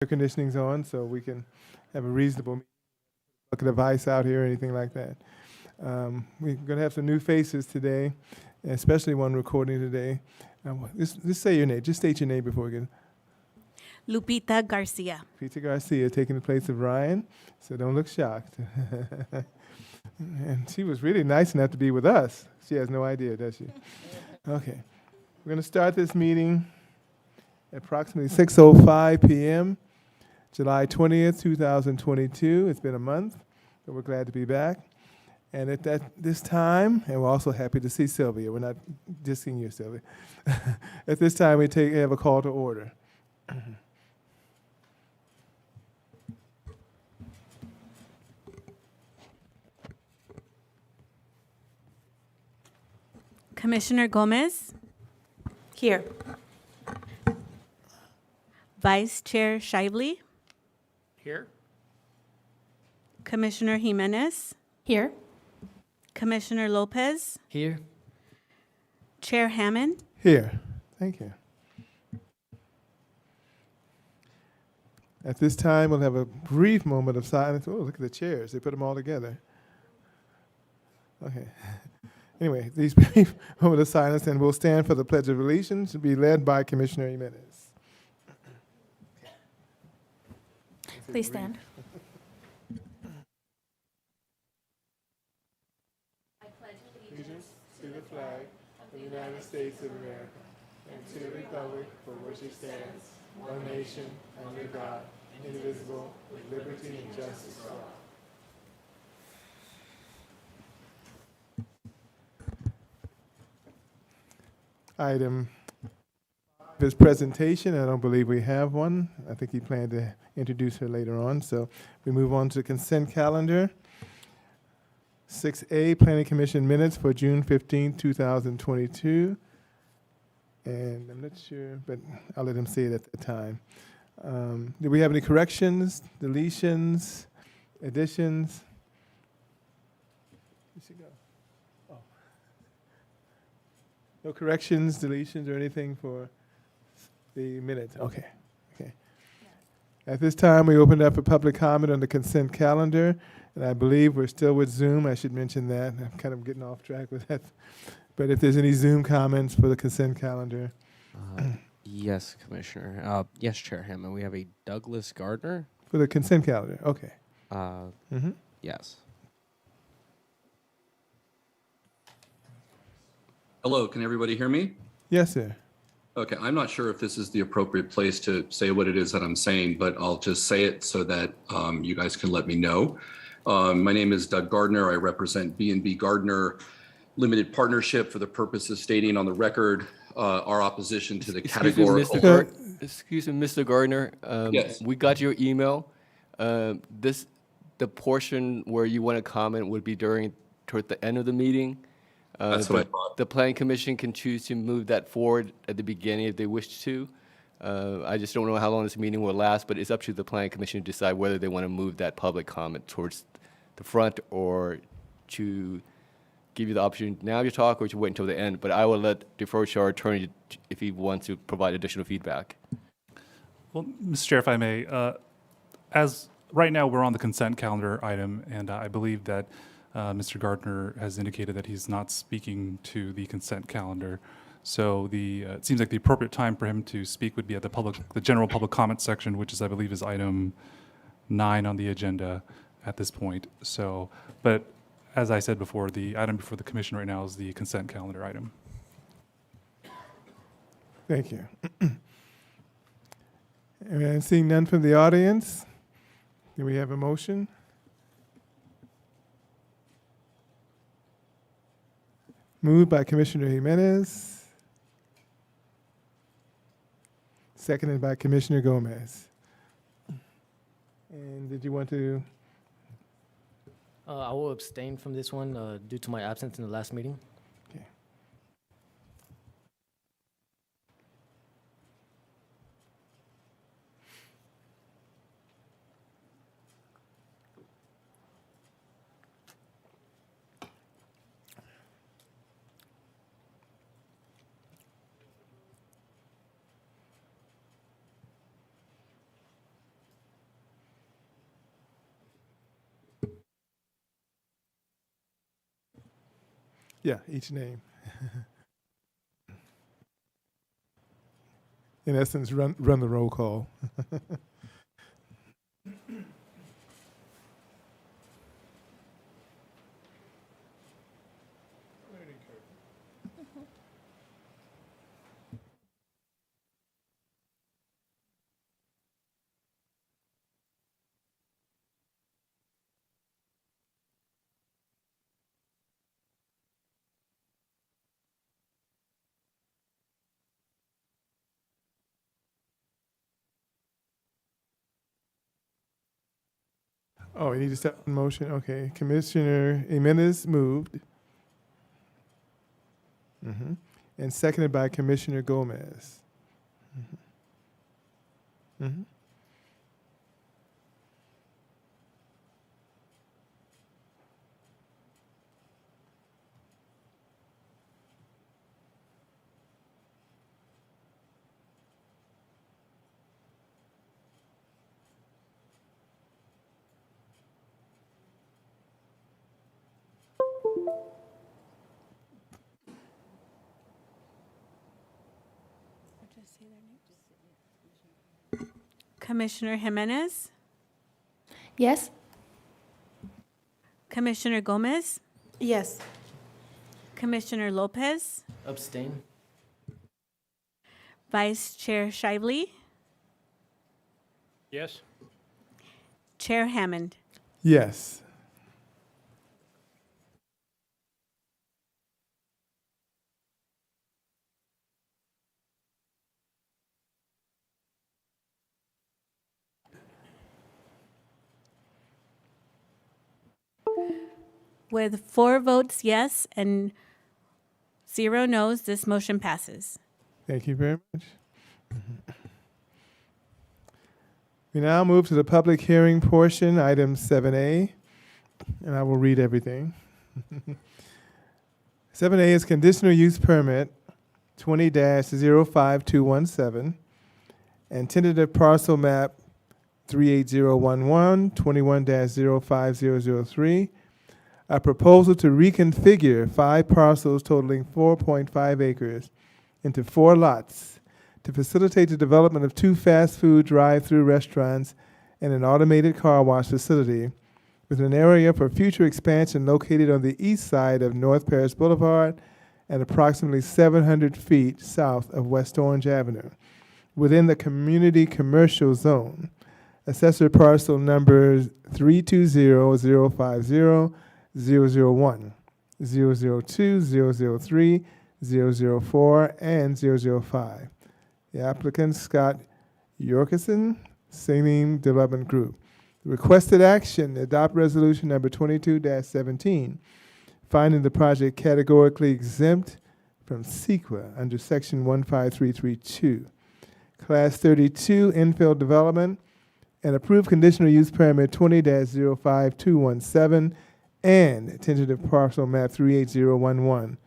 air conditioning's on, so we can have a reasonable bucket of ice out here or anything like that. We're going to have some new faces today, especially one recording today. Just say your name. Just state your name before we get. Lupita Garcia. Peter Garcia taking the place of Ryan, so don't look shocked. And she was really nice enough to be with us. She has no idea, does she? Okay. We're going to start this meeting at approximately 6:05 p.m., July 20th, 2022. It's been a month, but we're glad to be back. And at this time, and we're also happy to see Sylvia. We're not dissing you, Sylvia. At this time, we have a call to order. Commissioner Gomez. Here. Vice Chair Shively. Here. Commissioner Jimenez. Here. Commissioner Lopez. Here. Chair Hammond. Here. Thank you. At this time, we'll have a brief moment of silence. Oh, look at the chairs. They put them all together. Okay. Anyway, these brief moment of silence, and we'll stand for the Pledge of Allegiance to be led by Commissioner Jimenez. Please stand. I pledge allegiance to the flag of the United States of America and to the republic for which it stands, one nation, under God, indivisible, with liberty and justice for all. Item his presentation. I don't believe we have one. I think he planned to introduce her later on. So we move on to the consent calendar. 6A, Planning Commission minutes for June 15, 2022. And I'm not sure, but I'll let him say it at the time. Do we have any corrections, deletions, additions? Where'd she go? Oh. No corrections, deletions, or anything for the minutes? Okay. Okay. At this time, we opened up for public comment on the consent calendar, and I believe we're still with Zoom. I should mention that. I'm kind of getting off track with that. But if there's any Zoom comments for the consent calendar. Yes, Commissioner. Yes, Chair Hammond. We have a Douglas Gardner. For the consent calendar, okay. Yes. Hello, can everybody hear me? Yes, sir. Okay, I'm not sure if this is the appropriate place to say what it is that I'm saying, but I'll just say it so that you guys can let me know. My name is Doug Gardner. I represent B&B Gardner Limited Partnership for the purpose of stating on the record our opposition to the categorical. Excuse me, Mr. Gardner. Yes. We got your email. The portion where you want to comment would be toward the end of the meeting. That's what I thought. The Planning Commission can choose to move that forward at the beginning if they wish to. I just don't know how long this meeting will last, but it's up to the Planning Commission to decide whether they want to move that public comment towards the front or to give you the option now to talk or to wait until the end. But I will defer to our attorney if he wants to provide additional feedback. Well, Mr. Chair, if I may, as right now we're on the consent calendar item, and I believe that Mr. Gardner has indicated that he's not speaking to the consent calendar. So it seems like the appropriate time for him to speak would be at the general public comment section, which is, I believe, is item 9 on the agenda at this point. So, but as I said before, the item before the commission right now is the consent calendar item. Thank you. And seeing none from the audience, do we have a motion? Moved by Commissioner Jimenez. Seconded by Commissioner Gomez. And did you want to? I will abstain from this one due to my absence in the last meeting. Okay. Yeah, each name. In essence, run the roll call. Oh, you need to start the motion? Okay. Commissioner Jimenez moved. Mhm. And seconded by Commissioner Gomez. Mhm. Commissioner Jimenez, Yes? Commissioner Gomez, Yes. Commissioner Lopez, Abstain. Vice Chair Shively, Yes. Chair Hammond. Yes. With 4 votes yes and 0 no's, this motion passes. Thank you very much. We now move to the public hearing portion, item 7A, and I will read everything. 7A is conditional use permit 20-05217 and tentative parcel map 38011 21-05003. A proposal to reconfigure 5 parcels totaling 4.5 acres into 4 lots to facilitate the development of 2 fast food drive-through restaurants and an automated car wash facility with an area for future expansion located on the east side of North Paris Boulevard and approximately 700 feet south of West Orange Avenue within the community commercial zone. Assessor parcel numbers 320-050-001, 002, 003, 004, and 005. The applicant, Scott Yorkison, Saline Development Group. The requested action, adopt resolution number 22-17, finding the project categorically exempt from CEQA under section 15332. Class 32 infill development and approve conditional use permit 20-05217 and tentative parcel map 38011,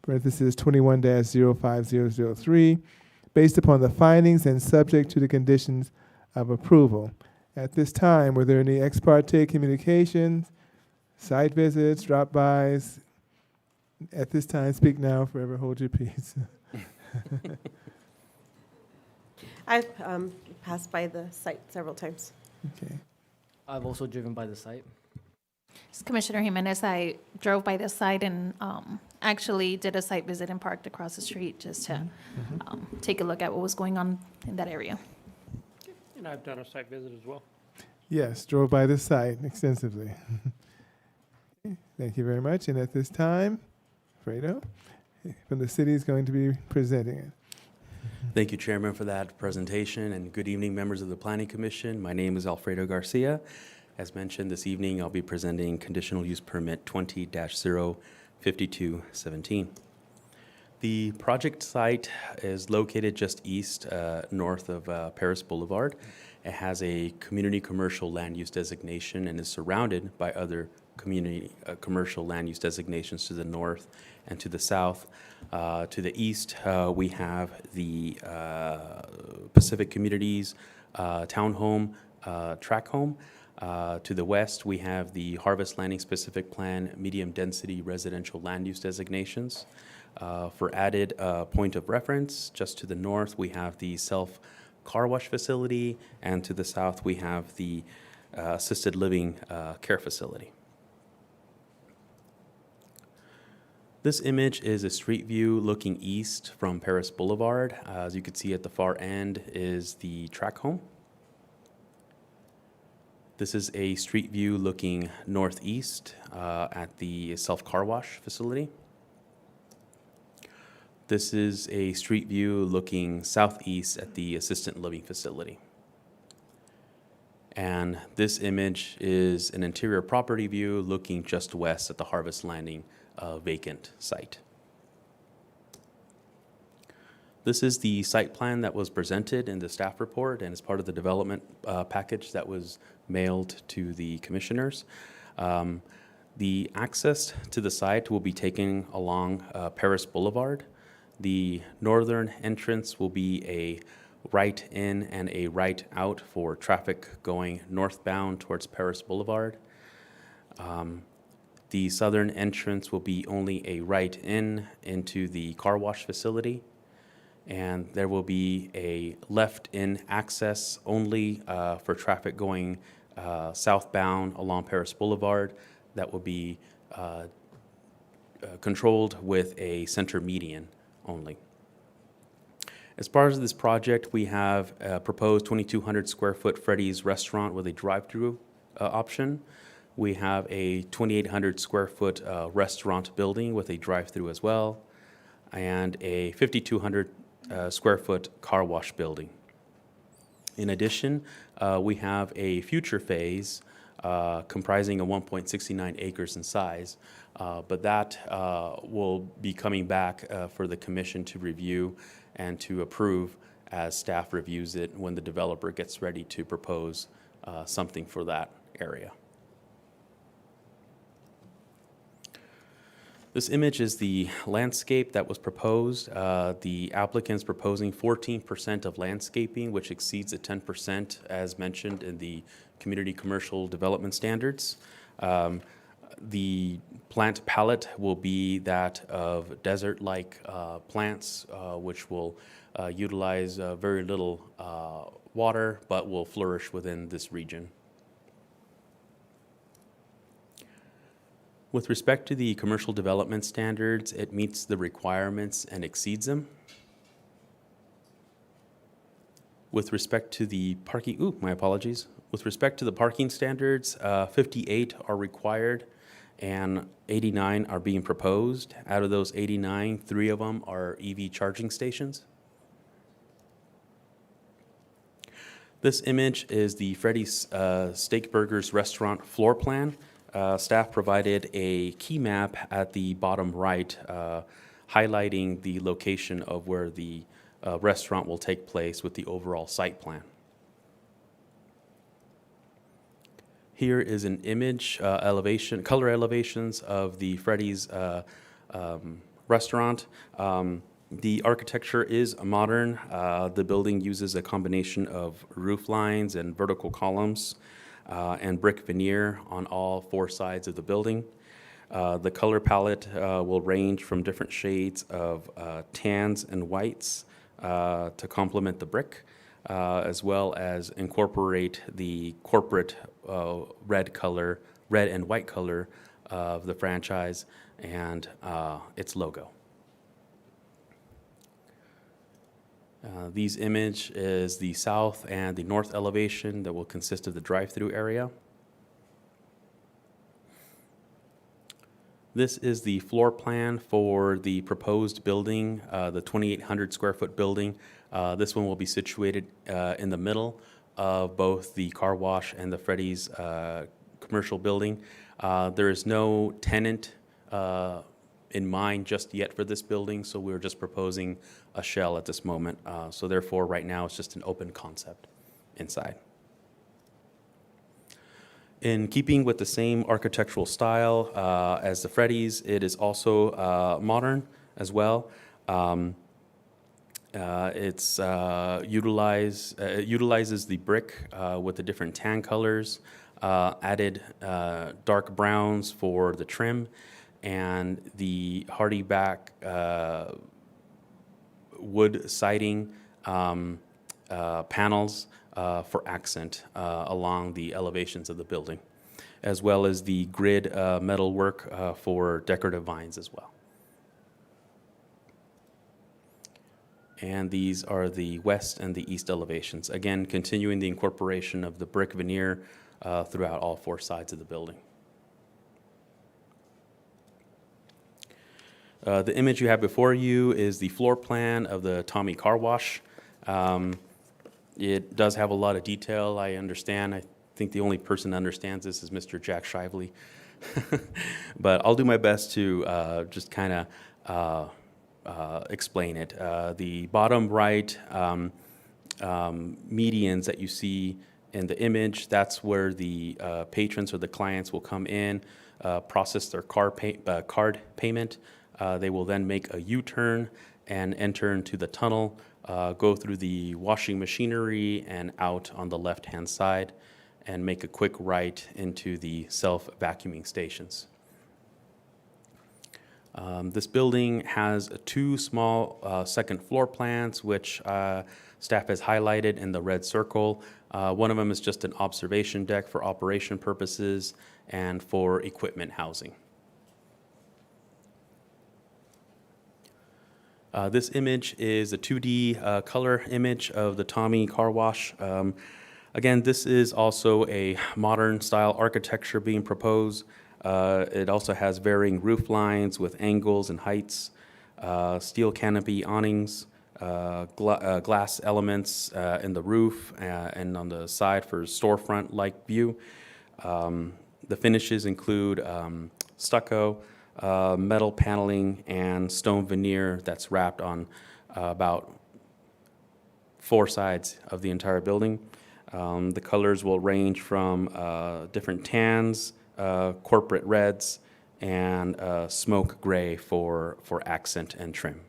parentheses 21-05003, based upon the findings and subject to the conditions of approval. At this time, were there any ex parte communications, site visits, drop-bys? At this time, speak now, forever hold your peace. I've passed by the site several times. Okay. I've also driven by the site. Commissioner Jimenez, I drove by the site and actually did a site visit and parked across the street just to take a look at what was going on in that area. And I've done a site visit as well. Yes, drove by the site extensively. Thank you very much. And at this time, Fredo from the city is going to be presenting it. Thank you, Chairman, for that presentation, and good evening, members of the Planning Commission. My name is Alfredo Garcia. As mentioned, this evening I'll be presenting Conditional Use Permit 20-05217. The project site is located just east, north of Paris Boulevard. It has a community commercial land use designation and is surrounded by other community commercial land use designations to the north and to the south. To the east, we have the Pacific Communities Townhome, Track Home. To the west, we have the Harvest Landing Specific Plan medium-density residential land use designations. For added point of reference, just to the north, we have the self-car wash facility, and to the south, we have the assisted living care facility. This image is a street view looking east from Paris Boulevard. As you can see at the far end is the track home. This is a street view looking northeast at the self-car wash facility. This is a street view looking southeast at the assisted living facility. And this image is an interior property view looking just west at the Harvest Landing vacant site. This is the site plan that was presented in the staff report and is part of the development package that was mailed to the commissioners. The access to the site will be taken along Paris Boulevard. The northern entrance will be a right in and a right out for traffic going northbound towards Paris Boulevard. The southern entrance will be only a right in into the car wash facility. And there will be a left in access only for traffic going southbound along Paris Boulevard. That will be controlled with a center median only. As part of this project, we have a proposed 2,200 square foot Freddie's restaurant with a drive-through option. We have a 2,800 square foot restaurant building with a drive-through as well, and a 5,200 square foot car wash building. In addition, we have a future phase comprising of 1.69 acres in size, but that will be coming back for the commission to review and to approve as staff reviews it when the developer gets ready to propose something for that area. This image is the landscape that was proposed. The applicant's proposing 14% of landscaping, which exceeds the 10% as mentioned in the community commercial development standards. The plant palette will be that of desert-like plants, which will utilize very little water, but will flourish within this region. With respect to the commercial development standards, it meets the requirements and exceeds them. With respect to the parking, With respect to the parking standards, 58 are required and 89 are being proposed. Out of those 89, 3 of them are EV charging stations. This image is the Freddie's Steakburgers restaurant floor plan. Staff provided a key map at the bottom right, highlighting the location of where the restaurant will take place with the overall site plan. Here is an image color elevations of the Freddie's restaurant. The architecture is modern. The building uses a combination of roof lines and vertical columns and brick veneer on all 4 sides of the building. The color palette will range from different shades of tans and whites to complement the brick, as well as incorporate the corporate red and white color of the franchise and its logo. These image is the south and the north elevation that will consist of the drive-through area. This is the floor plan for the proposed building, the 2,800 square foot building. This one will be situated in the middle of both the car wash and the Freddie's commercial building. There is no tenant in mind just yet for this building, so we're just proposing a shell at this moment. So therefore, right now, it's just an open concept inside. In keeping with the same architectural style as the Freddie's, it is also modern as well. It utilizes the brick with the different tan colors, added dark browns for the trim, and the hardy back wood siding panels for accent along the elevations of the building, as well as the grid metal work for decorative vines as well. And these are the west and the east elevations. Again, continuing the incorporation of the brick veneer throughout all four sides of the building. The image you have before you is the floor plan of the Tommy Car Wash. It does have a lot of detail, I understand. I think the only person that understands this is Mr. Jack Shively. But I'll do my best to just kind of explain it. The bottom right medians that you see in the image, that's where the patrons or the clients will come in, process their card payment. They will then make a U-turn and enter into the tunnel, go through the washing machinery and out on the left-hand side, and make a quick right into the self-vacuuming stations. This building has two small second floor plans, which staff has highlighted in the red circle. One of them is just an observation deck for operation purposes and for equipment housing. This image is a 2D color image of the Tommy Car Wash. Again, this is also a modern style architecture being proposed. It also has varying roof lines with angles and heights, steel canopy awnings, glass elements in the roof and on the side for storefront-like view. The finishes include stucco, metal paneling, and stone veneer that's wrapped on about 4 sides of the entire building. The colors will range from different tans, corporate reds, and smoke gray for accent and trim.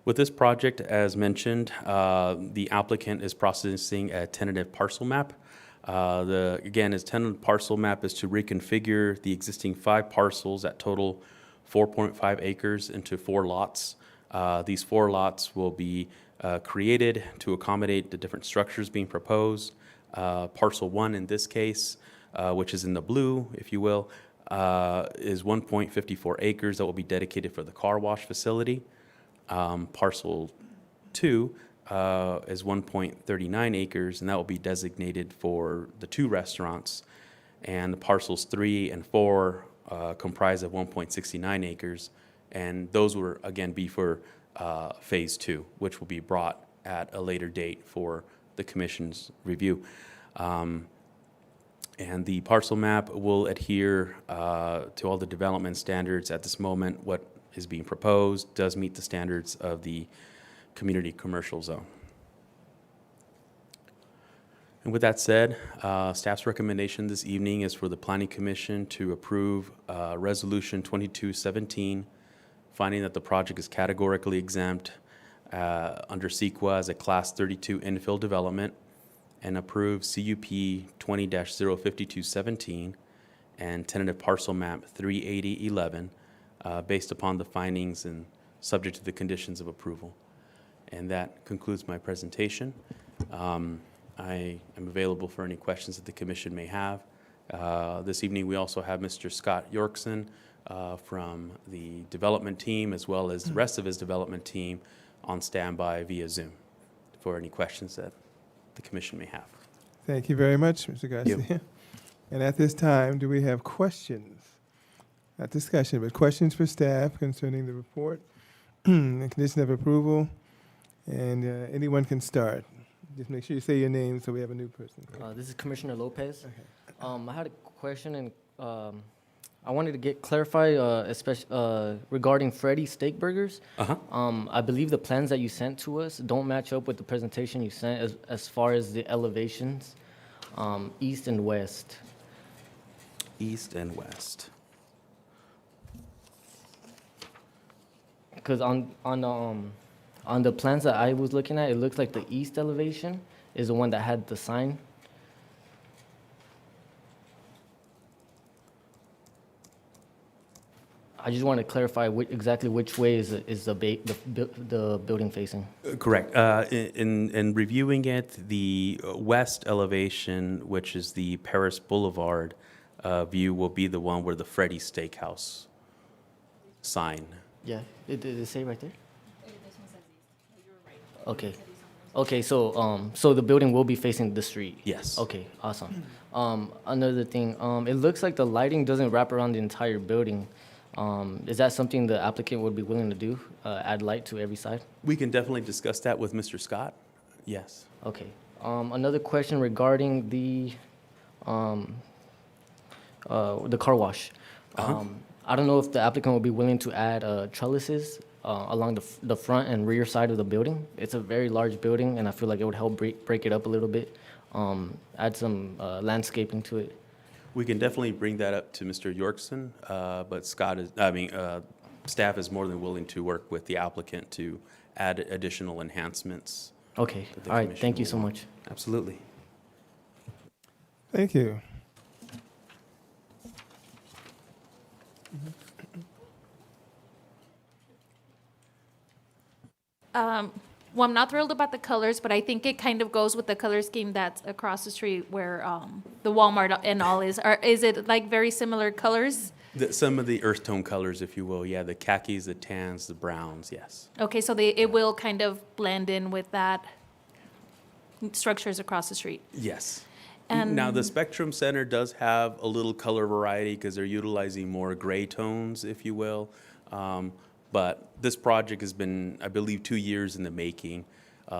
With this project, as mentioned, the applicant is processing a tentative parcel map. Again, his tentative parcel map is to reconfigure the existing 5 parcels that total 4.5 acres into 4 lots. These 4 lots will be created to accommodate the different structures being proposed. Parcel 1 in this case, which is in the blue, if you will, is 1.54 acres that will be dedicated for the car wash facility. Parcel 2 is 1.39 acres, and that will be designated for the 2 restaurants. And the parcels 3 and 4 comprise of 1.69 acres, and those will again be for phase 2, which will be brought at a later date for the commission's review. And the parcel map will adhere to all the development standards at this moment. What is being proposed does meet the standards of the community commercial zone. And with that said, staff's recommendation this evening is for the Planning Commission to approve Resolution 2217, finding that the project is categorically exempt under CEQA as a Class 32 infill development, and approve CUP 20-05217 and tentative parcel map 38011 based upon the findings and subject to the conditions of approval. And that concludes my presentation. I am available for any questions that the commission may have. This evening we also have Mr. Scott Yorkson from the development team, as well as the rest of his development team on standby via Zoom for any questions that the commission may have. Thank you very much, Mr. Garcia. And at this time, do we have questions? Not discussion, but questions for staff concerning the report, the condition of approval, and anyone can start. Just make sure you say your name so we have a new person. This is Commissioner Lopez. Okay. I had a question, and I wanted to get clarified, especially regarding Freddie Steak Burgers. I believe the plans that you sent to us don't match up with the presentation you sent as far as the elevations, east and west. East and west. Because on the plans that I was looking at, it looks like the east elevation is the one that had the sign. I just want to clarify exactly which way is the building facing. Correct. In reviewing it, the west elevation, which is the Paris Boulevard view, will be the one where the Freddie Steakhouse sign. Yeah, did it say right there? Okay. Okay, so the building will be facing the street? Yes. Okay, awesome. Another thing, it looks like the lighting doesn't wrap around the entire building. Is that something the applicant would be willing to do, add light to every side? We can definitely discuss that with Mr. Scott. Yes. Okay. Another question regarding the car wash. I don't know if the applicant would be willing to add trellises along the front and rear side of the building. It's a very large building, and I feel like it would help break it up a little bit, add some landscaping to it. We can definitely bring that up to Mr. Yorkson, but staff is more than willing to work with the applicant to add additional enhancements. Okay, that the all right, commission thank you will so want. much. Absolutely. Thank you. Well, I'm not thrilled about the colors, but I think it kind of goes with the color scheme that's across the street where the Walmart and all is. Or is it like very similar colors? Some of the earth tone colors, if you will, yeah, the khakis, the tans, the browns, yes. Okay, so it will kind of blend in with that structures across the street. Yes. And Now, the Spectrum Center does have a little color variety because they're utilizing more gray tones, if you will. But this project has been, I believe, 2 years in the making.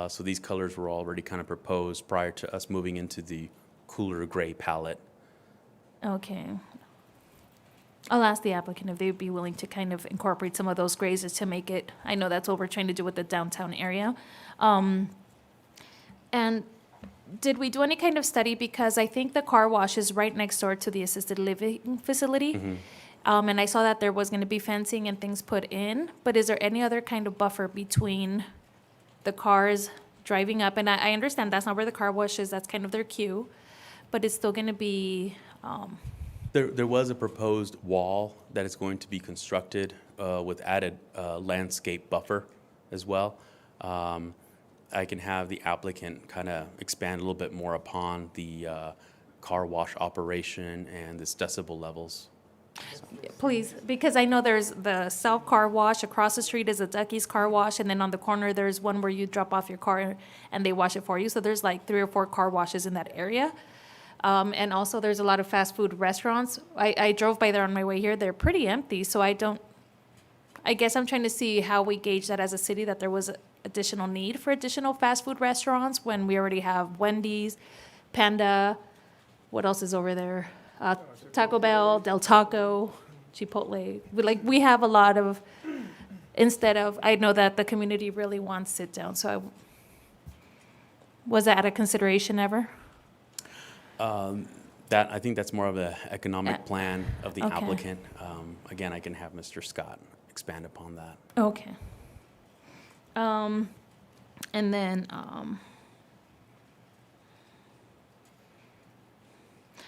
So these colors were already kind of proposed prior to us moving into the cooler gray palette. Okay. I'll ask the applicant if they'd be willing to kind of incorporate some of those grays just to make it, I know that's what we're trying to do with the downtown area. And did we do any kind of study? Because I think the car wash is right next door to the assisted living facility. Mm-hmm. And I saw that there was going to be fencing and things put in, but is there any other kind of buffer between the cars driving up? And I understand that's not where the car wash is, that's kind of their queue, but it's still going to be, There was a proposed wall that is going to be constructed with added landscape buffer as well. I can have the applicant kind of expand a little bit more upon the car wash operation and the decibel levels. please, because I know there's the South Car Wash, across the street is a Ducky's Car Wash, and then on the corner, there's one where you drop off your car and they wash it for you. So there's like 3 or 4 car washes in that area. And also, there's a lot of fast food restaurants. I drove by there on my way here. They're pretty empty, so I guess I'm trying to see how we gauge that as a city, that there was additional need for additional fast food restaurants when we already have Wendy's, Panda, what else is over there? Taco Bell, Del Taco, Chipotle. We have a lot of, I know that the community really wants sit down, so was that a consideration ever? I think that's more of an economic plan of the Okay. applicant. Again, I can have Mr. Scott expand upon that. Okay. And then,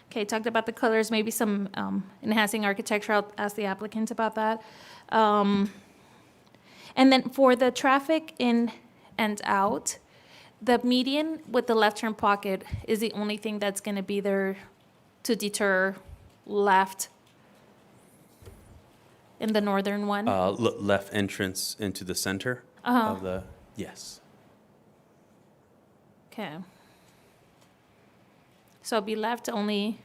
okay, talked about the colors, maybe some enhancing architecture. I'll ask the applicant about that. And then for the traffic in and out, the median with the left turn pocket is the only thing that's going to be there to deter left in the northern one? Left entrance into the center of the, yes. Okay. So it'll be left only,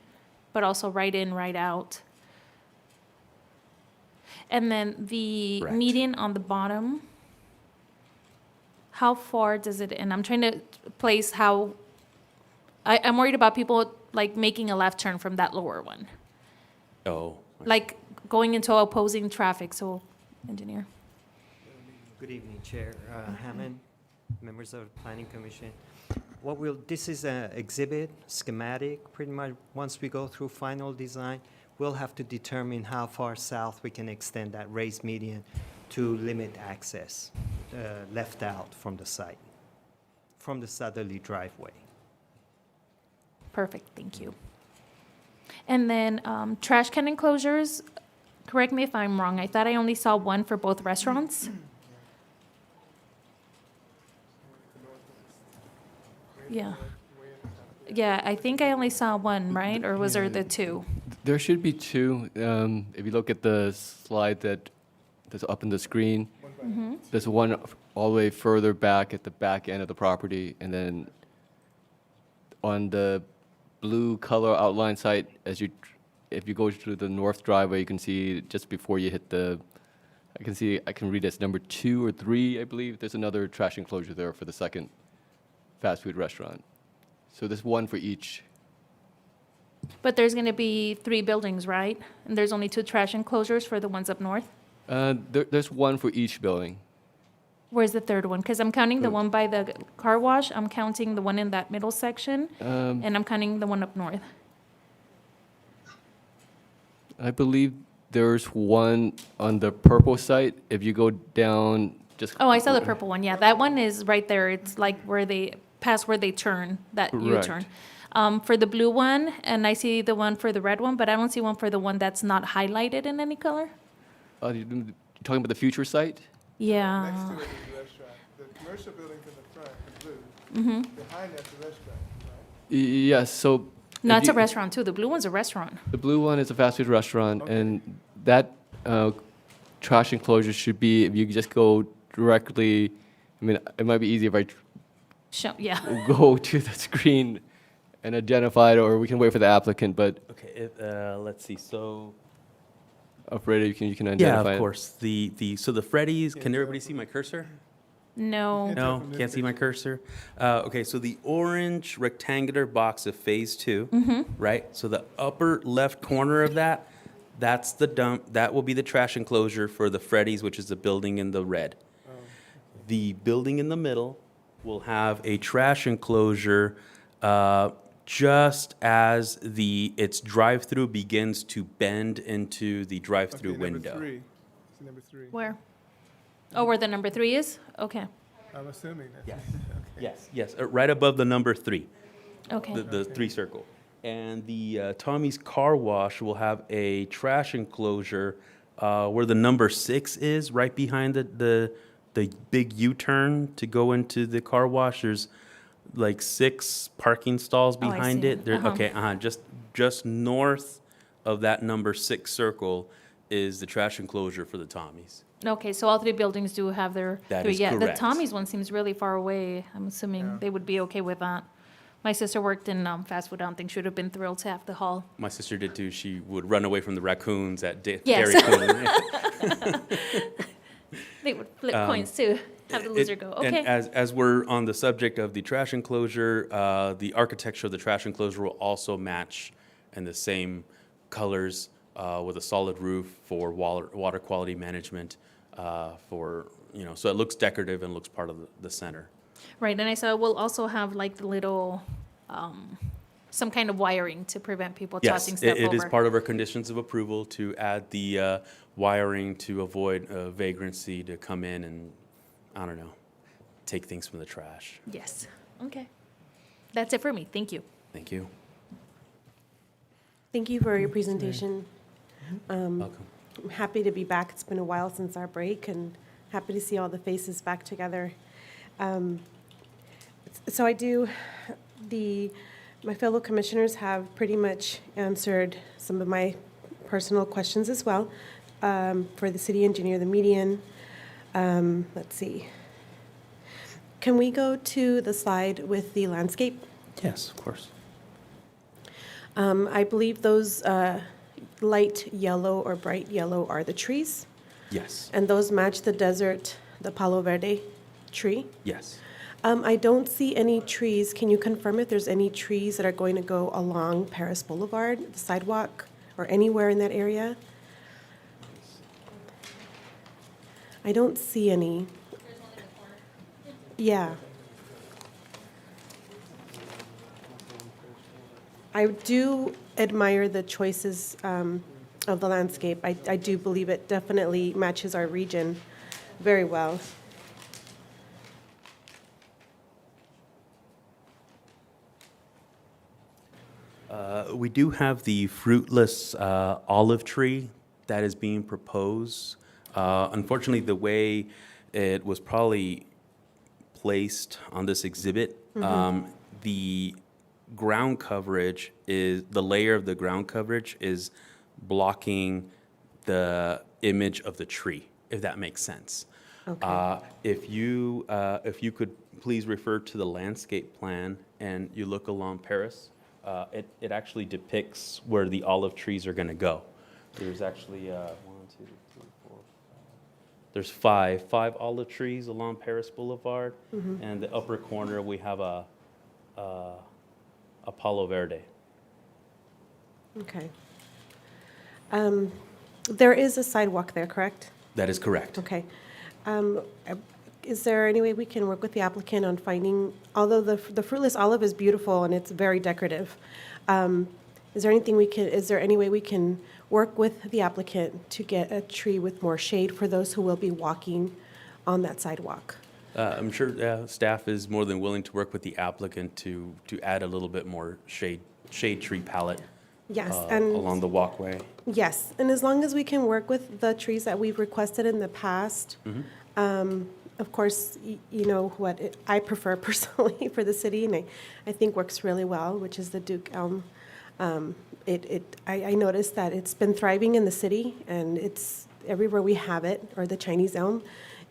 but also right in, right out. And then the Correct. median on the bottom, how far does it end? I'm trying to place how, I'm worried about people like making a left turn from that lower one. Oh. Like going into opposing traffic, so engineer. Good evening, Chair Hammond, members of the Planning Commission. This is an exhibit, schematic, pretty much. Once we go through final design, we'll have to determine how far south we can extend that raised median. to limit access left out from the site, from the southerly driveway. Perfect, thank you. And then trash can enclosures, correct me if I'm wrong, I thought I only saw one for both restaurants? Yeah. Yeah, I think I only saw one, right? Or was there the two? There should be two. If you look at the slide that's up in the screen, there's one all the way further back at the back end of the property, and then on the blue color outline site, if you go to the north driveway, you can see just before you hit I can read as number 2 or 3, I believe. There's another trash enclosure there for the second fast food restaurant. So there's one for each. But there's gonna be 3 buildings, right? And there's only 2 trash enclosures for the ones up north? There's one for each building. Where's the third one? Because I'm counting the one by the car wash, I'm counting the one in that middle section, and I'm counting the one up north. I believe there's one on the purple site. If you go down, just. Oh, I saw the purple one, yeah, that one is right there, it's like past where they turn, that Correct. U-turn. For the blue one, and I see the one for the red one, but I don't see one for the one that's not highlighted in any color? You're talking about the future site? Yeah. Next to it is the restaurant. The commercial building's in the front, the blue. Behind that's the restaurant, right? Yes, so. No, if it's a you- restaurant too, the blue one's a restaurant. The blue one is a fast food restaurant, Okay. and that trash enclosure should be, if you just go directly, I mean, it might be easy if I Yeah. go to the screen and identify it, or we can wait for the applicant, but Okay, let's see, so. Freddie, you can Yeah, identify it. of course. So the Freddies, can everybody see my cursor? No. No, from this can't see my cursor? Okay, so the orange rectangular box of Phase 2, right? So the upper left corner of that, that's the dump, that will be the trash enclosure for the Freddies, which is the building in the red. The building in the middle will have a trash enclosure just as its drive-through begins to bend into the drive-through Okay, window. Number 3. It's number 3. Where? Oh, where the number 3 is? Okay, I'm assuming that's. Yes. Yes, right above the number 3. okay. The 3 circle. And the Tommy's Car Wash will have a trash enclosure where the number 6 is, right behind the big U-turn to go into the car wash. There's like 6 parking stalls Oh, I behind see. it. Okay, just north of that number 6 circle is the trash enclosure for the Tommy's. Okay, so all 3 buildings do have their That 3. is Yeah, the correct. Tommy's one seems really far away. I'm assuming they would be okay with that. My sister worked in fast food. I don't think she would have been thrilled to have the hall. My sister did too. She would run away from the raccoons at Yes. Dairy Queen. They would flip coins too, have the loser go. And Okay, as we're on the subject of the trash enclosure, the architecture of the trash enclosure will also match in the same colors with a solid roof for water quality management, so it looks decorative and looks part of the center. right, and I saw we'll also have like the little, some kind of wiring to prevent people Yes, tossing stuff over. it is part of our conditions of approval to add the wiring to avoid vagrancy to come in and, I don't know, take things from the trash. Yes, okay. That's it for me, thank you. Thank you. Thank you for your presentation. Welcome. I'm happy to be back. It's been a while since our break, and happy to see all the faces back together. So my fellow commissioners have pretty much answered some of my personal questions as well. For the city engineer, the median, let's see. Can we go to the slide with the landscape? Yes, of course. I believe those light yellow or bright yellow are the trees, Yes, and those match the desert, the Palo Verde tree. yes. I don't see any trees. Can you confirm if there's any trees that are going to go along Paris Boulevard, the sidewalk, or anywhere in that area? I don't see any. Yeah. I do admire the choices of the landscape. I do believe it definitely matches our region. very well. We do have the fruitless olive tree that is being proposed. Unfortunately, the way it was probably placed on this exhibit, the ground coverage is, the layer of the ground coverage is blocking the image of the tree, if that makes sense. Okay. If you could please refer to the landscape plan and you look along Paris, it actually depicts where the olive trees are going to go. There's actually 1, 2, 3, 4, 5. There's five olive trees along Paris Boulevard, and the upper corner we have a Palo Verde. Okay. There is a sidewalk there, correct? That is correct. Okay. Is there any way we can work with the applicant on finding, although the fruitless olive is beautiful and it's very decorative, is there any way we can work with the applicant to get a tree with more shade for those who will be walking on that sidewalk? I'm sure staff is more than willing to work with the applicant to add a little bit more shade tree palette Yes, and along the walkway. yes, and as long as we can work with the trees that we've requested in the past, of course, you know what I prefer personally for the city, and I think works really well, which is the Duke elm. I noticed that it's been thriving in the city, and it's everywhere we have it, or the Chinese elm.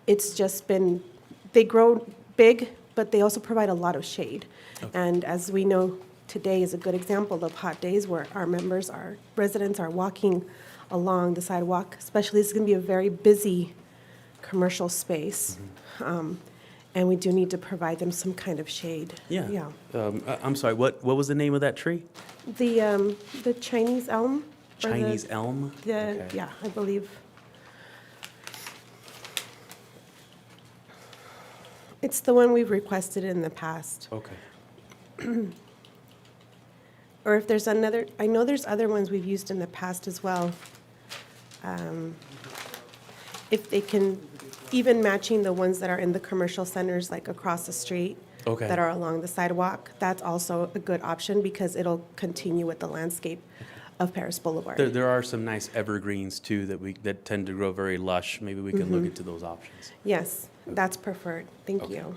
It's just been, they grow big, but they also provide a lot of shade. And as we know, today is a good example of hot days where our residents are walking along the sidewalk, especially this is going to be a very busy commercial space. And we do need to provide them some kind of shade. Yeah. I'm sorry, what was the name of that tree? The Chinese elm? or the- Chinese elm? Okay. Yeah, I believe. It's the one we've requested in the past. Okay. Or if there's another, I know there's other ones we've used in the past as well. If they can, even matching the ones that are in the commercial centers, like across the street. Okay. That are along the sidewalk, that's also a good option because it'll continue with the landscape of Paris Boulevard. There are some nice evergreens too that tend to grow very lush. Maybe we can look into those options. Yes, that's preferred. Thank Okay. you.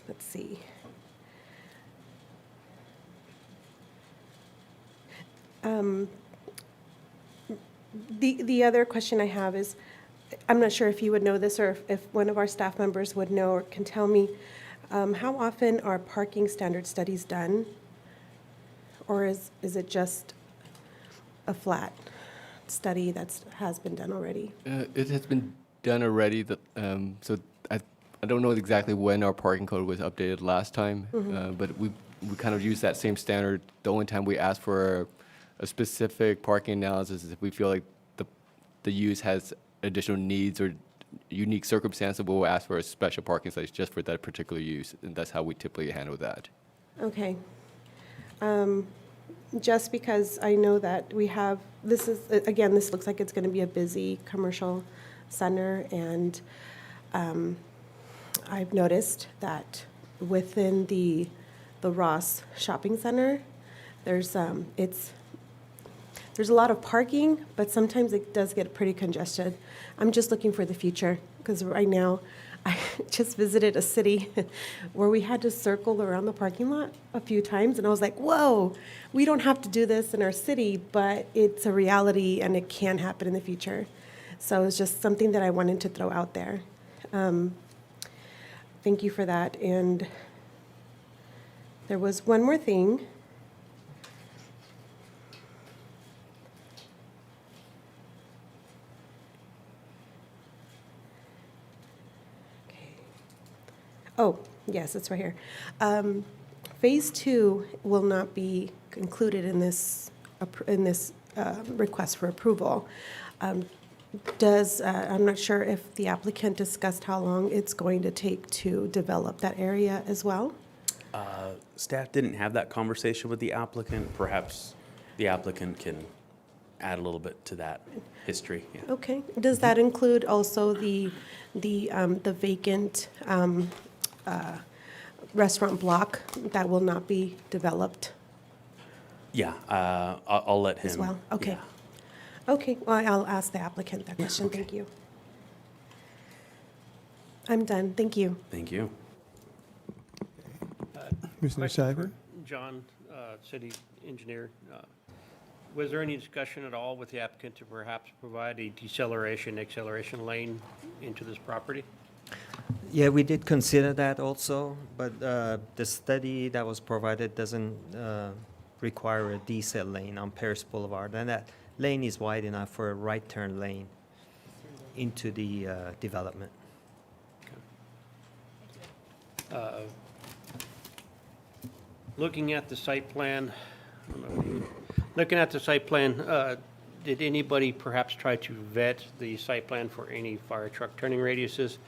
Let's see. The other question I have is, I'm not sure if you would know this or if one of our staff members would know or can tell me, how often are parking standard studies done? Or is it just a flat study that has been done already? It has been done already. So I don't know exactly when our parking code was updated last time, but we kind of use that same standard. The only time we ask for a specific parking analysis is if we feel like the use has additional needs or unique circumstances, we'll ask for a special parking space just for that particular use, and that's how we typically handle that. Okay. Just because I know that we have, this looks like it's going to be a busy commercial center, and I've noticed that within the Ross Shopping Center, there's a lot of parking, but sometimes it does get pretty congested. I'm just looking for the future, because right now, I just visited a city where we had to circle around the parking lot a few times, and I was like, whoa, we don't have to do this in our city, but it's a reality, and it can happen in the future. So it's just something that I wanted to throw out there. Thank you for that. And there was one more thing. Oh, yes, it's right here. Phase 2 will not be included in this request for approval. I'm not sure if the applicant discussed how long it's going to take to develop that area as well. Staff didn't have that conversation with the applicant. Perhaps the applicant can add a little bit to that history. Yeah. Okay. Does that include also the vacant restaurant block that will not be developed Yeah, I'll let him. as well? Okay. Yeah. Okay, well, I'll ask the applicant that question. Thank you. I'm done. Thank you. Thank you. Commissioner Question Shiver? for John, city engineer. Was there any discussion at all with the applicant to perhaps provide a deceleration, acceleration lane into this property? Yeah, we did consider that also, but the study that was provided doesn't require a decel lane on Paris Boulevard, and that lane is wide enough for a right turn lane into the development. Looking at the site plan, did anybody perhaps try to vet the site plan for any fire truck turning radiuses?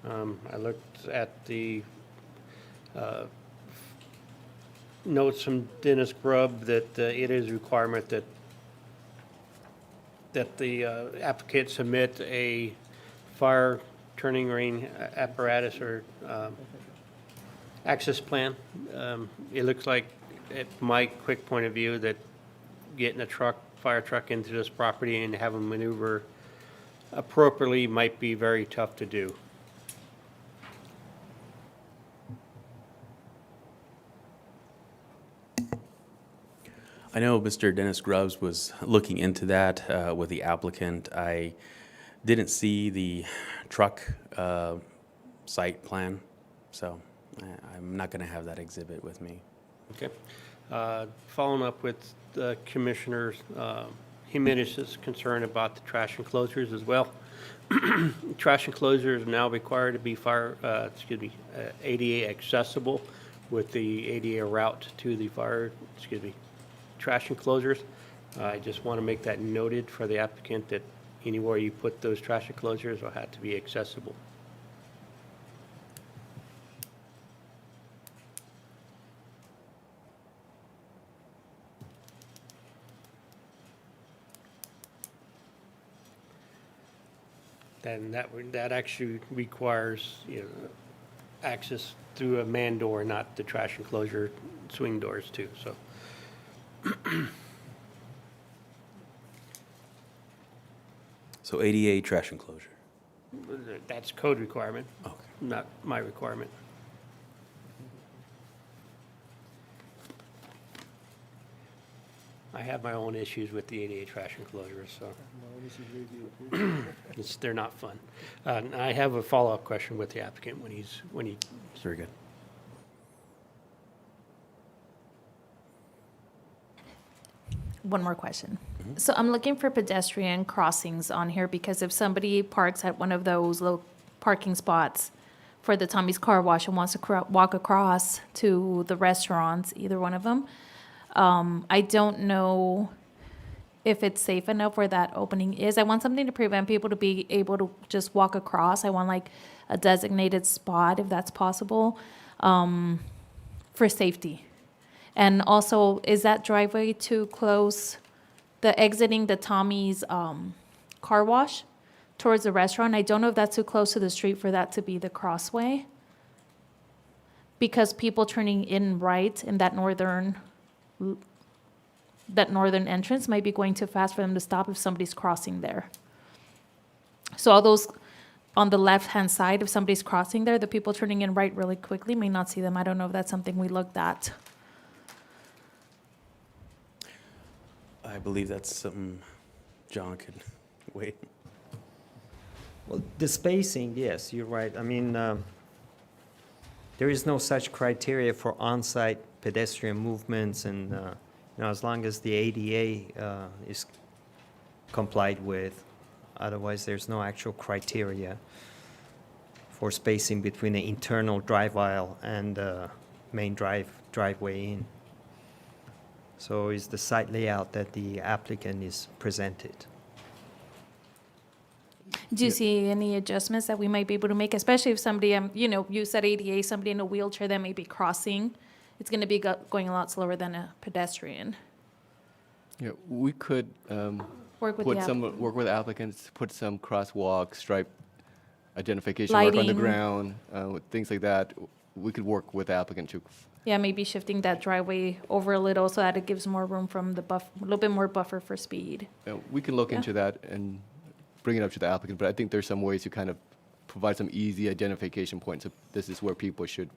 I looked at the notes from Dennis Grubb that it is a requirement that the applicant submit a fire turning ring apparatus or access plan. It looks like, at my quick point of view, that getting a fire truck into this property and have them maneuver appropriately might be very tough to do. I know Mr. Dennis Grubbs was looking into that with the applicant. I didn't see the truck site plan, so I'm not going to have that exhibit with me. Okay. Following up with Commissioner Jimenez's concern about the trash enclosures as well. Trash enclosures are now required to be ADA accessible with the ADA route to the trash enclosures. I just want to make that noted for the applicant that anywhere you put those trash enclosures will have to be accessible. Then that actually requires, access through a man door, not the trash enclosure swing doors too, so. So ADA trash enclosure. That's code requirement, Okay. not my requirement. I have my own issues with the ADA trash enclosures, so. They're not fun. And I have a follow-up question with the applicant when he Very good. One more question. So I'm looking for pedestrian crossings on here because if somebody parks at one of those low parking spots for the Tommy's Car Wash and wants to walk across to the restaurants, either one of them, I don't know if it's safe enough where that opening is. I want something to prevent people to be able to just walk across. I want like a designated spot, if that's possible, for safety. And also, is that driveway too close, exiting the Tommy's car wash towards the restaurant? I don't know if that's too close to the street for that to be the crossway. Because people turning in right in that northern entrance might be going too fast for them to stop if somebody's crossing there. So all those on the left-hand side, if somebody's crossing there, the people turning in right really quickly may not see them. I don't know if that's something we looked at. I believe that's something John could wait. Well, the spacing, yes, you're right. I mean, there is no such criteria for on-site pedestrian movements, and as long as the ADA is complied with, otherwise there's no actual criteria for spacing between the internal drive aisle and the main driveway in. So it's the site layout that the applicant is presented. Do you see any adjustments that we might be able to make, especially if somebody, you said ADA, somebody in a wheelchair that may be crossing, it's going to be going a lot slower than a pedestrian. Yeah, we could Work with the applicant. work with applicants, put some crosswalk, stripe identification mark on the Lighting. ground, with things like that. We could work with the applicant to, Yeah, maybe shifting that driveway over a little so that it gives more room from the a little bit more buffer for speed. we can look Yeah. into that and bring it up to the applicant, but I think there's some ways to kind of provide some easy identification points. Of this is where people should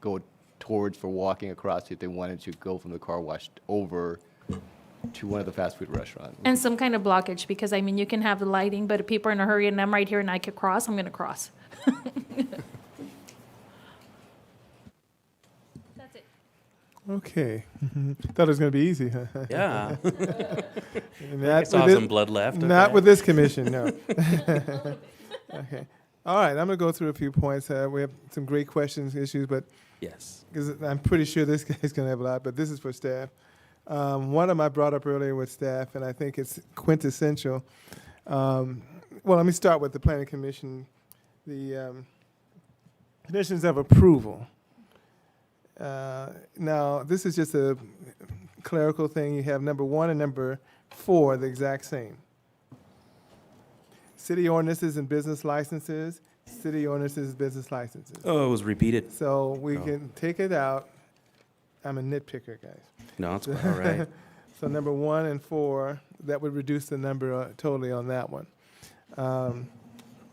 go towards for walking across if they wanted to go from the car wash over to one of the fast food restaurants. And some kind of blockage, because I mean, you can have the lighting, but if people are in a hurry and I'm right here and I could cross, I'm gonna cross. That's it. Okay. Thought it was going to be easy, huh? Yeah. Not Saw with some it- blood left. Not okay. with this commission, no. Okay. All right, I'm going to go through a few points. We have some great questions, issues, but Yes. because I'm pretty sure this guy's going to have a lot, but this is for staff. One of them I brought up earlier with staff, and I think it's quintessential. Well, let me start with the planning commission. The conditions of approval. Now, this is just a clerical thing. You have number 1 and number 4, the exact same. City ordinances and business licenses, city ordinances, business licenses. Oh, it was repeated. So we Oh. can take it out. I'm a nitpicker, guys. No, it's all right. So number 1 and 4, that would reduce the number totally on that one.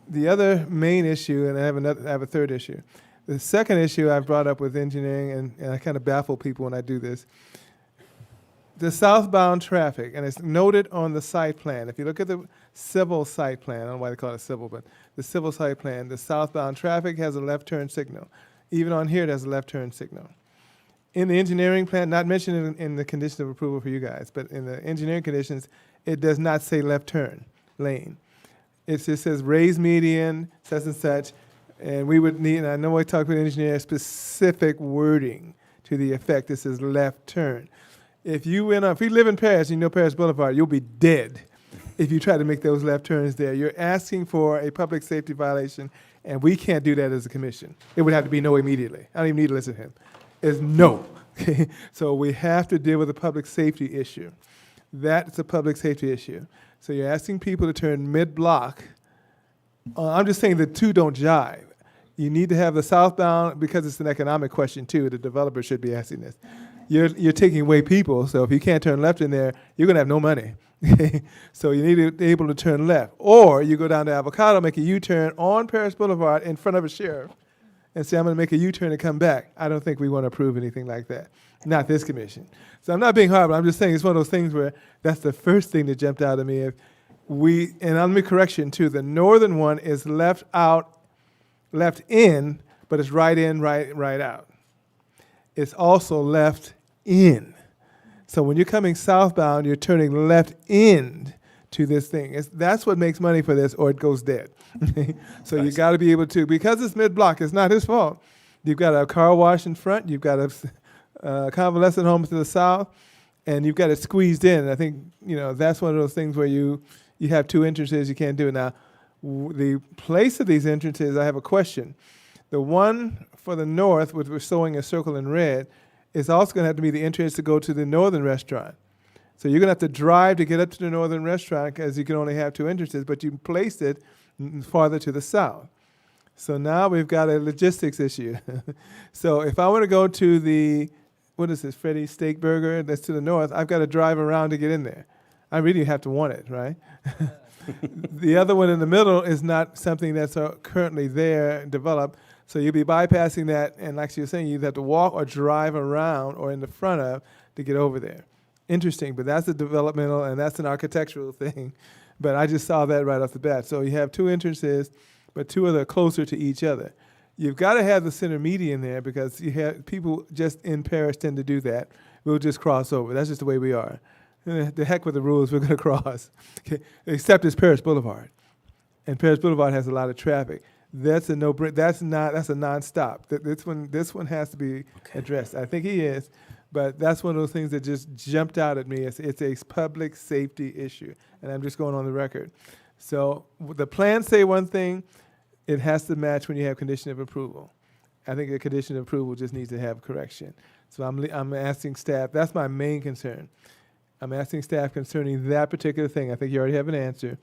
The other main issue, and I have a third issue. The second issue I brought up with engineering, and I kind of baffle people when I do this. The southbound traffic, and it's noted on the site plan. If you look at the civil site plan, I don't know why they call it civil, but the civil site plan, the southbound traffic has a left turn signal. Even on here, it has a left turn signal. In the engineering plan, not mentioned in the condition of approval for you guys, but in the engineering conditions, it does not say left turn lane. It just says raised median, such and such, and we would need, and I know I talked with the engineer, specific wording to the effect this is left turn. If you live in Paris, and you know Paris Boulevard, you'll be dead if you try to make those left turns there. You're asking for a public safety violation, and we can't do that as a commission. It would have to be no immediately. I don't even need to listen to him. It's no. Okay? So we have to deal with a public safety issue. That's a public safety issue. So you're asking people to turn mid-block. I'm just saying the two don't jive. You need to have the southbound, because it's an economic question too, the developer should be asking this. You're taking away people, so if you can't turn left in there, you're gonna have no money. So you need to be able to turn left. Or you go down to Avocado, make a U-turn on Paris Boulevard in front of a sheriff, and say, I'm gonna make a U-turn and come back. I don't think we wanna approve anything like that. Not this commission. So I'm not being hard, but I'm just saying it's one of those things where that's the first thing that jumped out at me. And I'll make correction too, the northern one is left in, but it's right in, right out. It's also left in. So when you're coming southbound, you're turning left in to this thing. That's what makes money for this, or it goes dead. So you got to be able to, because it's mid-block, it's not his fault. You've got a car wash in front, you've got a convalescent home to the south, and you've got it squeezed in. And I think, that's one of those things where you have two entrances, you can't do it. Now, the place of these entrances, I have a question. The one for the north, which we're showing a circle in red, is also going to have to be the entrance to go to the northern restaurant. So you're going to have to drive to get up to the northern restaurant, because you can only have two entrances, but you placed it farther to the south. So now we've got a logistics issue. So if I want to go to the, what is this, Freddie Steak Burger, that's to the north, I've got to drive around to get in there. I really have to want it, right? The other one in the middle is not something that's currently there, developed. So you'll be bypassing that, and like you were saying, you'd have to walk or drive around or in the front of to get over there. Interesting, but that's a developmental and that's an architectural thing. But I just saw that right off the bat. So you have two entrances, but two of them are closer to each other. You've got to have the center median there, because you have people just in Paris tend to do that. We'll just cross over. That's just the way we are. The heck with the rules, we're going to cross. Okay. Except it's Paris Boulevard, and Paris Boulevard has a lot of traffic. That's a no-brainer. That's a non-stop. This one has to be addressed. I think he is, but that's one of those things that just jumped out at me. It's a public safety issue, and I'm just going on the record. So the plans say one thing, it has to match when you have condition of approval. I think the condition of approval just needs to have correction. So I'm asking staff. That's my main concern. I'm asking staff concerning that particular thing. I think you already have an answer.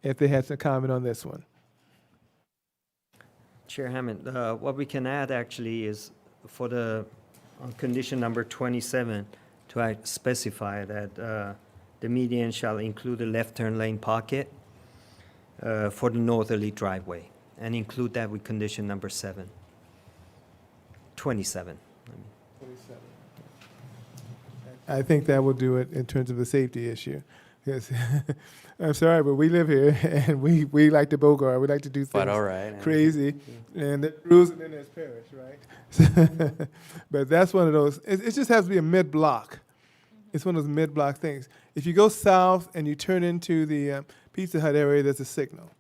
If they had some comment on this one. Chair Hammond, what we can add actually is for the, on condition number 27, to specify that the median shall include a left turn lane pocket for the northerly driveway, and include that with condition number 7. 27. I think that will do it in terms of the safety issue. Yes. I'm sorry, but we live here and we like to bogart. We like to do things But all right. crazy. And the rules and then there's parish, right? But that's one of those, it just has to be a mid-block. It's one of those mid-block things. If you go south and you turn into the Pizza Hut area, there's a signal.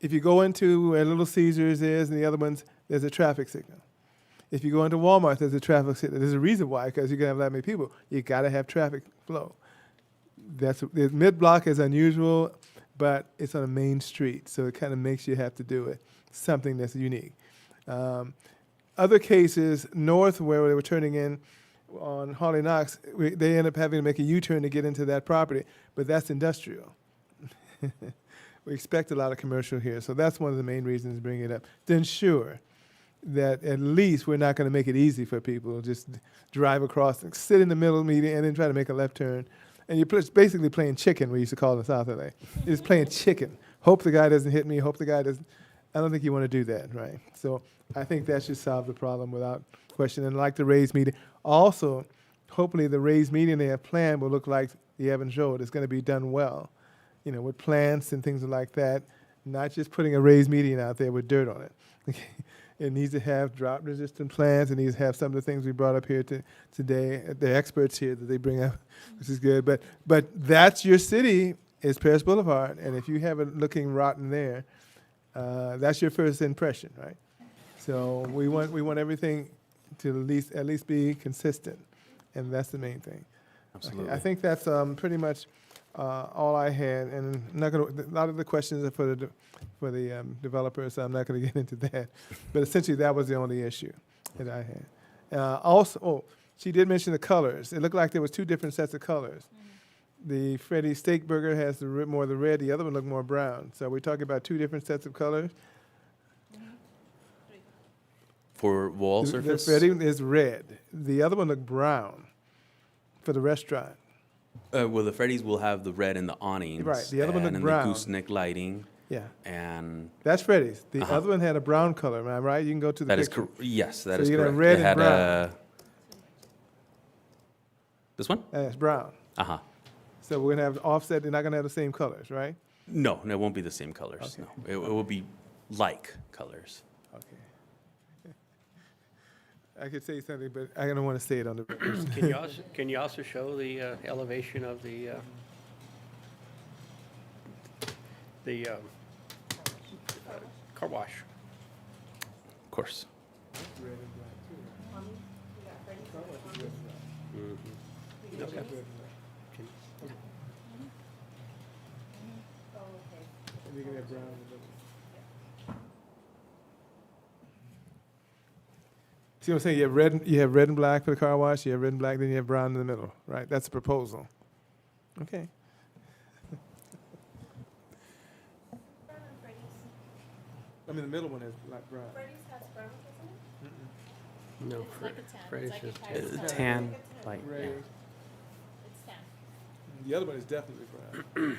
If you go into where Little Caesars is and the other ones, there's a traffic signal. If you go into Walmart, there's a traffic signal. There's a reason why, because you're going to have that many people. You got to have traffic flow. The mid-block is unusual, but it's on a main street, so it kind of makes you have to do it, something that's unique. Other cases, north where they were turning in on Harley Knox, they end up having to make a U-turn to get into that property, but that's industrial. We expect a lot of commercial here, so that's one of the main reasons to bring it up. To ensure that at least we're not going to make it easy for people to just drive across and sit in the middle of the median and then try to make a left turn. And you're basically playing chicken, we used to call it in South LA. You're just playing chicken. Hope the guy doesn't hit me, hope the guy doesn't. I don't think you want to do that, right? So I think that should solve the problem without question. And like the raised median, also, hopefully the raised median they have planned will look like the Evans Road. It's going to be done well, you know, with plants and things like that, not just putting a raised median out there with dirt on it. It needs to have drought-resistant plants. It needs to have some of the things we brought up here today. The experts here that they bring up, which is good. But that's your city, is Paris Boulevard. And if you have it looking rotten there, that's your first impression, right? So we want everything to at least be consistent, and that's the main thing. Absolutely. Okay, I think that's pretty much all I had, and I'm not gonna. A lot of the questions are for the developers, so I'm not going to get into that. But essentially, that was the only issue that I had. Also, she did mention the colors. It looked like there was two different sets of colors. The Freddie steak burger has more of the red. The other one looked more brown. So we're talking about two different sets of colors. For wall The surface? Freddie is red. The other one looked brown for the restaurant. Well, the Freddy's will have the red in the awnings. Right, the other one looked and brown. the gooseneck lighting. Yeah, And that's Freddie's. The Uh-huh. other one had a brown color. Am I right? You can go to the that is picture. correct. Yes, that So is you got a correct. red It and had brown. this one? It's brown. Uh-huh. So we're going to have offset. They're not going to have the same colors, right? No, it won't be the same colors. Okay. No, it will be like colors. Okay. I could say something, but I don't want to say it on the record. Can you also show the elevation of the car wash? Of course. Okay. See what I'm saying? You have red and black for the car wash. You have red and black, then you have brown in the middle, right? That's a proposal. Okay. I mean, the middle one is light brown. No, Freddie's just Tan, like, Gray. yeah. The other one is definitely brown.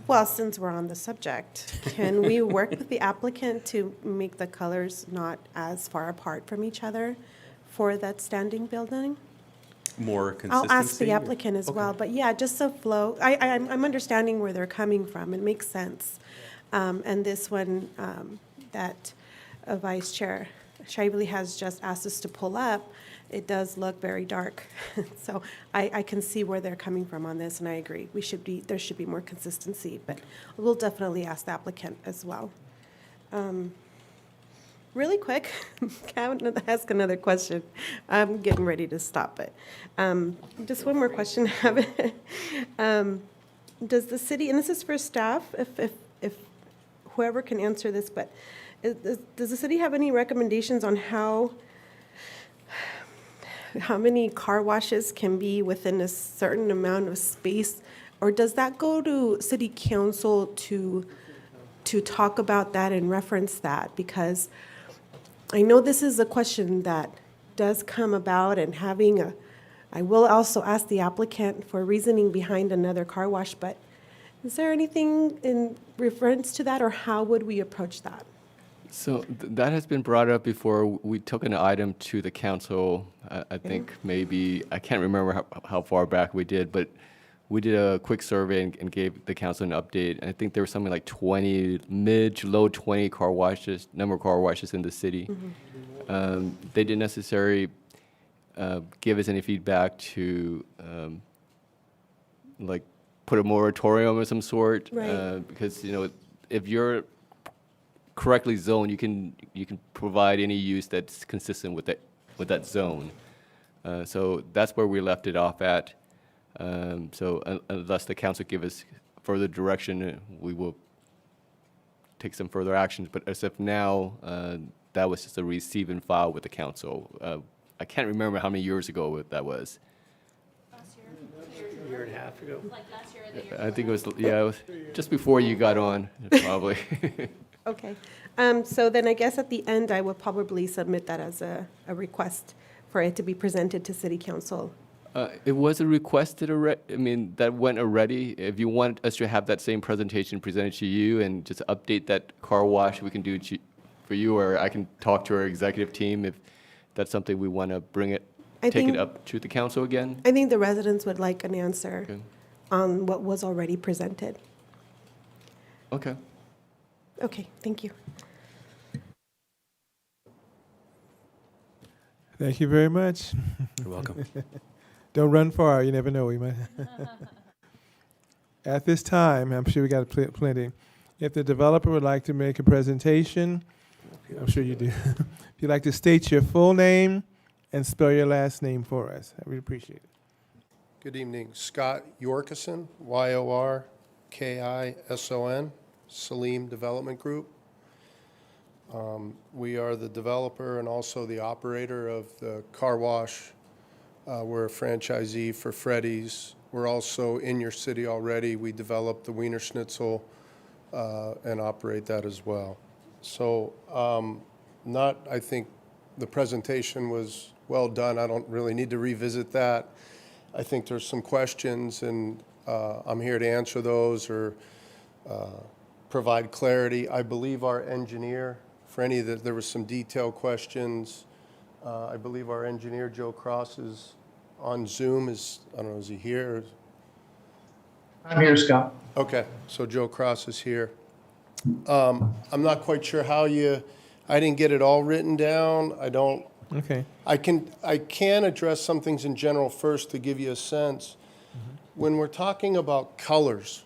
Well, since we're on the subject, can we work with the applicant to make the colors not as far apart from each other for that standing building? More consistency? I'll ask the applicant as well, Okay. but yeah, just so flow, I'm understanding where they're coming from, it makes sense. And this one, that Vice Chair Shively has just asked us to pull up, it does look very dark. So I can see where they're coming from on this, and I agree. There should be more consistency, but we'll definitely ask the applicant as well. Really quick, can I ask another question? I'm getting ready to stop it. Just one more question. Does the city, and this is for staff, if whoever can answer this, but does the city have any recommendations on how how many car washes can be within a certain amount of space? Or does that go to city council to talk about that and reference that? Because I know this is a question that does come about, and I will also ask the applicant for reasoning behind another car wash, but is there anything in reference to that, or how would we approach that? So that has been brought up before. We took an item to the council, I think maybe, I can't remember how far back we did, but we did a quick survey and gave the council an update. And I think there was something like 20, mid to low 20 car washes, number of car washes in the city. They didn't necessarily give us any feedback to like put a moratorium of some sort. Right. Because, you know, if you're correctly zoned, you can provide any use that's consistent with that zone. So that's where we left it off at. So unless the council give us further direction, we will take some further actions. But as of now, that was just a receive and file with the council. I can't remember how many years ago that was. A year and a half ago. I think it was, yeah, it was just before you got on, probably. Okay. So then I guess at the end, I would probably submit that as a request for it to be presented to city council. It was requested already. I mean, that went already. If you want us to have that same presentation presented to you and just update that car wash, we can do it for you, or I can talk to our executive team if that's something we want to bring it, take think- it up to the council again. I think the residents would like an answer Okay. on what was already presented. Okay. Okay, thank you. Thank you very much. You're welcome. Don't run far, you never know. We might. At this time, I'm sure we got plenty. If the developer would like to make a presentation, I'm sure you do. If you'd like to state your full name and spell your last name for us, I would appreciate it. Good evening. Scott Yorkison, Yorkison, Salim Development Group. We are the developer and also the operator of the car wash. We're a franchisee for Freddie's. We're also in your city already. We developed the Wiener Schnitzel and operate that as well. So I think the presentation was well done. I don't really need to revisit that. I think there's some questions, and I'm here to answer those or provide clarity. I believe our engineer, for any that there was some detailed questions, I believe our engineer, Joe Cross, is on Zoom. I don't know, is he here? I'm here, Scott. Okay, so Joe Cross is here. I'm not quite sure how I didn't get it all written down. Okay. I can address some things in general first to give you a sense. When we're talking about colors,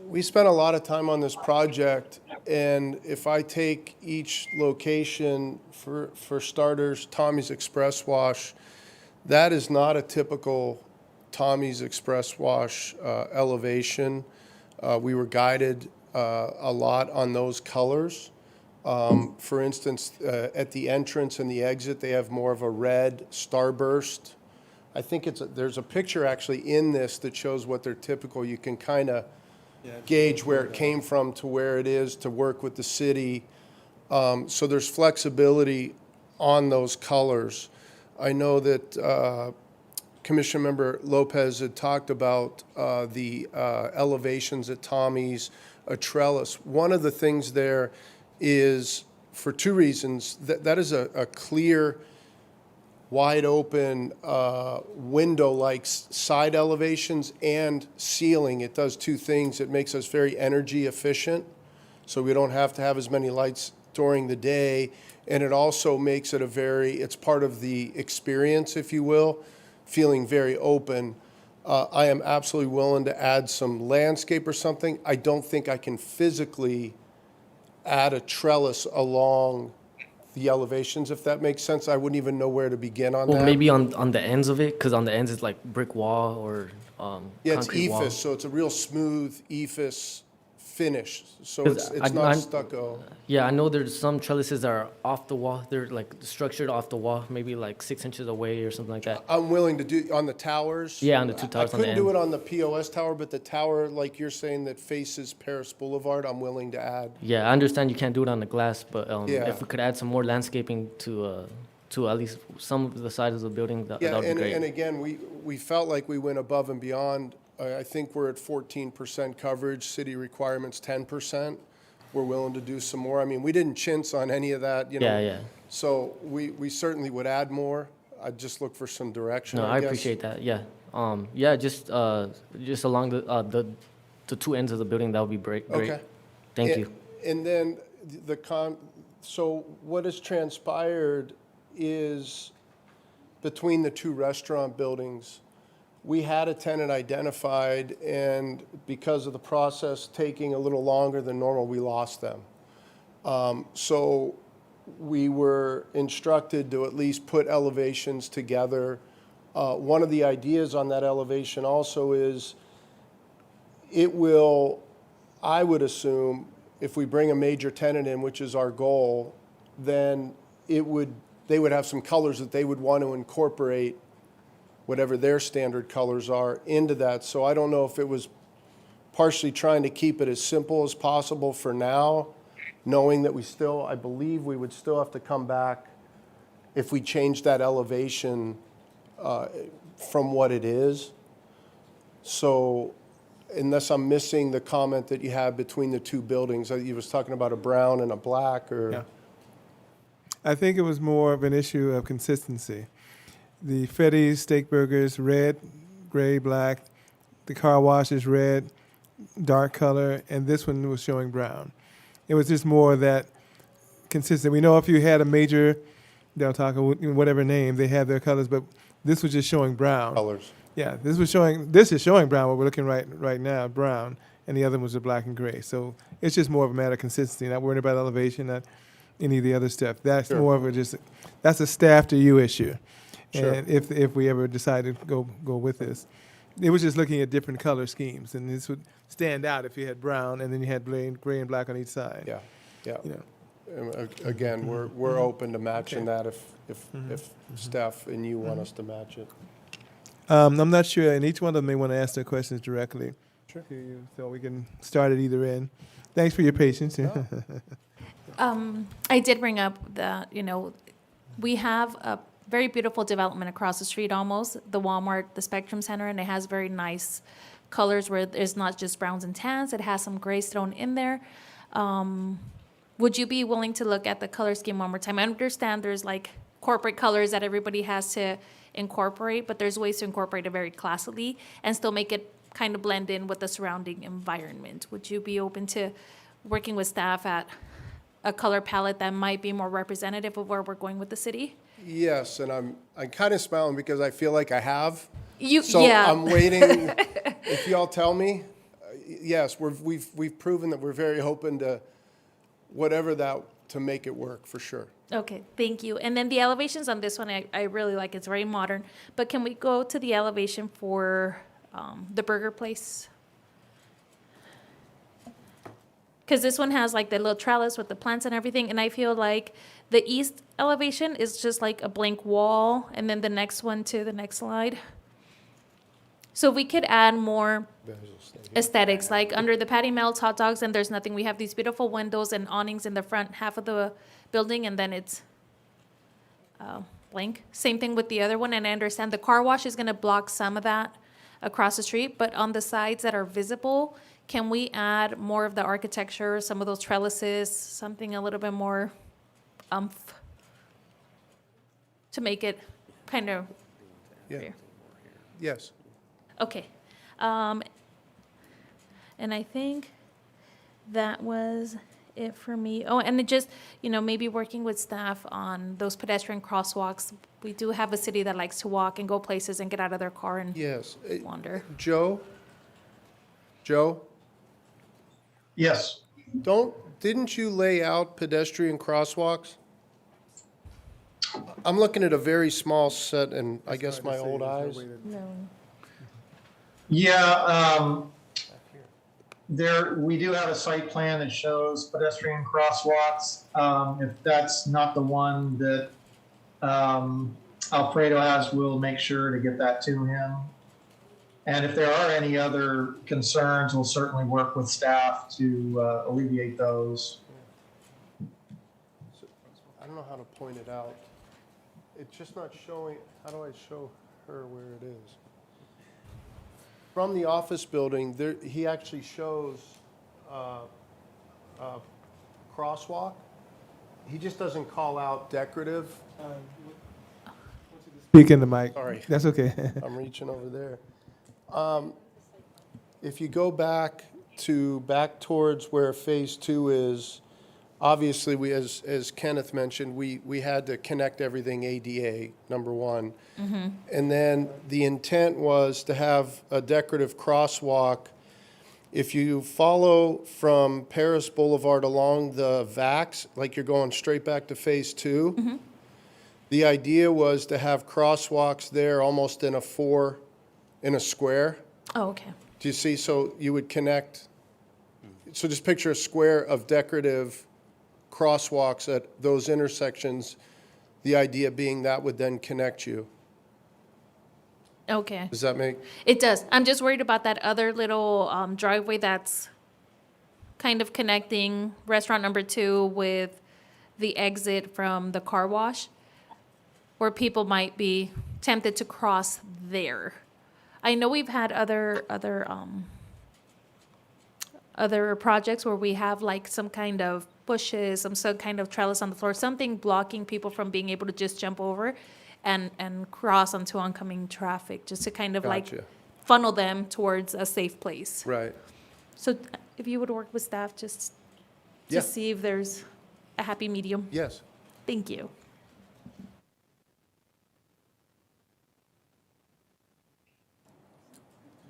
we spent a lot of time on this project, and if I take each location, for starters, Tommy's Express Wash, that is not a typical Tommy's Express Wash elevation. We were guided a lot on those colors. For instance, at the entrance and the exit, they have more of a red starburst. I think there's a picture actually in this that shows what they're typical. You can kind of gauge where it came from to where it is to work with the city. So there's flexibility on those colors. I know that Commission Member Lopez had talked about the elevations at Tommy's, a trellis. One of the things there is, for two reasons, that is a clear, wide open window-like side elevations and ceiling. It does two things. It makes us very energy efficient, so we don't have to have as many lights during the day. And it also makes it it's part of the experience, if you will, feeling very open. I am absolutely willing to add some landscape or something. I don't think I can physically add a trellis along the elevations, if that makes sense. I wouldn't even know where to begin on that. Well, maybe on the ends of it, because on the ends it's like brick wall or Yeah, it's concrete wall. ephes, so it's a real smooth ephes finished, so 'Cause it's not stucco. Yeah, I know there's some trellises that are off the wall. They're like structured off the wall, maybe like 6 inches away or something like that. I'm willing to do, on the towers? Yeah, on the two towers I on the couldn't do end. it on the POS tower, but the tower, like you're saying, that faces Paris Boulevard, I'm willing to add. Yeah, I understand you can't do it on the glass, but Yeah. if we could add some more landscaping to at least some of the sides of the building, that Yeah, would be and great. again, we felt like we went above and beyond. I think we're at 14% coverage, city requirements 10%. We're willing to do some more. I mean, we didn't chintz on any of that, you know. Yeah, yeah. So we certainly would add more. I'd just look for some direction, No, I I guess. appreciate that. Yeah, yeah, just along the two ends of the building, that would be great. Okay. Thank And- you. And then so what has transpired is between the two restaurant buildings, we had a tenant identified, and because of the process taking a little longer than normal, we lost them. So we were instructed to at least put elevations together. One of the ideas on that elevation also is it will, I would assume, if we bring a major tenant in, which is our goal, then they would have some colors that they would want to incorporate, whatever their standard colors are, into that. So I don't know if it was partially trying to keep it as simple as possible for now, knowing that I believe we would still have to come back if we change that elevation from what it is. So unless I'm missing the comment that you have between the two buildings, you was talking about a brown and a black, or? Yeah. I think it was more of an issue of consistency. The Freddie's steak burgers, red, gray, black. The car wash is red, dark color, and this one was showing brown. It was just more of that consistent. We know if you had a major Del Taco, whatever name, they had their colors, but this was just showing brown. Colors. Yeah, this is showing brown, what we're looking right now, brown, and the other ones are black and gray. So it's just more of a matter of consistency, not worrying about elevation, not any of the other stuff. That's Sure. more of that's a staff to you issue. Sure. And if we ever decide to go with this. It was just looking at different color schemes, and this would stand out if you had brown and then you had gray and black on each side. Yeah, yeah. You know. Again, we're open to matching that if staff and you want us to match it. I'm not sure, and each one of them may want to ask their questions directly. Sure. To you, so we can start at either end. Thanks for your patience. I did bring up that, we have a very beautiful development across the street almost, the Walmart, the Spectrum Center, and it has very nice colors where it's not just browns and tans, it has some grays thrown in there. Would you be willing to look at the color scheme one more time? I understand there's like corporate colors that everybody has to incorporate, but there's ways to incorporate it very classily and still make it kind of blend in with the surrounding environment. Would you be open to working with staff at a color palette that might be more representative of where we're going with the city? Yes, and I'm kind of smiling because I feel like I have. Yeah. So I'm waiting, if y'all tell me, yes, we've proven that we're very open to whatever that, to make it work, for sure. Okay, thank you. And then the elevations on this one, I really like, it's very modern. But can we go to the elevation for the burger place? Because this one has like the little trellis with the plants and everything, and I feel like the east elevation is just like a blank wall, and then the next one to the next slide. So we could add more aesthetics, like under the patty melts, hot dogs, and there's nothing. We have these beautiful windows and awnings in the front half of the building, and then it's blank. Same thing with the other one, and I understand the car wash is gonna block some of that across the street, but on the sides that are visible, can we add more of the architecture, some of those trellises, something a little bit more umph to make it kind of Yeah. Yes. okay. And I think that was it for me. Oh, and it just, maybe working with staff on those pedestrian crosswalks. We do have a city that likes to walk and go places and get out of their car and Yes. wander. Joe? Yes. Didn't you lay out pedestrian crosswalks? I'm looking at a very small set, and I guess my old eyes. No. Yeah, We do have a site plan that shows pedestrian crosswalks. If that's not the one that Alfredo has, we'll make sure to get that to him. And if there are any other concerns, we'll certainly work with staff to alleviate those. I don't know how to point it out. It's just not showing, how do I show her where it is? From the office building, there, he actually shows crosswalk. He just doesn't call out decorative. Speak in the mic. Sorry. That's okay. I'm reaching over there. If you go back towards where phase 2 is, obviously we, as Kenneth mentioned, we had to connect everything ADA, number one. And then the intent was to have a decorative crosswalk. If you follow from Paris Boulevard along the VAX, like you're going straight back to phase 2, the idea was to have crosswalks there almost in a square. Oh, okay. Do you see? So you would connect, so just picture a square of decorative crosswalks at those intersections, the idea being that would then connect you. Okay. Does that make? It does. I'm just worried about that other little driveway that's kind of connecting restaurant number 2 with the exit from the car wash, where people might be tempted to cross there. I know we've had other projects where we have like some kind of bushes, some kind of trellis on the floor, something blocking people from being able to just jump over and cross onto oncoming traffic, just to kind of like Gotcha. funnel them towards a safe place. Right. So if you would work with staff, just to Yeah. see if there's a happy medium. Yes. Thank you.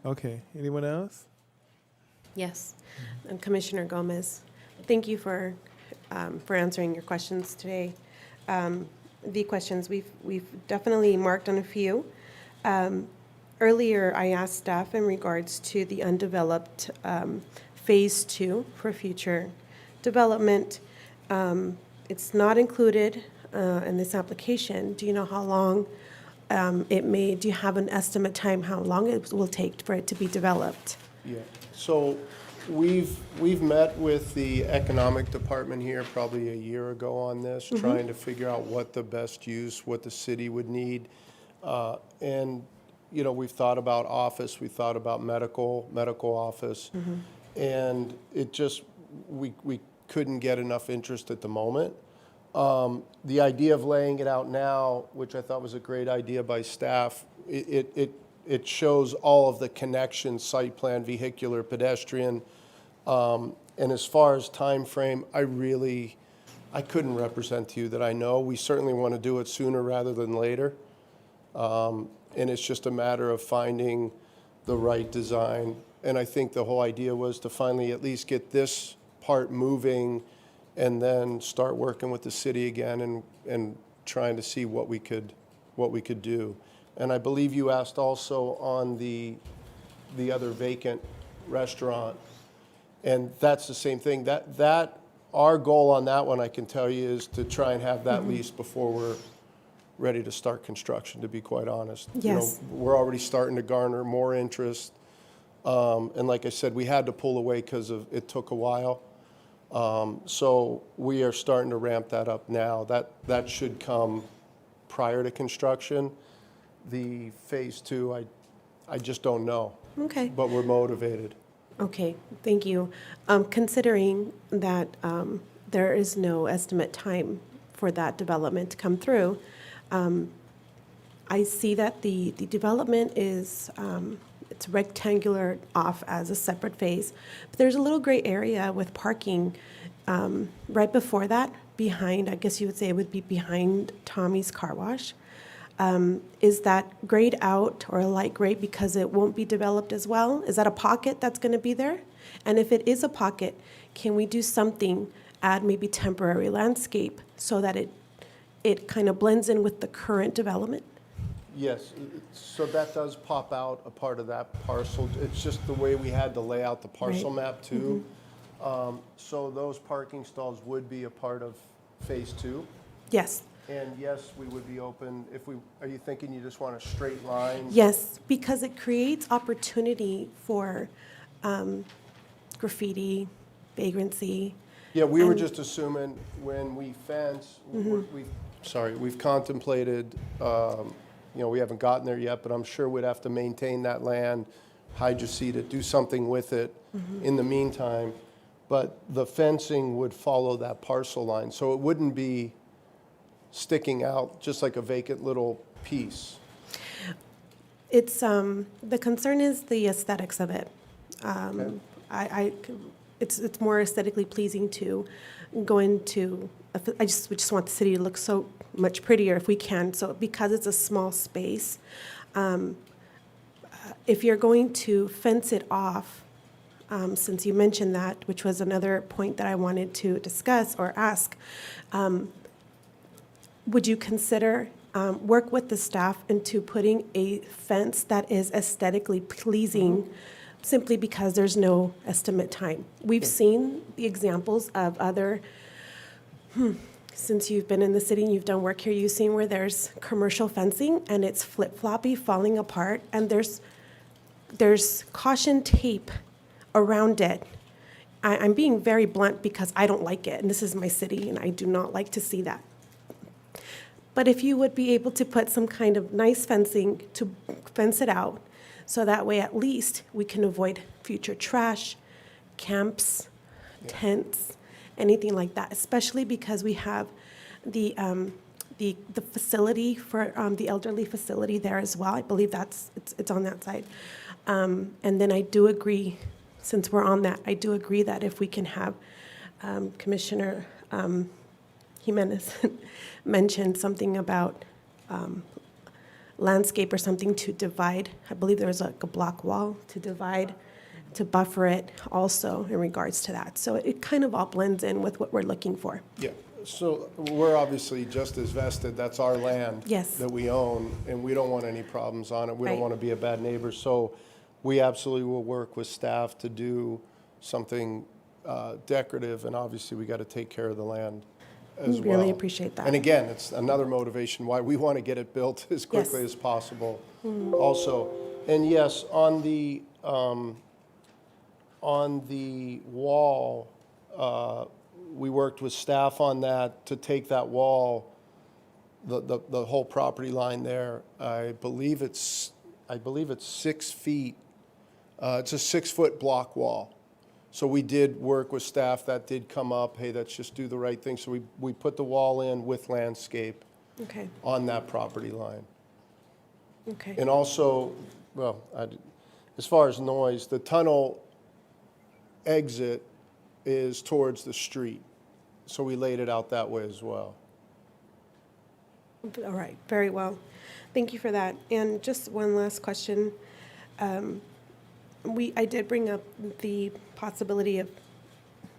Okay, anyone else? Yes. And Commissioner Gomez, thank you for answering your questions today. The questions, we've definitely marked on a few. Earlier, I asked staff in regards to the undeveloped Phase 2 for future development. It's not included in this application. Do you know how long do you have an estimate time how long it will take for it to be developed? Yeah. So we've met with the economic department here probably a year ago on this, trying to figure out what the best use, what the city would need. And, you know, we've thought about office, we thought about medical office. And it just, we couldn't get enough interest at the moment. The idea of laying it out now, which I thought was a great idea by staff, it shows all of the connections, site plan, vehicular, pedestrian. And as far as time frame, I couldn't represent to you that I know. We certainly want to do it sooner rather than later. And it's just a matter of finding the right design. And I think the whole idea was to finally at least get this part moving and then start working with the city again and trying to see what we could do. And I believe you asked also on the other vacant restaurant, and that's the same thing. That our goal on that one, I can tell you, is to try and have that leased before we're ready to start construction, to be quite honest. Yes. You know, we're already starting to garner more interest. And like I said, we had to pull away because it took a while. So we are starting to ramp that up now. That should come prior to construction. The phase 2, I just don't know. Okay. But we're motivated. Okay, thank you. Considering that there is no estimate time for that development to come through, I see that the development is, it's rectangular off as a separate phase, but there's a little gray area with parking right before that, behind, I guess you would say it would be behind Tommy's Car Wash. Is that grayed out or light gray because it won't be developed as well? Is that a pocket that's going to be there? And if it is a pocket, can we do something, add maybe temporary landscape so that it kind of blends in with the current development? Yes, so that does pop out a part of that parcel. It's just the way we had to lay out the parcel Right. map too. So those parking stalls would be a part of phase two. Yes, And yes, we would be open if we, are you thinking you just want a straight line? yes, because it creates opportunity for graffiti, vagrancy. Yeah, we were And- just assuming when we fence, we've contemplated, we haven't gotten there yet, but I'm sure we'd have to maintain that land, hydroseed it, do something with it in the meantime. But the fencing would follow that parcel line, so it wouldn't be sticking out just like a vacant little piece. It's, the concern is the aesthetics of it. Okay. It's more aesthetically pleasing to go into, we just want the city to look so much prettier if we can. So because it's a small space, if you're going to fence it off, since you mentioned that, which was another point that I wanted to discuss or ask, would you consider work with the staff into putting a fence that is aesthetically pleasing simply because there's no estimate time? We've seen the examples of other, since you've been in the city and you've done work here, you've seen where there's commercial fencing and it's flip-floppy, falling apart, and there's caution tape around it. I'm being very blunt because I don't like it, and this is my city, and I do not like to see that. But if you would be able to put some kind of nice fencing to fence it out, so that way at least we can avoid future trash, camps, tents, anything like that, especially because we have the facility for the elderly facility there as well. I believe it's on that side. And then I do agree, since we're on that, I do agree that if we can have Commissioner Jimenez mentioned something about landscape or something to divide. I believe there was like a block wall to divide, to buffer it also in regards to that. So it kind of all blends in with what we're looking for. Yeah, so we're obviously just as vested, that's our land. Yes. That we own, and we don't want any problems on it. We don't Right. want to be a bad neighbor. So we absolutely will work with staff to do something decorative, and obviously we got to take care of the land as well. Really appreciate that. And again, it's another motivation why we want to get it built as quickly Yes. as possible also. And yes, on the wall, we worked with staff on that to take that wall, the whole property line there. I believe it's 6 feet. It's a 6-foot block wall. So we did work with staff, that did come up, hey, let's just do the right thing. So we put the wall in with landscape Okay, on that property line. okay. And also, as far as noise, the tunnel exit is towards the street. So we laid it out that way as well. All right, very well. Thank you for that. And just one last question. I did bring up the possibility of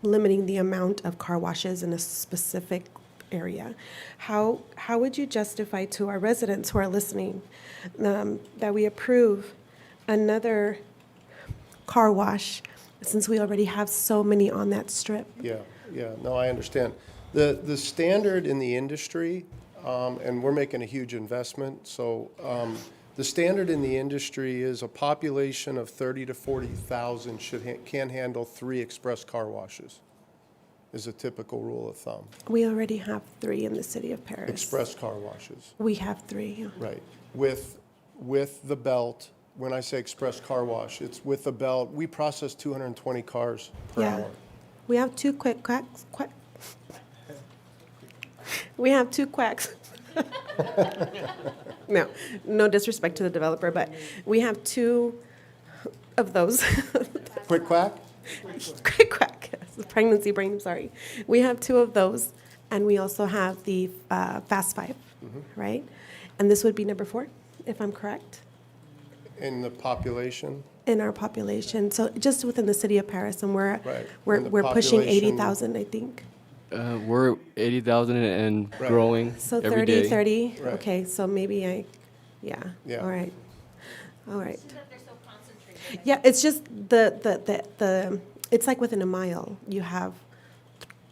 limiting the amount of car washes in a specific area. How would you justify to our residents who are listening that we approve another car wash since we already have so many on that strip? Yeah, no, I understand. The standard in the industry, and we're making a huge investment, so the standard in the industry is a population of 30 to 40,000 can handle 3 express car washes, is a typical rule of thumb. We already have 3 in the city of Paris. Express car washes, We have 3, yeah. right. With the belt, when I say express car wash, it's with the belt. We process 220 cars per Yeah. hour. We have 2 quick quacks. We have 2 quacks. No disrespect to the developer, but we have 2 of those. Quick quack? Quick quack, yes, the pregnancy brain, I'm sorry. We have 2 of those, and we also have the Fast 5, right? And this would be number 4, if I'm correct, In the population? in our population. So just within the city of Paris, and Right. And the we're pushing population- 80,000, I think. We're 80,000 and Right. growing So every 30, day. 30, Right. okay, so maybe Yeah. Yeah. All right. All right. Yeah, it's just the it's like within a mile, we're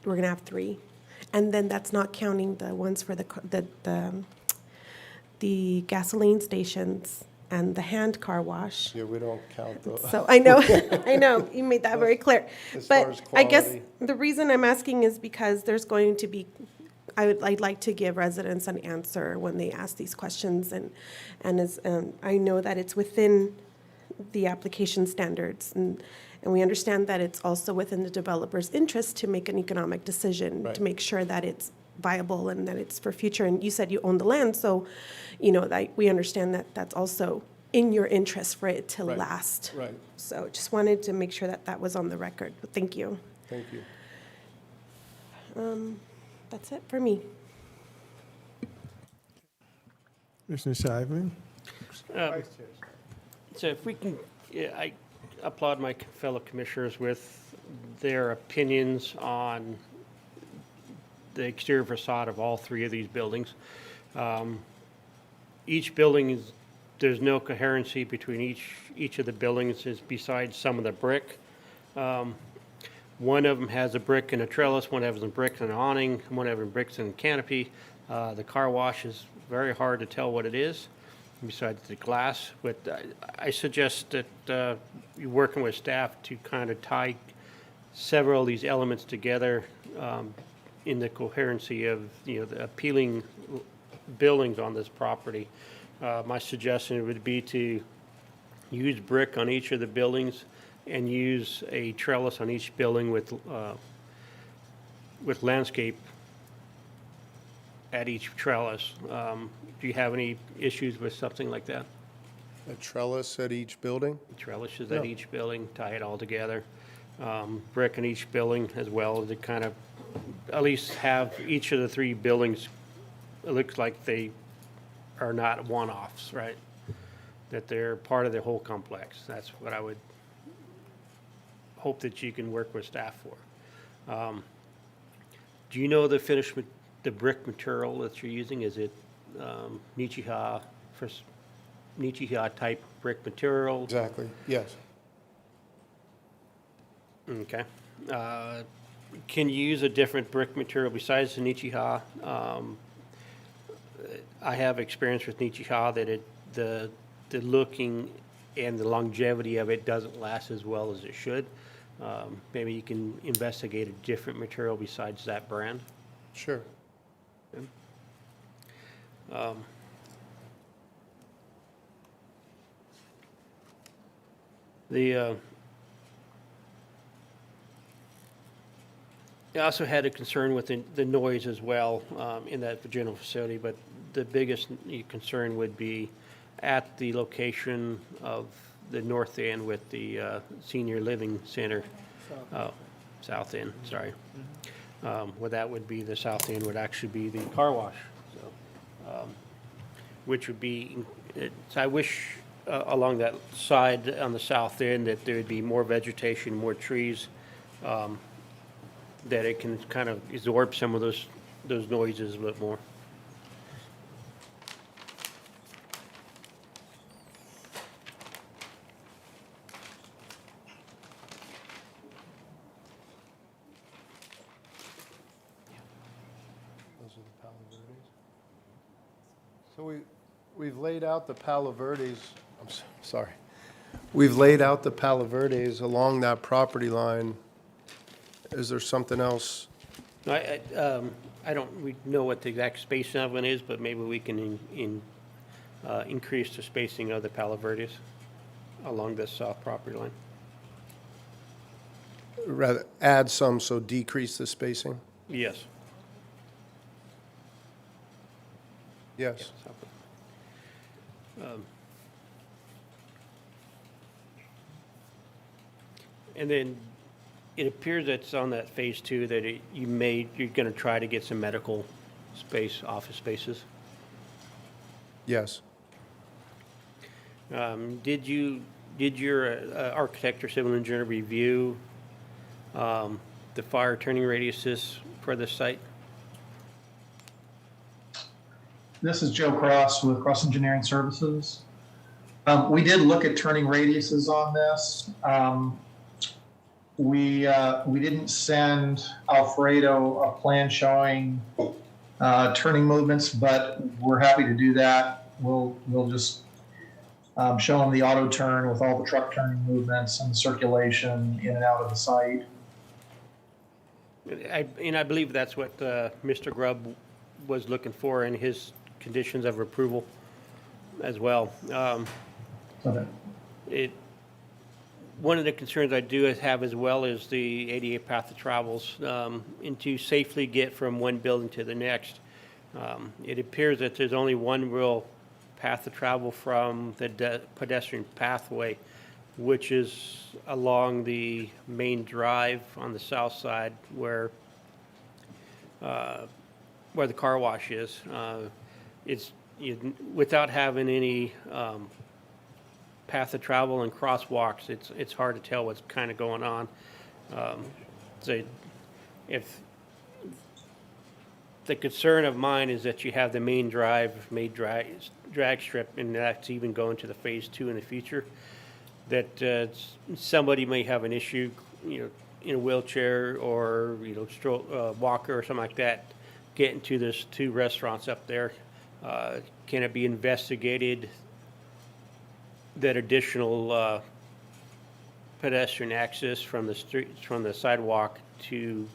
gonna have 3. And then that's not counting the ones for the gasoline stations and the hand car wash. Yeah, we don't count those. So I know, I know, you made that very clear. As far as But I guess quality. the reason I'm asking is because there's going to be, I'd like to give residents an answer when they ask these questions, and I know that it's within the application standards, and we understand that it's also within the developer's interest to make an economic decision, Right. to make sure that it's viable and that it's for future. And you said you own the land, so, you know, that we understand that that's also in your interest for it to Right. last. Right, So just wanted to make sure that that was on the record, but thank you. thank you. That's it for me. Commissioner Shively? So if we can, yeah, I applaud my fellow commissioners with their opinions on the exterior facade of all 3 of these buildings. Each building is, there's no coherency between each of the buildings is besides some of the brick. One of them has a brick and a trellis, one has a brick and an awning, one of them bricks and canopy. The car wash is very hard to tell what it is, besides the glass. But I suggest that you're working with staff to kind of tie several of these elements together in the coherency of, you know, the appealing buildings on this property. My suggestion would be to use brick on each of the buildings and use a trellis on each building with landscape at each trellis. Do you have any issues with something like that? A trellis at each building? Trellises No. at each building, tie it all together. Brick in each building as well, to kind of at least have each of the 3 buildings, it looks like they are not one-offs, right? That they're part of the whole complex. That's what I would hope that you can work with staff for. Do you know the the brick material that you're using? Is it Nichiha type brick material? Exactly, yes. Okay. Can you use a different brick material besides the Nichiha? I have experience with Nichiha that the looking and the longevity of it doesn't last as well as it should. Maybe you can investigate a different material besides that brand. Sure. I also had a concern with the noise as well in that general facility, but the biggest concern would be at the location of the north end with the senior living center. South end, sorry. Well, that would be, the south end would actually be the car wash, so, which would be, so I wish along that side on the south end that there would be more vegetation, more trees, that it can kind of absorb some of those noises a bit more. Those are the Palo Verdes. So we've laid out the Palo Verdes, sorry. We've laid out the Palo Verdes along that property line. Is there something else? No, I don't we know what the exact spacing of it is, but maybe we can increase the spacing of the Palo Verdes along this south property line. Rather, add some, so decrease the spacing? Yes. Yes. And then it appears that's on that phase 2 that you're going to try to get some medical space, office spaces. Yes. Did your architect or civil engineer review the fire turning radiuses for the site? This is Joe Cross with Cross Engineering Services. We did look at turning radiuses on this. We didn't send Alfredo a plan showing turning movements, but we're happy to do that. We'll just show him the auto turn with all the truck turning movements and circulation in and out of the site. I believe that's what Mr. Grubb was looking for in his conditions of approval as well. Okay. One of the concerns I do have as well is the ADA path of travels, and to safely get from one building to the next. It appears that there's only one real path of travel from the pedestrian pathway, which is along the main drive on the south side where the car wash is. Without having any path of travel and crosswalks, it's hard to tell what's kind of going on. So if the concern of mine is that you have the main drag strip, and that's even going to the phase 2 in the future, that somebody may have an issue, in a wheelchair or walker or something like that, getting to those 2 restaurants up there. Can it be investigated that additional pedestrian access from the street, from the sidewalk to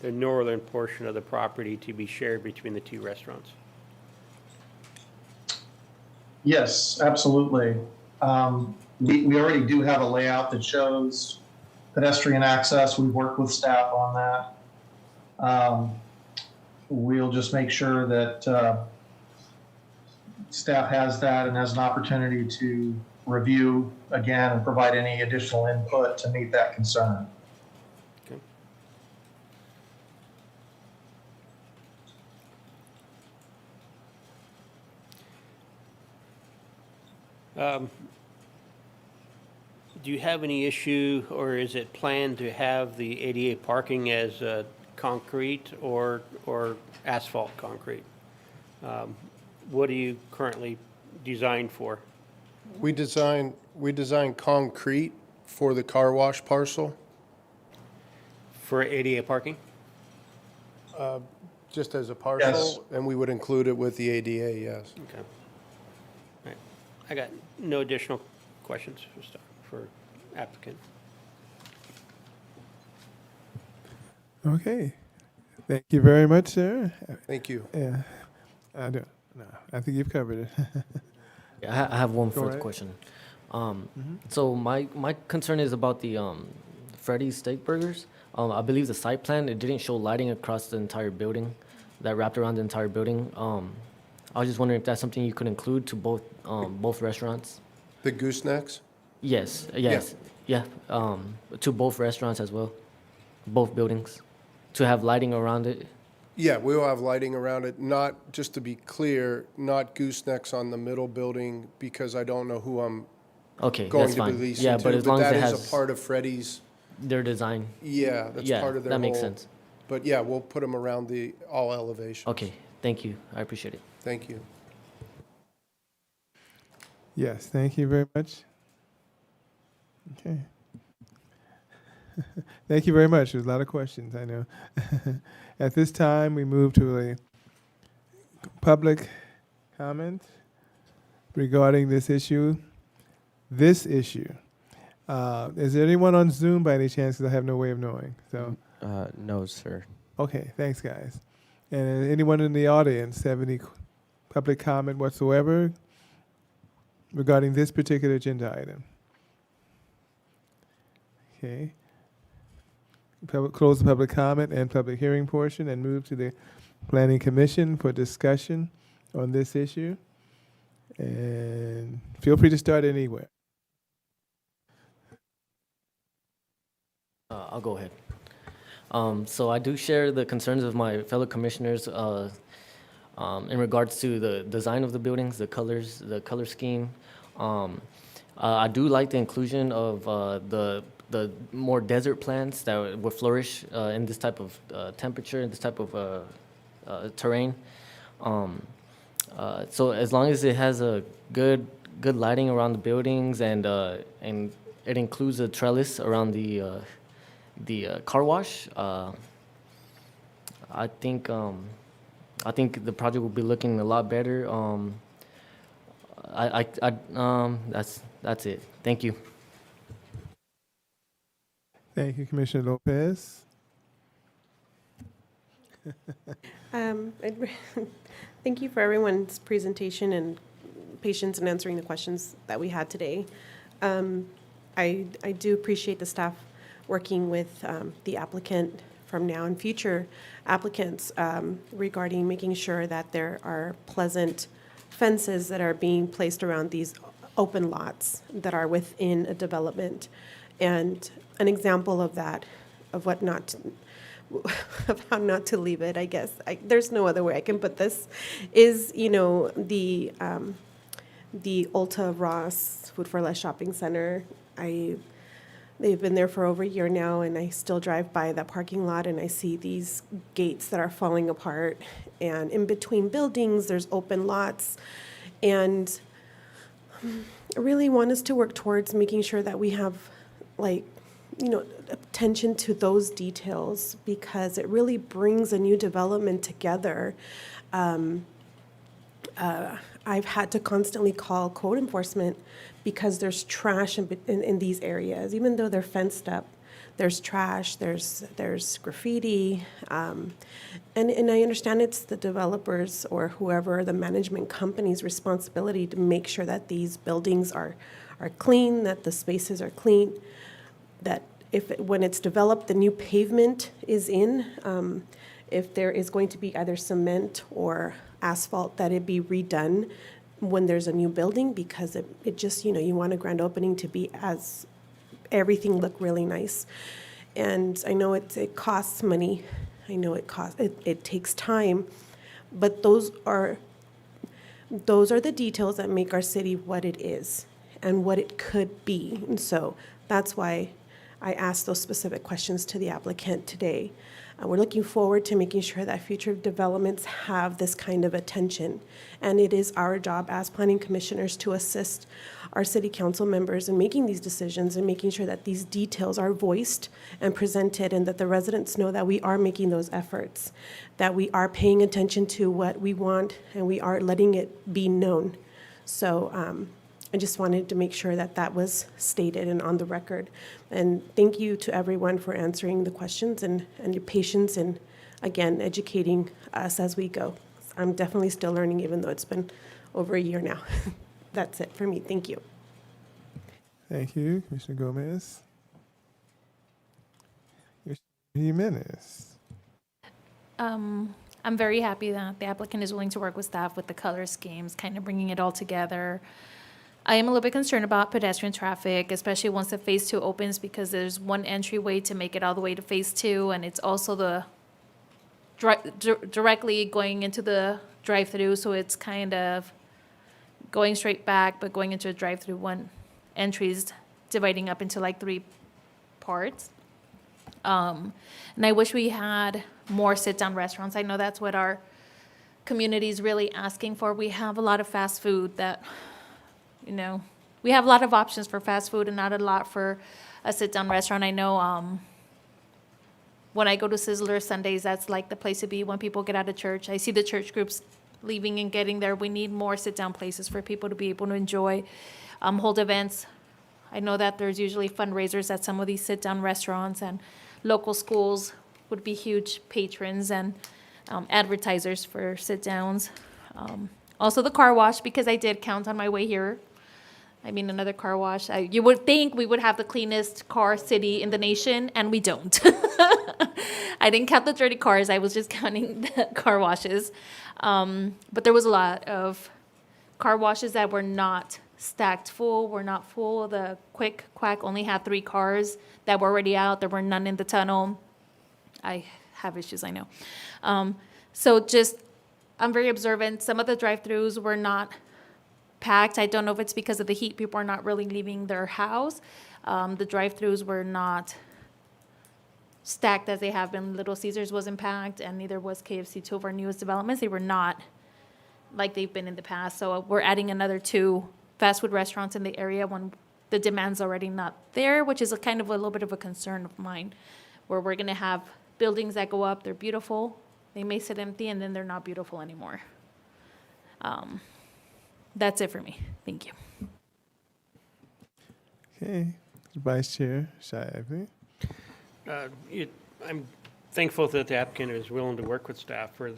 the northern portion of the property to be shared between the 2 restaurants? Yes, absolutely. We already do have a layout that shows pedestrian access. We've worked with staff on that. We'll just make sure that staff has that and has an opportunity to review again and provide any additional input to meet that concern. Okay. Do you have any issue, or is it planned to have the ADA parking as concrete or asphalt concrete? What are you currently designed for? We designed concrete for the car wash parcel, For ADA parking? just as a parcel, and we would include it with the ADA, yes. Okay. All right. I got no additional questions for applicant. Okay. Thank you very much, sir. Thank you. Yeah. I think you've covered it. Yeah, I have one Go further ahead. question. So my concern is about the Freddie's Steak Burgers. I believe the site plan, it didn't show lighting across the entire building, that wrapped around the entire building. I was just wondering if that's something you could include to both restaurants. The goosenecks? Yes, yeah. To both restaurants as well, both buildings, to have lighting around it. Yeah, we will have lighting around it, not, just to be clear, not goosenecks on the middle building, because I don't know who I'm Okay, going that's to be fine. leasing Yeah, to, but as long as it that is has a part of Freddie's, their design. yeah, that's Yeah, part of their that makes whole- sense. But yeah, we'll put them around all elevations. Okay, thank you. I appreciate it. Thank you. Yes, thank you very much. Okay. Thank you very much. There's a lot of questions, I know. At this time, we move to a public comment regarding this issue. Is there anyone on Zoom by any chance? 'Cause I have no way of knowing. So, No, sir. okay, thanks, guys. And anyone in the audience have any public comment whatsoever regarding this particular agenda item? Okay. Close the public comment and public hearing portion and move to the Planning Commission for discussion on this issue. And feel free to start anywhere. I'll go ahead. So I do share the concerns of my fellow commissioners in regards to the design of the buildings, the colors, the color scheme. I do like the inclusion of the more desert plants that would flourish in this type of temperature, in this type of terrain. So as long as it has a good lighting around the buildings and it includes a trellis around the car wash, I think the project will be looking a lot better. That's it. Thank you. Thank you, Commissioner Lopez. Thank you for everyone's presentation and patience in answering the questions that we had today. I do appreciate the staff working with the applicant from now and future applicants regarding making sure that there are pleasant fences that are being placed around these open lots that are within a development. And an example of that, of what not, of how not to leave it, I guess. There's no other way I can put this, is, you know, the Ulta Ross Food for Less Shopping Center. They've been there for over a year now, and I still drive by that parking lot and I see these gates that are falling apart. And in between buildings, there's open lots. And I really want us to work towards making sure that we have, like, you know, attention to those details, because it really brings a new development together. I've had to constantly call code enforcement because there's trash in these areas. Even though they're fenced up, there's trash, there's graffiti. And I understand it's the developers or whoever, the management company's responsibility to make sure that these buildings are clean, that the spaces are clean, that when it's developed, the new pavement is in. If there is going to be either cement or asphalt, that it be redone when there's a new building, because it just, you know, you want a grand opening to be as everything look really nice. And I know it costs money. I know it takes time, but those are the details that make our city what it is and what it could be. And so that's why I asked those specific questions to the applicant today. We're looking forward to making sure that future developments have this kind of attention. And it is our job as planning commissioners to assist our city council members in making these decisions and making sure that these details are voiced and presented, and that the residents know that we are making those efforts, that we are paying attention to what we want and we are letting it be known. So I just wanted to make sure that that was stated and on the record. And thank you to everyone for answering the questions and your patience in, again, educating us as we go. I'm definitely still learning, even though it's been over a year now. That's it for me. Thank you. Thank you, Commissioner Gomez. Jimenez. I'm very happy that the applicant is willing to work with staff with the color schemes, kind of bringing it all together. I am a little bit concerned about pedestrian traffic, especially once the phase 2 opens, because there's one entryway to make it all the way to phase 2, and it's also the directly going into the drive-through, so it's kind of going straight back, but going into a drive-through. One entries dividing up into like 3 parts. And I wish we had more sit-down restaurants. I know that's what our community is really asking for. We have a lot of fast food that, you know, we have a lot of options for fast food and not a lot for a sit-down restaurant. I know when I go to Sizzler Sundays, that's like the place to be when people get out of church. I see the church groups leaving and getting there. We need more sit-down places for people to be able to enjoy, hold events. I know that there's usually fundraisers at some of these sit-down restaurants, and local schools would be huge patrons and advertisers for sit-downs. Also the car wash, because I did count on my way here. I mean, another car wash. You would think we would have the cleanest car city in the nation, and we don't. I didn't count the dirty cars. I was just counting the car washes. But there was a lot of car washes that were not stacked full, were not full. The Quick Quack only had 3 cars that were already out. There were none in the tunnel. I have issues, I know. So just, I'm very observant. Some of the drive-thrus were not packed. I don't know if it's because of the heat. People are not really leaving their house. The drive-thrus were not stacked as they have been. Little Caesars wasn't packed, and neither was KFC, 2 of our newest developments. They were not like they've been in the past. So we're adding another 2 fast food restaurants in the area when the demand's already not there, which is a kind of a little bit of a concern of mine, where we're going to have buildings that go up, they're beautiful, they may sit empty, and then they're not beautiful anymore. That's it for me. Thank you. Okay, Vice Chair Shively. I'm thankful that the applicant is willing to work with staff for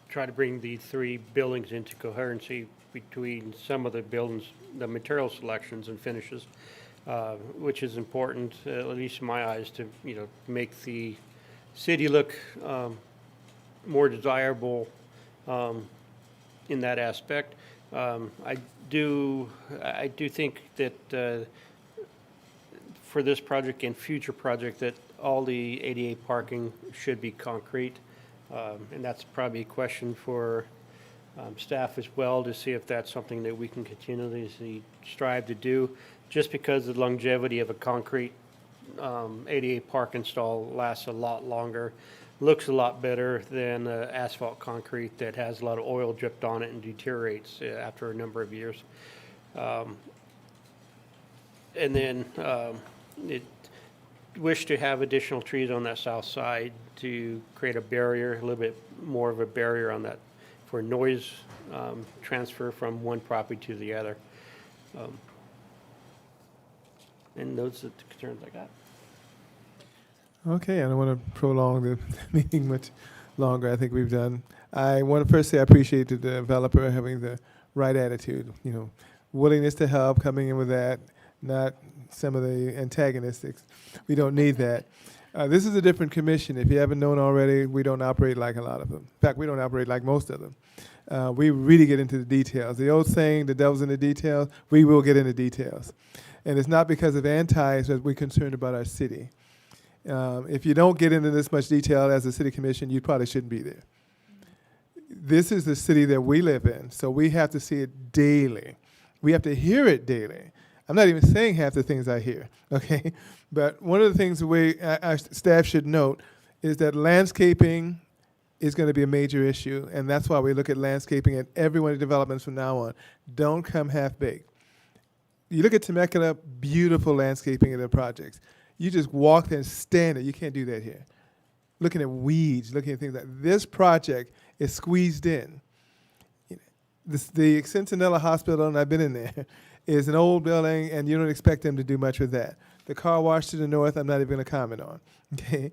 try to bring the 3 buildings into coherency between some of the buildings, the material selections and finishes, which is important, at least in my eyes, to, make the city look more desirable in that aspect. I do think that for this project and future project that all the ADA parking should be concrete. And that's probably a question for staff as well, to see if that's something that we can continuously strive to do. Just because the longevity of a concrete ADA park install lasts a lot longer, looks a lot better than asphalt concrete that has a lot of oil dripped on it and deteriorates after a number of years. And then wish to have additional trees on that south side to create a barrier, a little bit more of a barrier on that for noise transfer from one property to the other. And those are the concerns I got. Okay, I don't want to prolong the meeting much longer. I think we've done. I want to first say I appreciate the developer having the right attitude, willingness to help, coming in with that, not some of the antagonistics. We don't need that. This is a different commission. If you haven't known already, we don't operate like a lot of them. In fact, we don't operate like most of them. We really get into the details. The old saying, the devil's in the details, we will get into details. And it's not because of antis that we're concerned about our city. If you don't get into this much detail as a city commission, you probably shouldn't be there. This is the city that we live in, so we have to see it daily. We have to hear it daily. I'm not even saying half the things I hear, okay? But one of the things our staff should note is that landscaping is going to be a major issue, and that's why we look at landscaping at every one of the developments from now on. Don't come half-baked. You look at Temecula, beautiful landscaping in their projects. You just walk there and stand there. You can't do that here. Looking at weeds, looking at things like this project is squeezed in. The Centinela Hospital, and I've been in there, is an old building, and you don't expect them to do much with that. The car wash to the north, I'm not even going to comment on. Okay,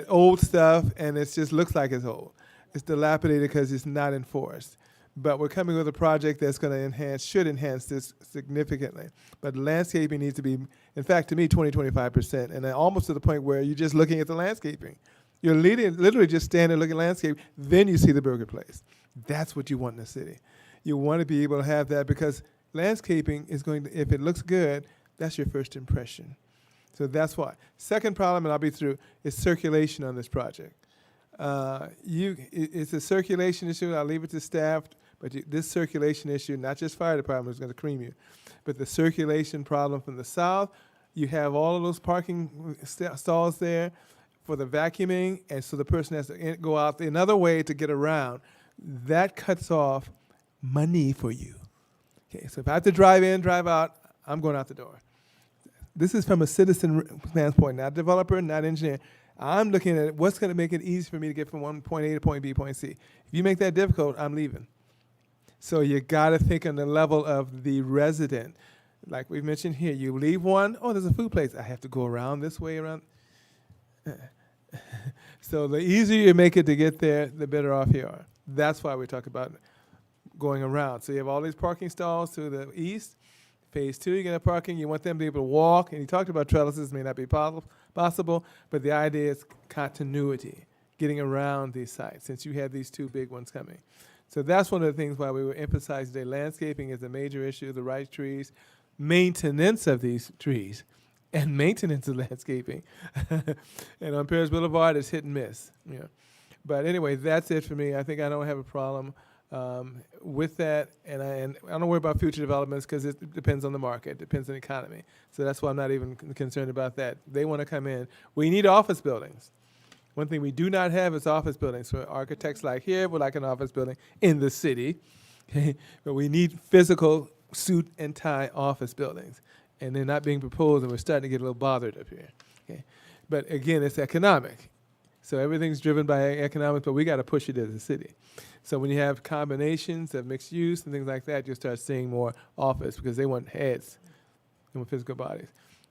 old stuff, and it just looks like it's old. It's dilapidated because it's not enforced. But we're coming with a project that's going to should enhance this significantly. But landscaping needs to be, in fact, to me, 20-25%, and almost to the point where you're just looking at the landscaping. You're literally just standing and looking at landscape, then you see the burger place. That's what you want in the city. You want to be able to have that because landscaping is going to, if it looks good, that's your first impression. So that's why. Second problem, and I'll be through, is circulation on this project. It's a circulation issue. I'll leave it to staff, but this circulation issue, not just fire department is going to cream you, but the circulation problem from the south, you have all of those parking stalls there for the vacuuming, and so the person has to go out another way to get around. That cuts off money for you. Okay, so if I have to drive in, drive out, I'm going out the door. This is from a citizen standpoint, not developer, not engineer. I'm looking at what's going to make it easy for me to get from one point A to point B, point C. If you make that difficult, I'm leaving. So you got to think on the level of the resident. Like we mentioned here, you leave one, oh, there's a food place. I have to go around this way, around. So the easier you make it to get there, the better off you are. That's why we talk about going around. So you have all these parking stalls to the east. Phase 2, you're going to have parking. You want them to be able to walk. And you talked about trellises, may not be possible, but the idea is continuity, getting around these sites, since you have these 2 big ones coming. So that's one of the things why we were emphasizing today. Landscaping is a major issue, the right trees, maintenance of these trees, and maintenance of landscaping. And on Paris Boulevard, it's hit and miss. But anyway, that's it for me. I think I don't have a problem with that, and I don't worry about future developments because it depends on the market, it depends on the economy. So that's why I'm not even concerned about that. They want to come in. We need office buildings. One thing we do not have is office buildings. So architects like here would like an office building in the city, okay? But we need physical suit and tie office buildings. And they're not being proposed, and we're starting to get a little bothered up here, okay? But again, it's economic. So everything's driven by economics, but we got to push it as a city. So when you have combinations of mixed use and things like that, you'll start seeing more office because they want heads and want physical bodies.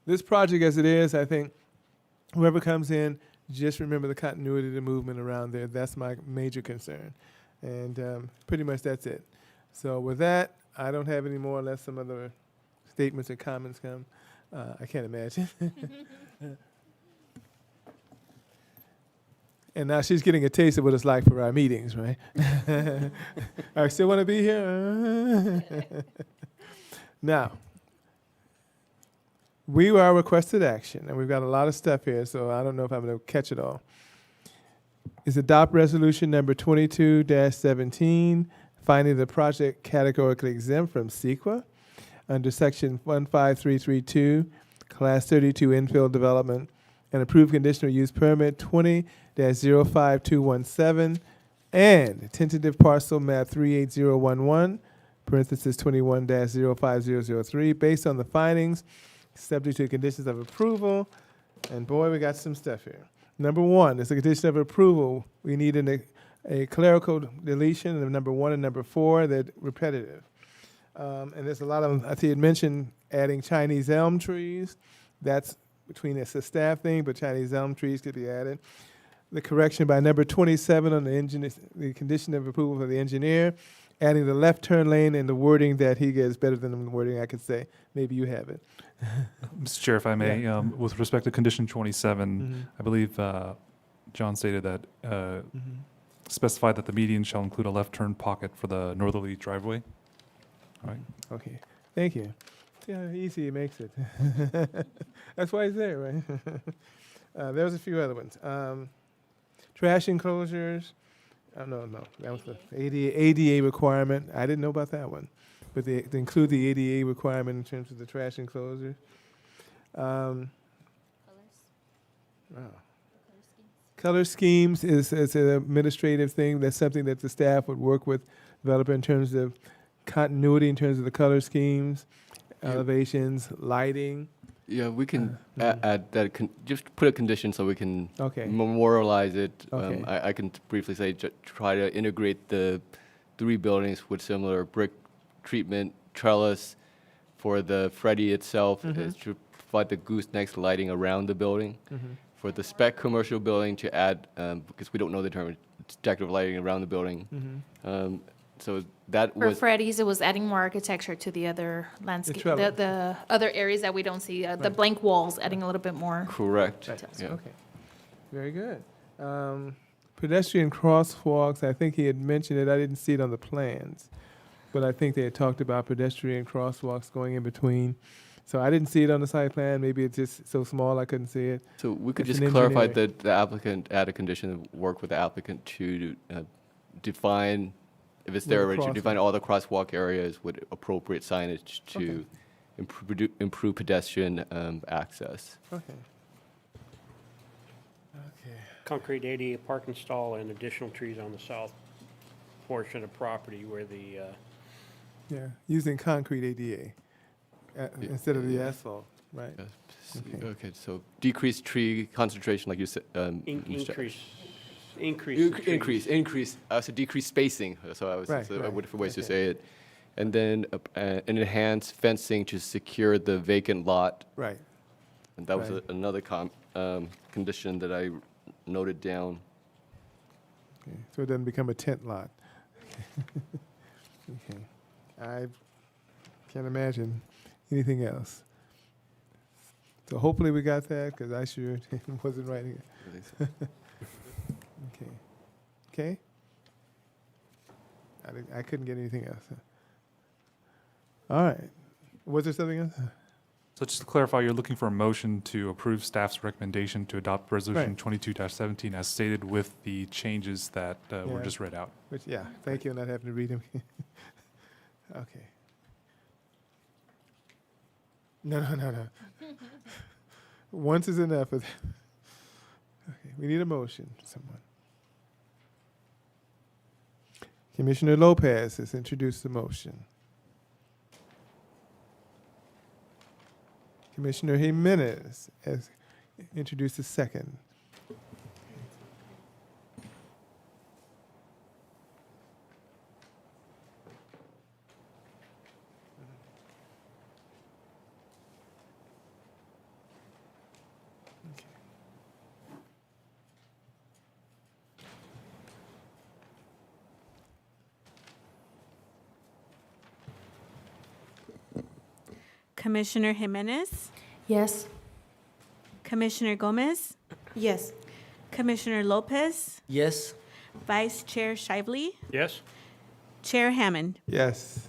This project as it is, I think whoever comes in, just remember the continuity of the movement around there. That's my major concern. And pretty much that's it. So with that, I don't have any more unless some other statements or comments come. I can't imagine. And now she's getting a taste of what it's like for our meetings, right? I still want to be here? Now, we are requested action, and we've got a lot of stuff here, so I don't know if I'm going to catch it all. Is adopt resolution number 22-17, finding the project categorically exempt from CEQA under section 15332, class 32 infill development, and approved conditional use permit 20-05217, and tentative parcel map 38011, parenthesis 21-05003, based on the findings, subject to conditions of approval. And boy, we got some stuff here. Number one, as a condition of approval, we need a clerical deletion of number 1 and number 4. They're repetitive. And there's a lot of, I see it mentioned adding Chinese elm trees. That's between it's a staff thing, but Chinese elm trees could be added. The correction by number 27 on the condition of approval for the engineer, adding the left turn lane and the wording that he gets better than the wording I could say. Maybe you have it. Mr. Chair, if I may, with respect to condition 27, I believe John stated that specify that the median shall include a left turn pocket for the northerly driveway. All right. Okay, thank you. See how easy it makes it. That's why it's there, right? There's a few other ones. Trash enclosures. No, that was the ADA requirement. I didn't know about that one. But they include the ADA requirement in terms of the trash enclosure. Wow. Color schemes is an administrative thing. That's something that the staff would work with developer in terms of continuity, in terms of the color schemes, elevations, lighting. Yeah, we can add that. Just put a condition so we can Okay. memorialize it. Okay. I can briefly say try to integrate the 3 buildings with similar brick treatment trellis. For the Freddie itself, is to provide the goosenecks lighting around the building. For the spec commercial building, to add, because we don't know the term, it's decorative lighting around the building. So that For was Freddie's, it was adding more architecture to the other landscape, trellis. the other areas that we don't see, the blank walls, adding a little bit more. correct. Details. Yeah. Okay, very good. Pedestrian crosswalks, I think he had mentioned it, I didn't see it on the plans, but I think they had talked about pedestrian crosswalks going in between. So I didn't see it on the site plan, maybe it's just so small I couldn't see it. So we could It's just an clarify engineering. that the applicant add a condition, work with the applicant to define, if it's there Where the already, to crosswalk- define all the crosswalk areas with appropriate signage to improve pedestrian access. Okay. Okay. Concrete ADA parking stall and additional trees on the south portion of property where the, Yeah, using concrete ADA instead of the asphalt, right? Yes. Okay. Okay, so decrease tree concentration, like you said. Mr. increase the trees. Increase. So decrease spacing. So I was Right, so right, different ways to okay. say it, and then an enhanced fencing to secure the vacant lot. Right. And that was Right. another condition that I noted down. Okay. So it doesn't become a tent lot. Okay. I can't imagine anything else. So hopefully we got that, because I sure wasn't writing it. Okay. Okay? I couldn't get anything else. All right. Was there something else? So just to clarify, you're looking for a motion to approve staff's recommendation to adopt resolution Right. 22-17 as stated with the changes that were Yeah. just read out. Which, yeah, thank you, not having to read them. Okay. No. Once is enough. Okay, we need a motion, someone. Commissioner Lopez has introduced the motion. Commissioner Jimenez has introduced the second. Commissioner Jimenez, Yes. Commissioner Gomez, Yes. Commissioner Lopez, Yes. Vice Chair Shively, Yes? Chair Hammond. Yes.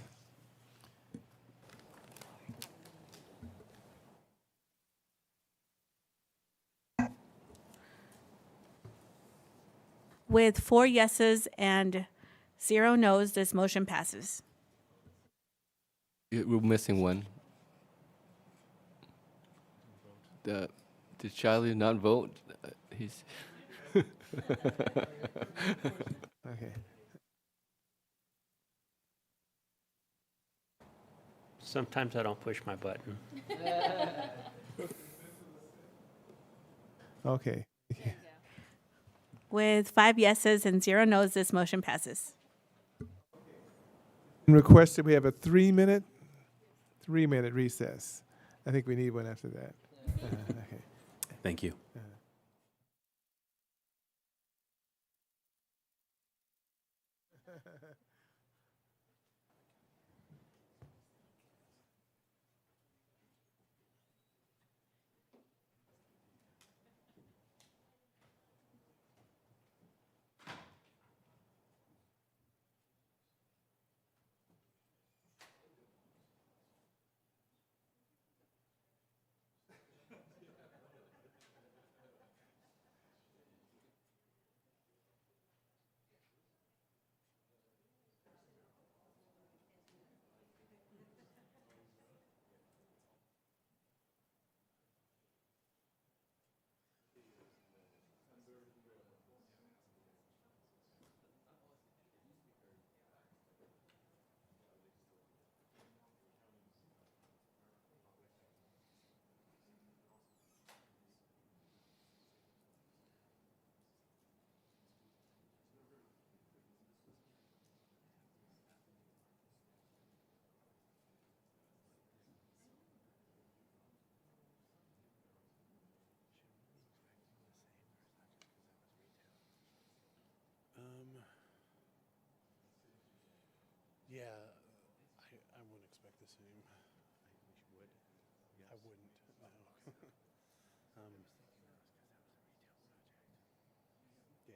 With 4 yeses and 0 nos, this motion passes. We're missing one. Did Charlie not vote? He's. Okay. Sometimes I don't push my button. Okay. With 5 yeses and 0 nos, this motion passes. Requested we have a 3-minute recess. I think we need one after that. Okay. Thank you. Yeah, I wouldn't expect the same. I wouldn't, no. Yeah.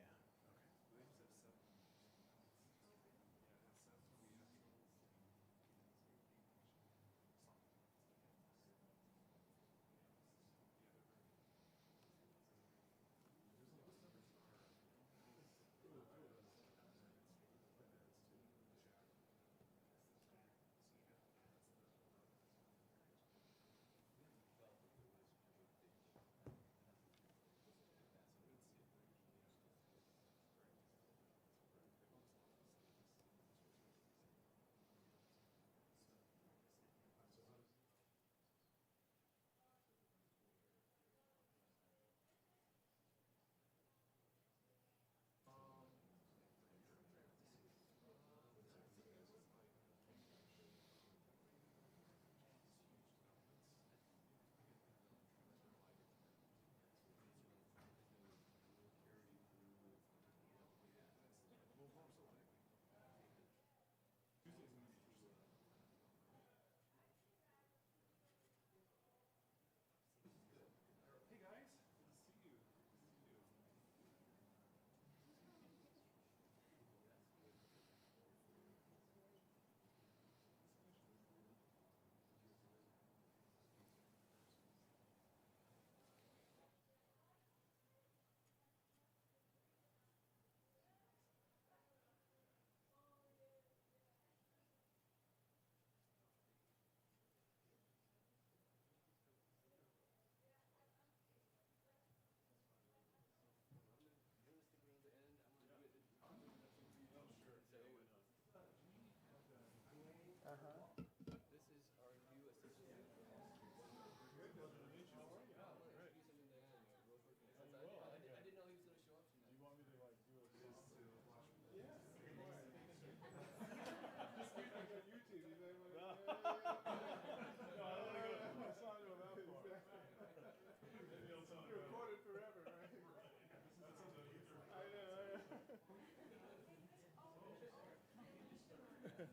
Oh,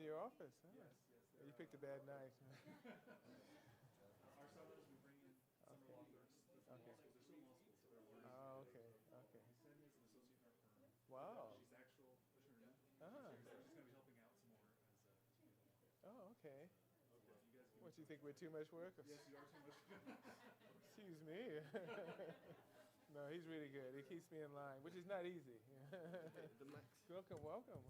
your office, huh? You picked a bad night. Our summers, we bring in summer law clerks. Okay. There's two law schools, so we're Oh, okay, okay. Sen is an associate in our firm. Wow. She's actual attorney. Ah. So she's gonna be helping out some more as we go along. Oh, okay. You guys can. What, you think we're too much work? Yes, you are too much. Excuse me. No, he's really good. He keeps me in line, which is not easy. Welcome, welcome.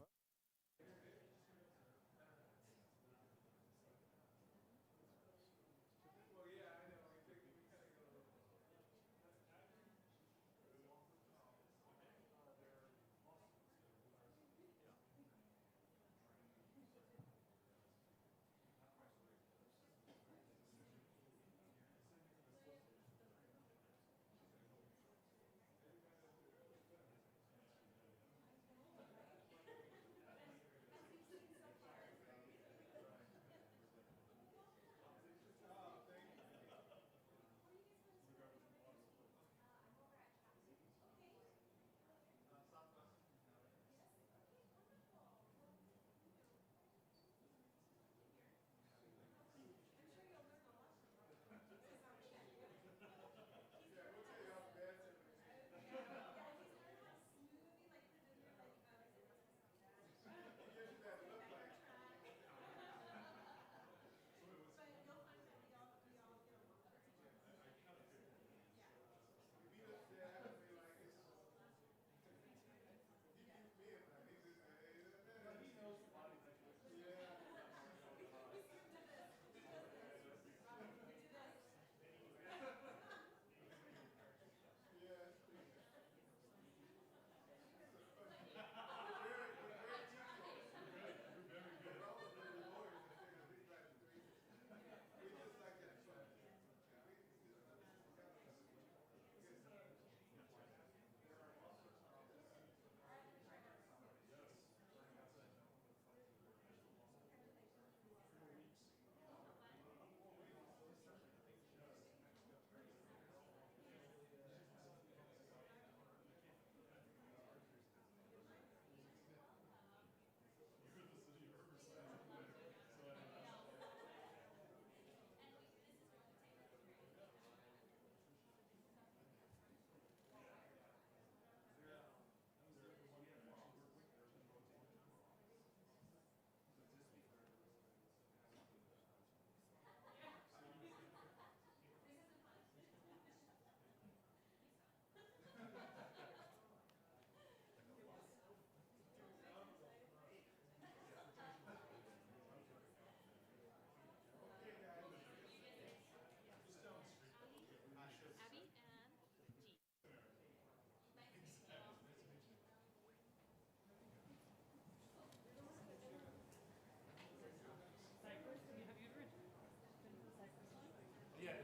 Yeah,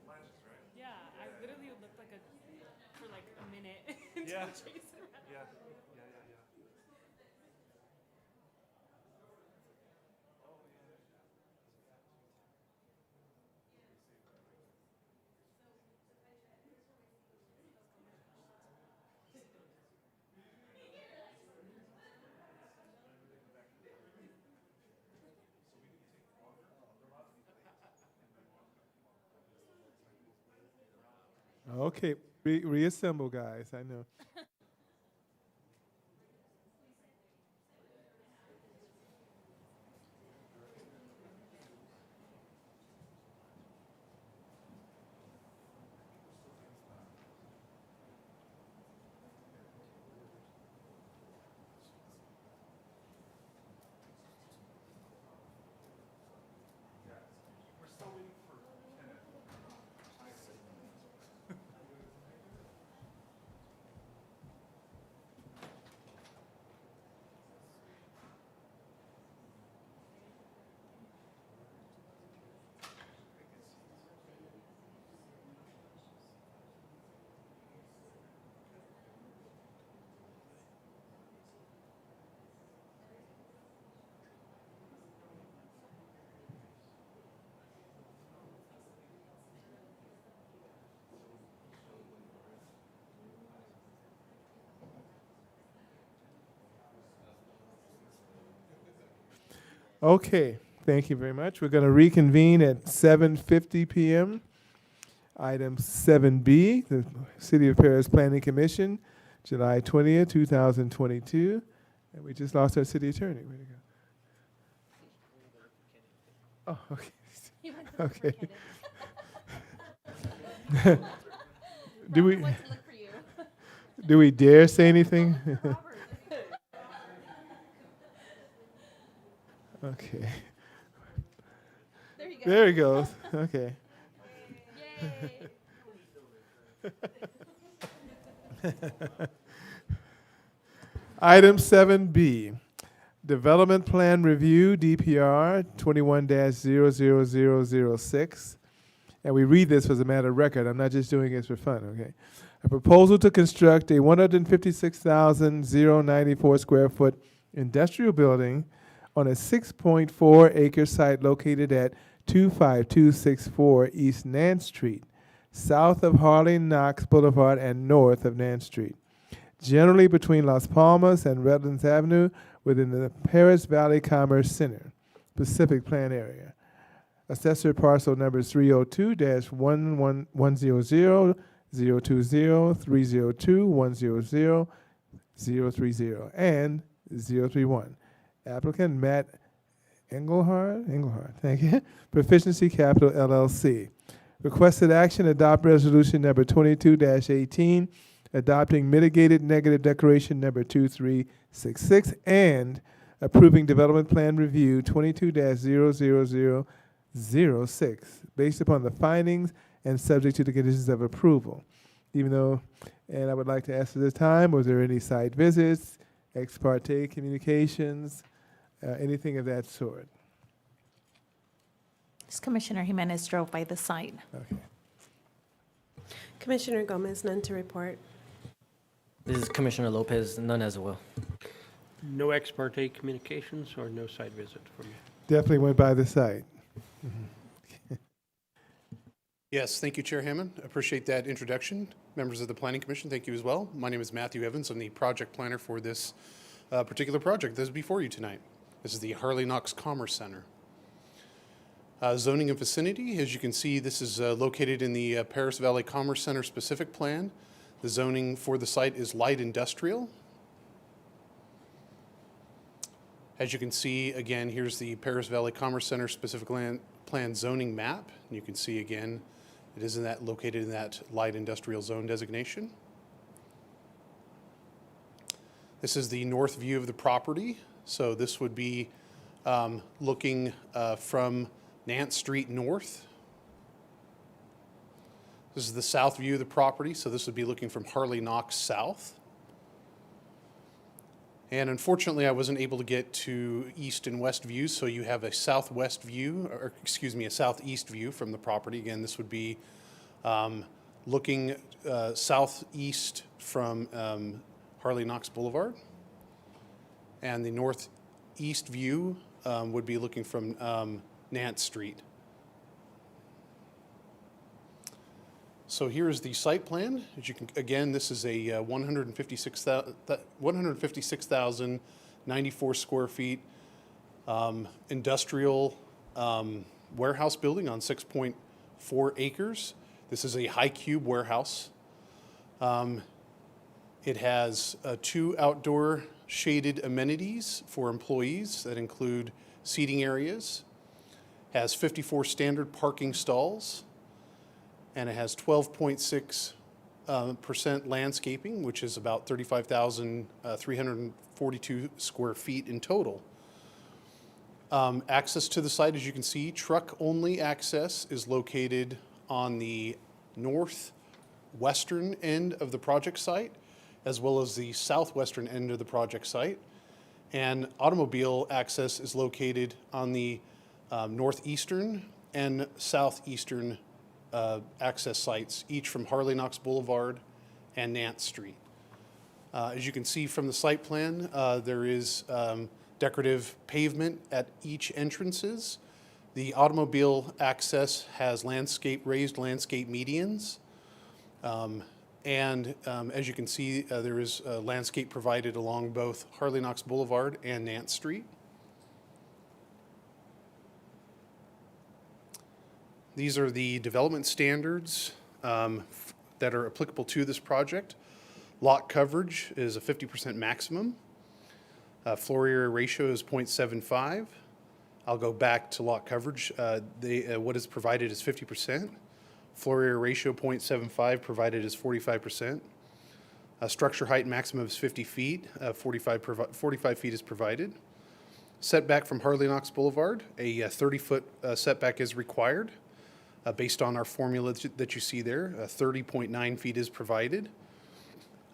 lashes, right? Yeah, I literally looked like a for like a minute Yeah. to chase it around. Yeah. Okay, reassemble, guys. I know. We're still waiting for Kenneth. Okay, thank you very much. We're going to reconvene at 7:50 p.m. Item 7B, the City of Paris Planning Commission, July 20th, 2022. And we just lost our city attorney. Where'd he go? Oh, okay. Okay. Do we dare say anything? Okay. There he goes. Okay. Item 7B, Development Plan Review, DPR 21-00006. And we read this as a matter of record. I'm not just doing this for fun, okay? A proposal to construct a 156,094 square foot industrial building on a 6.4 acre site located at 25264 East Nance Street, south of Harley Knox Boulevard and north of Nance Street, generally between Las Palmas and Redlands Avenue within the Paris Valley Commerce Center, Pacific Plan Area. Assessor parcel number 302-100-020-302-100-030 and 031. Applicant Matt Engelhardt, thank you. Proficiency Capital LLC. Requested action, adopt resolution number 22-18, adopting mitigated negative declaration number 2366 and approving development plan review 22-00006 based upon the findings and subject to the conditions of approval. Even though, and I would like to ask at this time, was there any site visits, ex parte communications, anything of that sort? This Commissioner Jimenez drove by the site. Okay. Commissioner Gomez, none to report. This is Commissioner Lopez, none as well. No ex parte communications or no site visit from you? Definitely went by the site. Yes, thank you, Chair Hammond. Appreciate that introduction. Members of the Planning Commission, thank you as well. My name is Matthew Evans. I'm the project planner for this particular project that is before you tonight. This is the Harley Knox Commerce Center. Zoning and vicinity, as you can see, this is located in the Paris Valley Commerce Center specific plan. The zoning for the site is light industrial. As you can see, again, here's the Paris Valley Commerce Center specific plan zoning map. And you can see again, it is located in that light industrial zone designation. This is the north view of the property. So this would be looking from Nance Street north. This is the south view of the property. So this would be looking from Harley Knox south. And unfortunately, I wasn't able to get to east and west views, so you have a southwest view, or excuse me, a southeast view from the property. Again, this would be looking southeast from Harley Knox Boulevard. And the northeast view would be looking from Nance Street. So here's the site plan. As you can, again, this is a 156,094 square feet industrial warehouse building on 6.4 acres. This is a high cube warehouse. It has 2 outdoor shaded amenities for employees that include seating areas, has 54 standard parking stalls, and it has 12.6% landscaping, which is about 35,342 square feet in total. Access to the site, as you can see, truck-only access is located on the northwestern end of the project site, as well as the southwestern end of the project site. And automobile access is located on the northeastern and southeastern access sites, each from Harley Knox Boulevard and Nance Street. As you can see from the site plan, there is decorative pavement at each entrances. The automobile access has raised landscape medians. As you can see, there is landscape provided along both Harley Knox Boulevard and Nance Street. These are the development standards that are applicable to this project. Lot coverage is a 50% maximum. Floor area ratio is 0.75. I'll go back to lot coverage. What is provided is 50%. Floor area ratio 0.75 provided is 45%. Structure height maximum is 50 feet. 45 feet is provided. Setback from Harley Knox Boulevard, a 30-foot setback is required. Based on our formula that you see there, 30.9 feet is provided.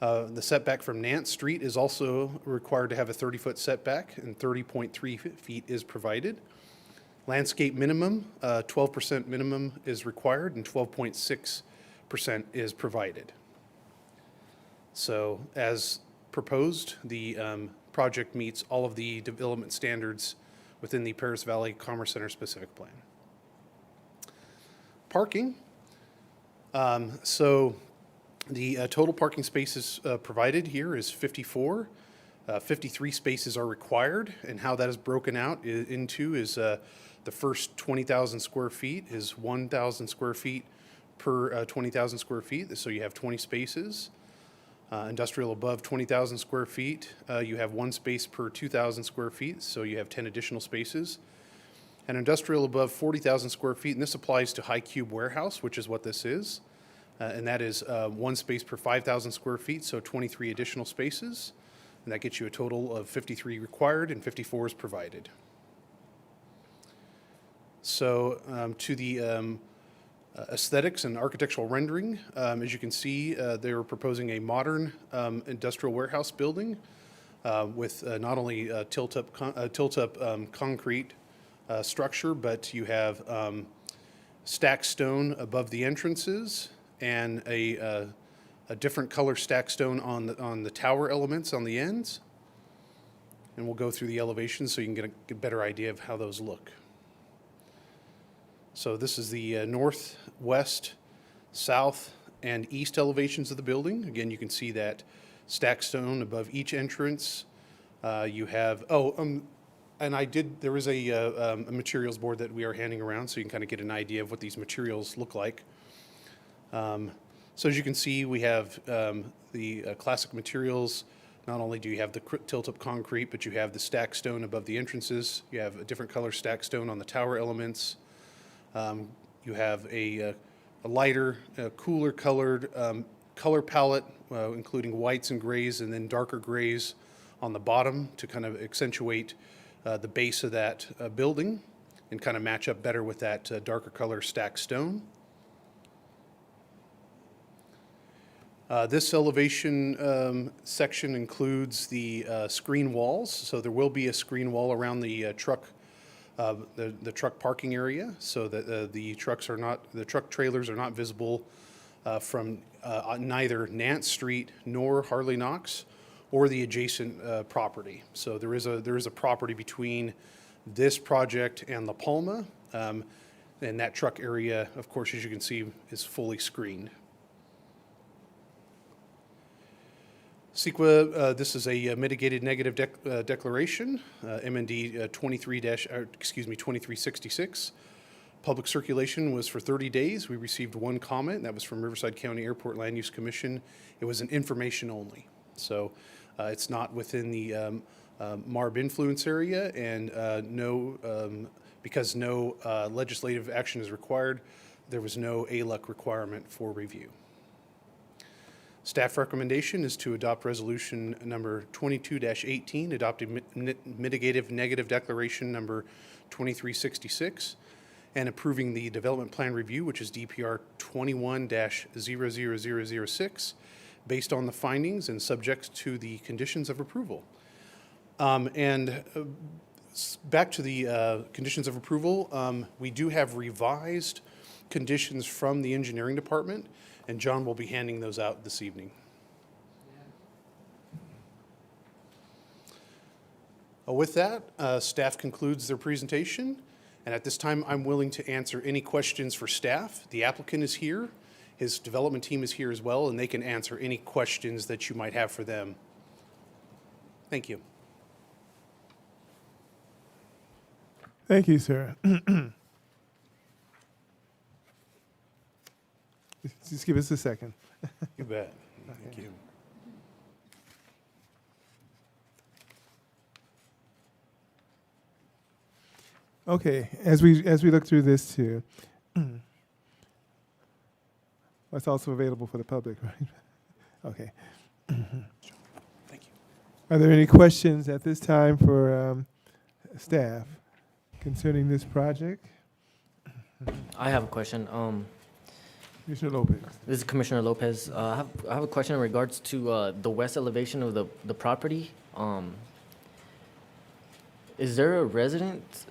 The setback from Nance Street is also required to have a 30-foot setback, and 30.3 feet is provided. Landscape minimum, 12% minimum is required, and 12.6% is provided. So as proposed, the project meets all of the development standards within the Paris Valley Commerce Center specific plan. Parking. So the total parking spaces provided here is 54. 53 spaces are required, and how that is broken out into is the first 20,000 square feet is 1,000 square feet per 20,000 square feet, so you have 20 spaces. Industrial above 20,000 square feet, you have 1 space per 2,000 square feet, so you have 10 additional spaces. And industrial above 40,000 square feet, and this applies to high cube warehouse, which is what this is, and that is 1 space per 5,000 square feet, so 23 additional spaces, and that gets you a total of 53 required and 54 is provided. So to the aesthetics and architectural rendering, as you can see, they are proposing a modern industrial warehouse building with not only tilt-up concrete structure, but you have stacked stone above the entrances and a different color stacked stone on the tower elements on the ends. And we'll go through the elevations so you can get a better idea of how those look. So this is the north, west, south, and east elevations of the building. Again, you can see that stacked stone above each entrance. You have, there is a materials board that we are handing around so you can kind of get an idea of what these materials look like. So as you can see, we have the classic materials. Not only do you have the tilt-up concrete, but you have the stacked stone above the entrances. You have a different color stacked stone on the tower elements. You have a lighter, cooler colored color palette, including whites and grays, and then darker grays on the bottom to kind of accentuate the base of that building and kind of match up better with that darker color stacked stone. This elevation section includes the screen walls, so there will be a screen wall around the truck parking area, so that the truck trailers are not visible from neither Nance Street nor Harley Knox or the adjacent property. So there is a property between this project and La Palma, and that truck area, of course, as you can see, is fully screened. CEQA, this is a mitigated negative declaration, MND 2366. Public circulation was for 30 days. We received 1 comment, and that was from Riverside County Airport Land Use Commission. It was an information only. So it's not within the MARB influence area, and because no legislative action is required, there was no ALUC requirement for review. Staff recommendation is to adopt resolution number 22-18, adopting mitigative negative declaration number 2366, and approving the development plan review, which is DPR 21-00006, based on the findings and subject to the conditions of approval. Back to the conditions of approval, we do have revised conditions from the engineering department, and John will be handing those out this evening. With that, staff concludes their presentation, and at this time, I'm willing to answer any questions for staff. The applicant is here, his development team is here as well, and they can answer any questions that you might have for them. Thank you. Thank you, sir. Just give us a second. You bet. Thank you. Okay, as we look through this too, it's also available for the public, right? Okay. Thank you. Are there any questions at this time for staff concerning this project? I have a question. Commissioner Lopez. This is Commissioner Lopez. I have a question in regards to the west elevation of the property. Is there a resident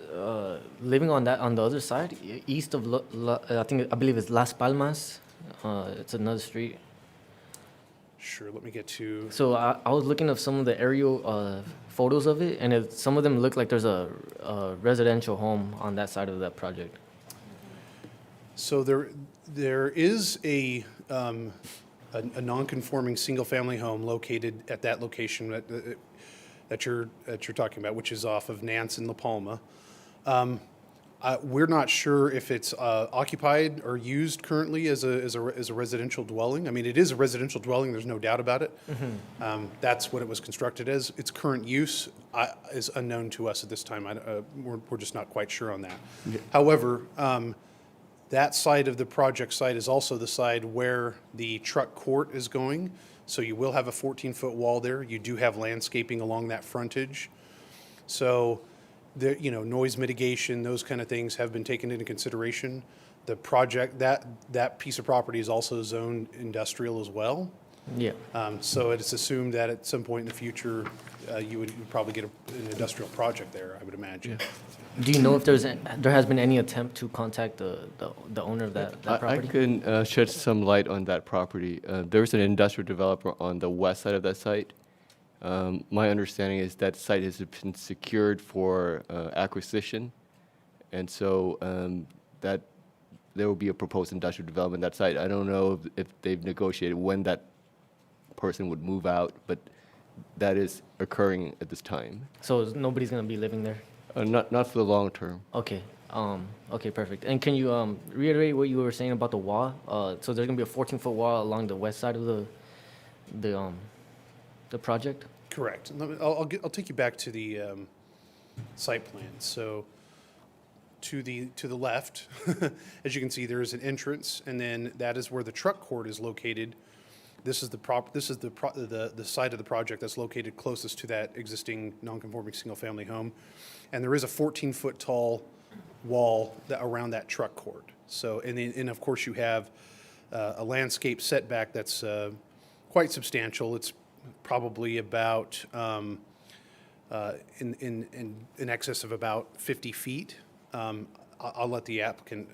living on the other side, east of I believe it's Las Palmas? It's another street. Sure, let me get to. So I was looking at some of the aerial photos of it, and some of them look like there's a residential home on that side of that project. So there is a non-conforming single-family home located at that location that you're talking about, which is off of Nance and La Palma. We're not sure if it's occupied or used currently as a residential dwelling. I mean, it is a residential dwelling. There's no doubt about it. Mm-hmm. That's what it was constructed as. Its current use is unknown to us at this time. We're just not quite sure on that. However, that side of the project site is also the side where the truck court is going. So you will have a 14-foot wall there. You do have landscaping along that frontage. So, noise mitigation, those kind of things have been taken into consideration. The project, that piece of property is also zoned industrial as well. Yeah. So it's assumed that at some point in the future, you would probably get an industrial project there, I would imagine. Do you know if there has been any attempt to contact the owner of that property? I can shed some light on that property. There's an industrial developer on the west side of that site. My understanding is that site has been secured for acquisition, and so that there will be a proposed industrial development on that site. I don't know if they've negotiated when that person would move out, but that is occurring at this time. So nobody's gonna be living there? Not for the long term. Okay. Okay, perfect. And can you reiterate what you were saying about the wall? So there's gonna be a 14-foot wall along the west side of the project? Correct. I'll take you back to the site plan. So to the left, as you can see, there is an entrance, and then that is where the truck court is located. This is the side of the project that's located closest to that existing non-conforming single-family home, and there is a 14-foot tall wall around that truck court. So, and of course, you have a landscape setback that's quite substantial. It's probably about in excess of about 50 feet. I'll let the applicant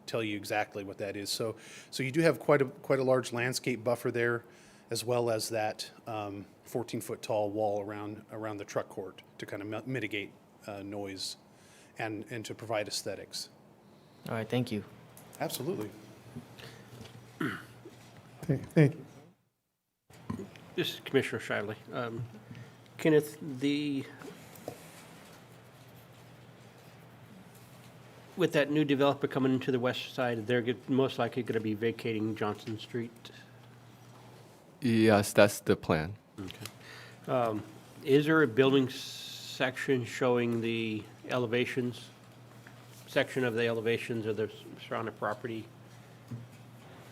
tell you exactly what that is. So you do have quite a large landscape buffer there, as well as that 14-foot tall wall around the truck court to kind of mitigate noise and to provide aesthetics. All right, thank you. Absolutely. Okay, thank you. This is Commissioner Shively. Kenneth, with that new developer coming into the west side, they're most likely going to be vacating Johnson Street. Yes, that's the plan. Okay. Is there a building section showing the elevations, section of the elevations of the surrounding property?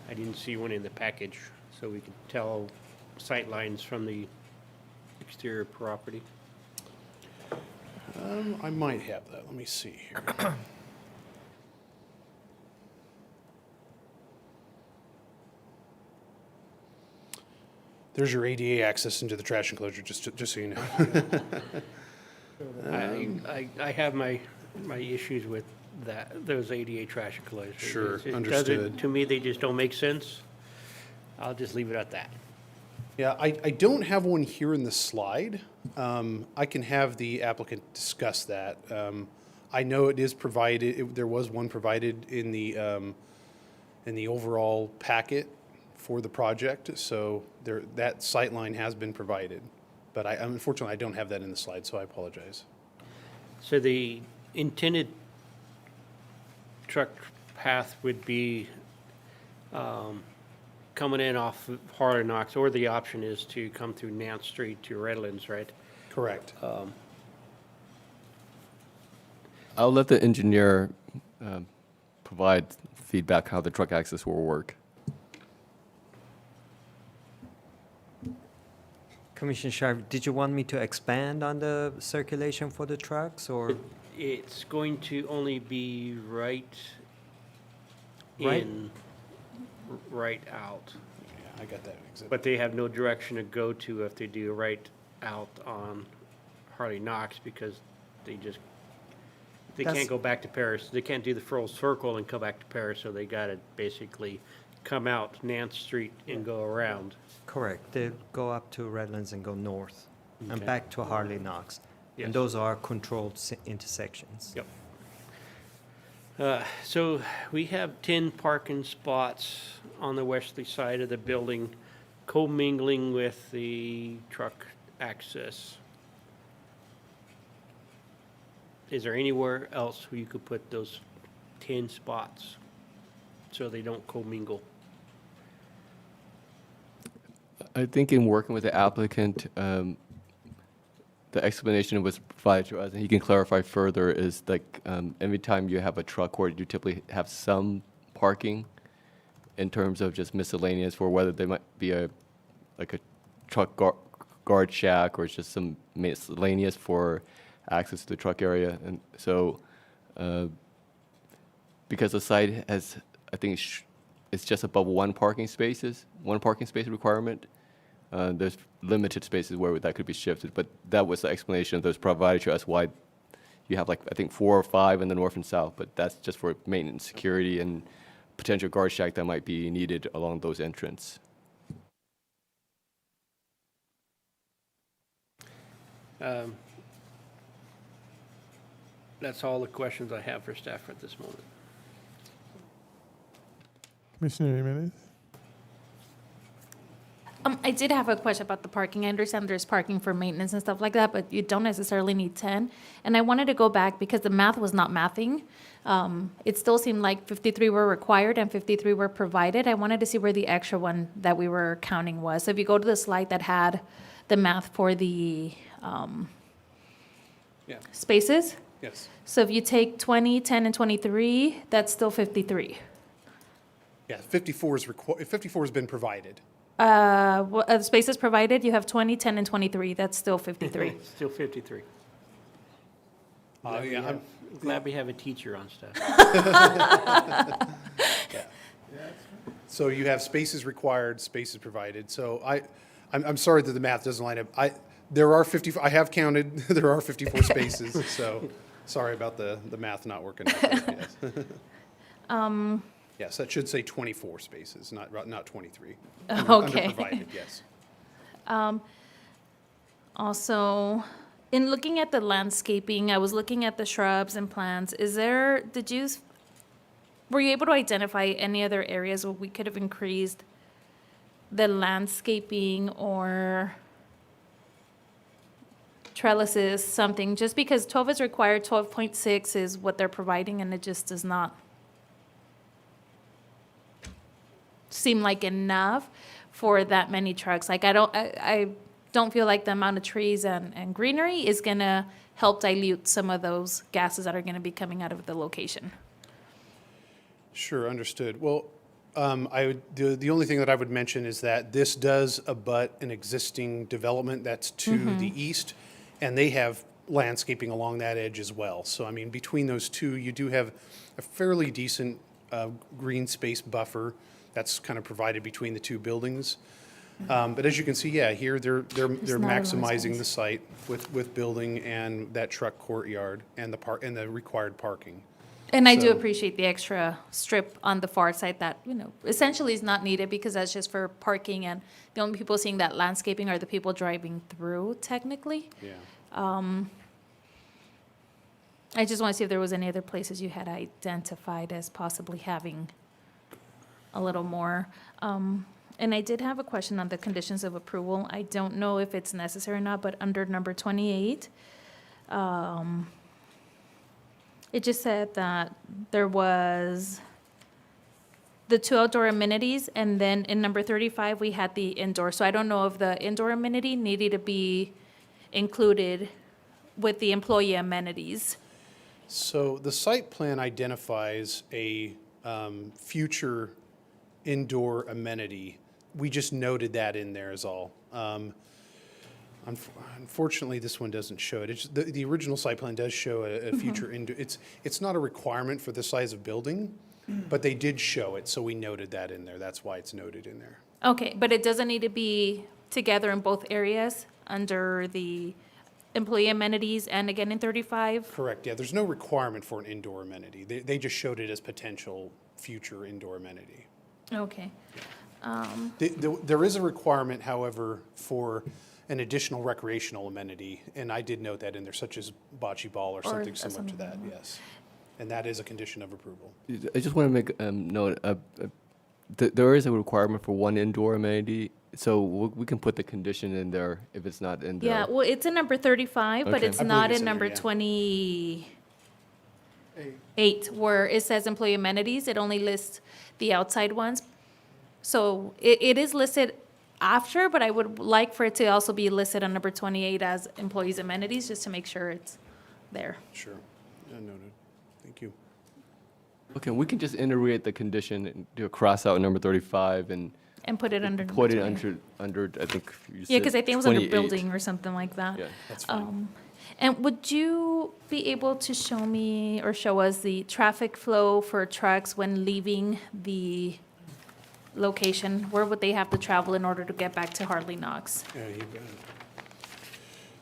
I didn't see one in the package, so we could tell sight lines from the exterior property. I might have that. Let me see here. There's your ADA access into the trash enclosure, just so you know. I have my issues with those ADA trash enclosures. Sure, It doesn't- understood. To me, they just don't make sense. I'll just leave it at that. Yeah, I don't have one here in the slide. I can have the applicant discuss that. I know it is provided, there was one provided in the overall packet for the project, so that sight line has been provided. But unfortunately, I don't have that in the slide, so I apologize. So the intended truck path would be coming in off of Harley Knox, or the option is to come through Nance Street to Redlands, right? Correct. I'll let the engineer provide feedback how the truck access will work. Commissioner Sharp, did you want me to expand on the circulation for the trucks, or? It's going to only be right Right. in, right out. Yeah, I got that exhibit. But they have no direction to go to if they do right out on Harley Knox, because they just, they That's- can't go back to Paris. They can't do the full circle and come back to Paris, so they gotta basically come out Nance Street and go around. Correct, they go up to Redlands and go north, and Okay. back to Harley Knox. Yes. And those are controlled intersections. Yep. So we have 10 parking spots on the westerly side of the building, commingling with the truck access. Is there anywhere else where you could put those 10 spots so they don't commingle? I think in working with the applicant, the explanation was provided to us, and he can clarify further, is like every time you have a truck court, you typically have some parking in terms of just miscellaneous for whether they might be a truck guard shack or it's just some miscellaneous for access to the truck area. And so because the site has, I think it's just above one parking space requirement, there's limited spaces where that could be shifted, but that was the explanation that was provided to us why you have like, I think 4 or 5 in the north and south, but that's just for maintenance, security, and potential guard shack that might be needed along those entrances. That's all the questions I have for staff at this moment. Commissioner Jimenez? I did have a question about the parking. I understand there's parking for maintenance and stuff like that, but you don't necessarily need 10. And I wanted to go back because the math was not mathing. It still seemed like 53 were required and 53 were provided. I wanted to see where the extra one that we were counting was. So if you go to the slide that had the math for the Yeah. spaces, Yes. so if you take 20, 10, and 23, that's still 53. Yeah, 54 is 54 has been provided. Spaces provided, you have 20, 10, and 23. That's still 53. Still 53. Yeah, Glad we have a teacher on staff. So you have spaces required, spaces provided. So I'm sorry that the math doesn't line up. I have counted, there are 54 spaces, so sorry about the math not working out. Yes. Yes, that should say 24 spaces, not 23. Under Okay. provided, yes. Also, in looking at the landscaping, I was looking at the shrubs and plants. Were you able to identify any other areas where we could have increased the landscaping or trellises, something? Just because 12 is required, 12.6 is what they're providing, and it just does not seem like enough for that many trucks. Like, I don't feel like the amount of trees and greenery is gonna help dilute some of those gases that are gonna be coming out of the location. Sure, understood. Well, the only thing that I would mention is that this does abut an existing development that's to the east, and they have landscaping along that edge as well. So, I mean, between those two, you do have a fairly decent green space buffer that's kind of provided between the two buildings. But as you can see, yeah, here they're not a lot of maximizing space. the site with building and that truck courtyard and the required parking. And I do So- appreciate the extra strip on the far side that, essentially is not needed because that's just for parking, and the only people seeing that landscaping are the people driving through, technically. Yeah. I just want to see if there was any other places you had identified as possibly having a little more. And I did have a question on the conditions of approval. I don't know if it's necessary or not, but under number 28, it just said that there was the 2 outdoor amenities, and then in number 35, we had the indoor. So I don't know if the indoor amenity needed to be included with the employee amenities. So the site plan identifies a future indoor amenity. We just noted that in there is all. Unfortunately, this one doesn't show it. The original site plan does show a future indoor. It's not a requirement for the size of building, but they did show it, so we noted that in there. That's why it's noted in there. Okay, but it doesn't need to be together in both areas under the employee amenities and again in 35? Correct, yeah. There's no requirement for an indoor amenity. They just showed it as potential future indoor amenity. Okay. There is a requirement, however, for an additional recreational amenity, and I did note that in there, such as bocce ball or something similar to that, yes. And that is a condition of approval. I just want to make note, there is a requirement for one indoor amenity, so we can put the condition in there if it's not in there. Yeah, well, it's in number 35, but Okay. it's I believe not it's in in there, number yeah. 28, where it says employee amenities. It only lists the outside ones. So it is listed after, but I would like for it to also be listed on number 28 as employees amenities, just to make sure it's there. Sure, noted. Thank you. Okay, we can just iterate the condition and do a cross out number 35 and And put it under. put it 28. under, I think you said Yeah, because I think it was under 28. building or something like that. Yeah. That's fine. And would you be able to show me or show us the traffic flow for trucks when leaving the location? Where would they have to travel in order to get back to Hartley Knox? Yeah, you got it.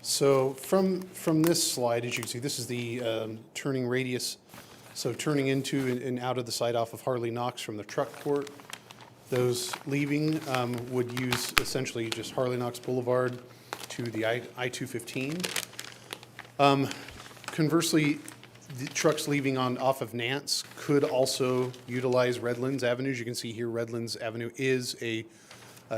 So from this slide, as you can see, this is the turning radius. So turning into and out of the site off of Harley Knox from the truck court. Those leaving would use essentially just Harley Knox Boulevard to the I-215. Conversely, the trucks leaving off of Nance could also utilize Redlands Avenue. As you can see here, Redlands Avenue is a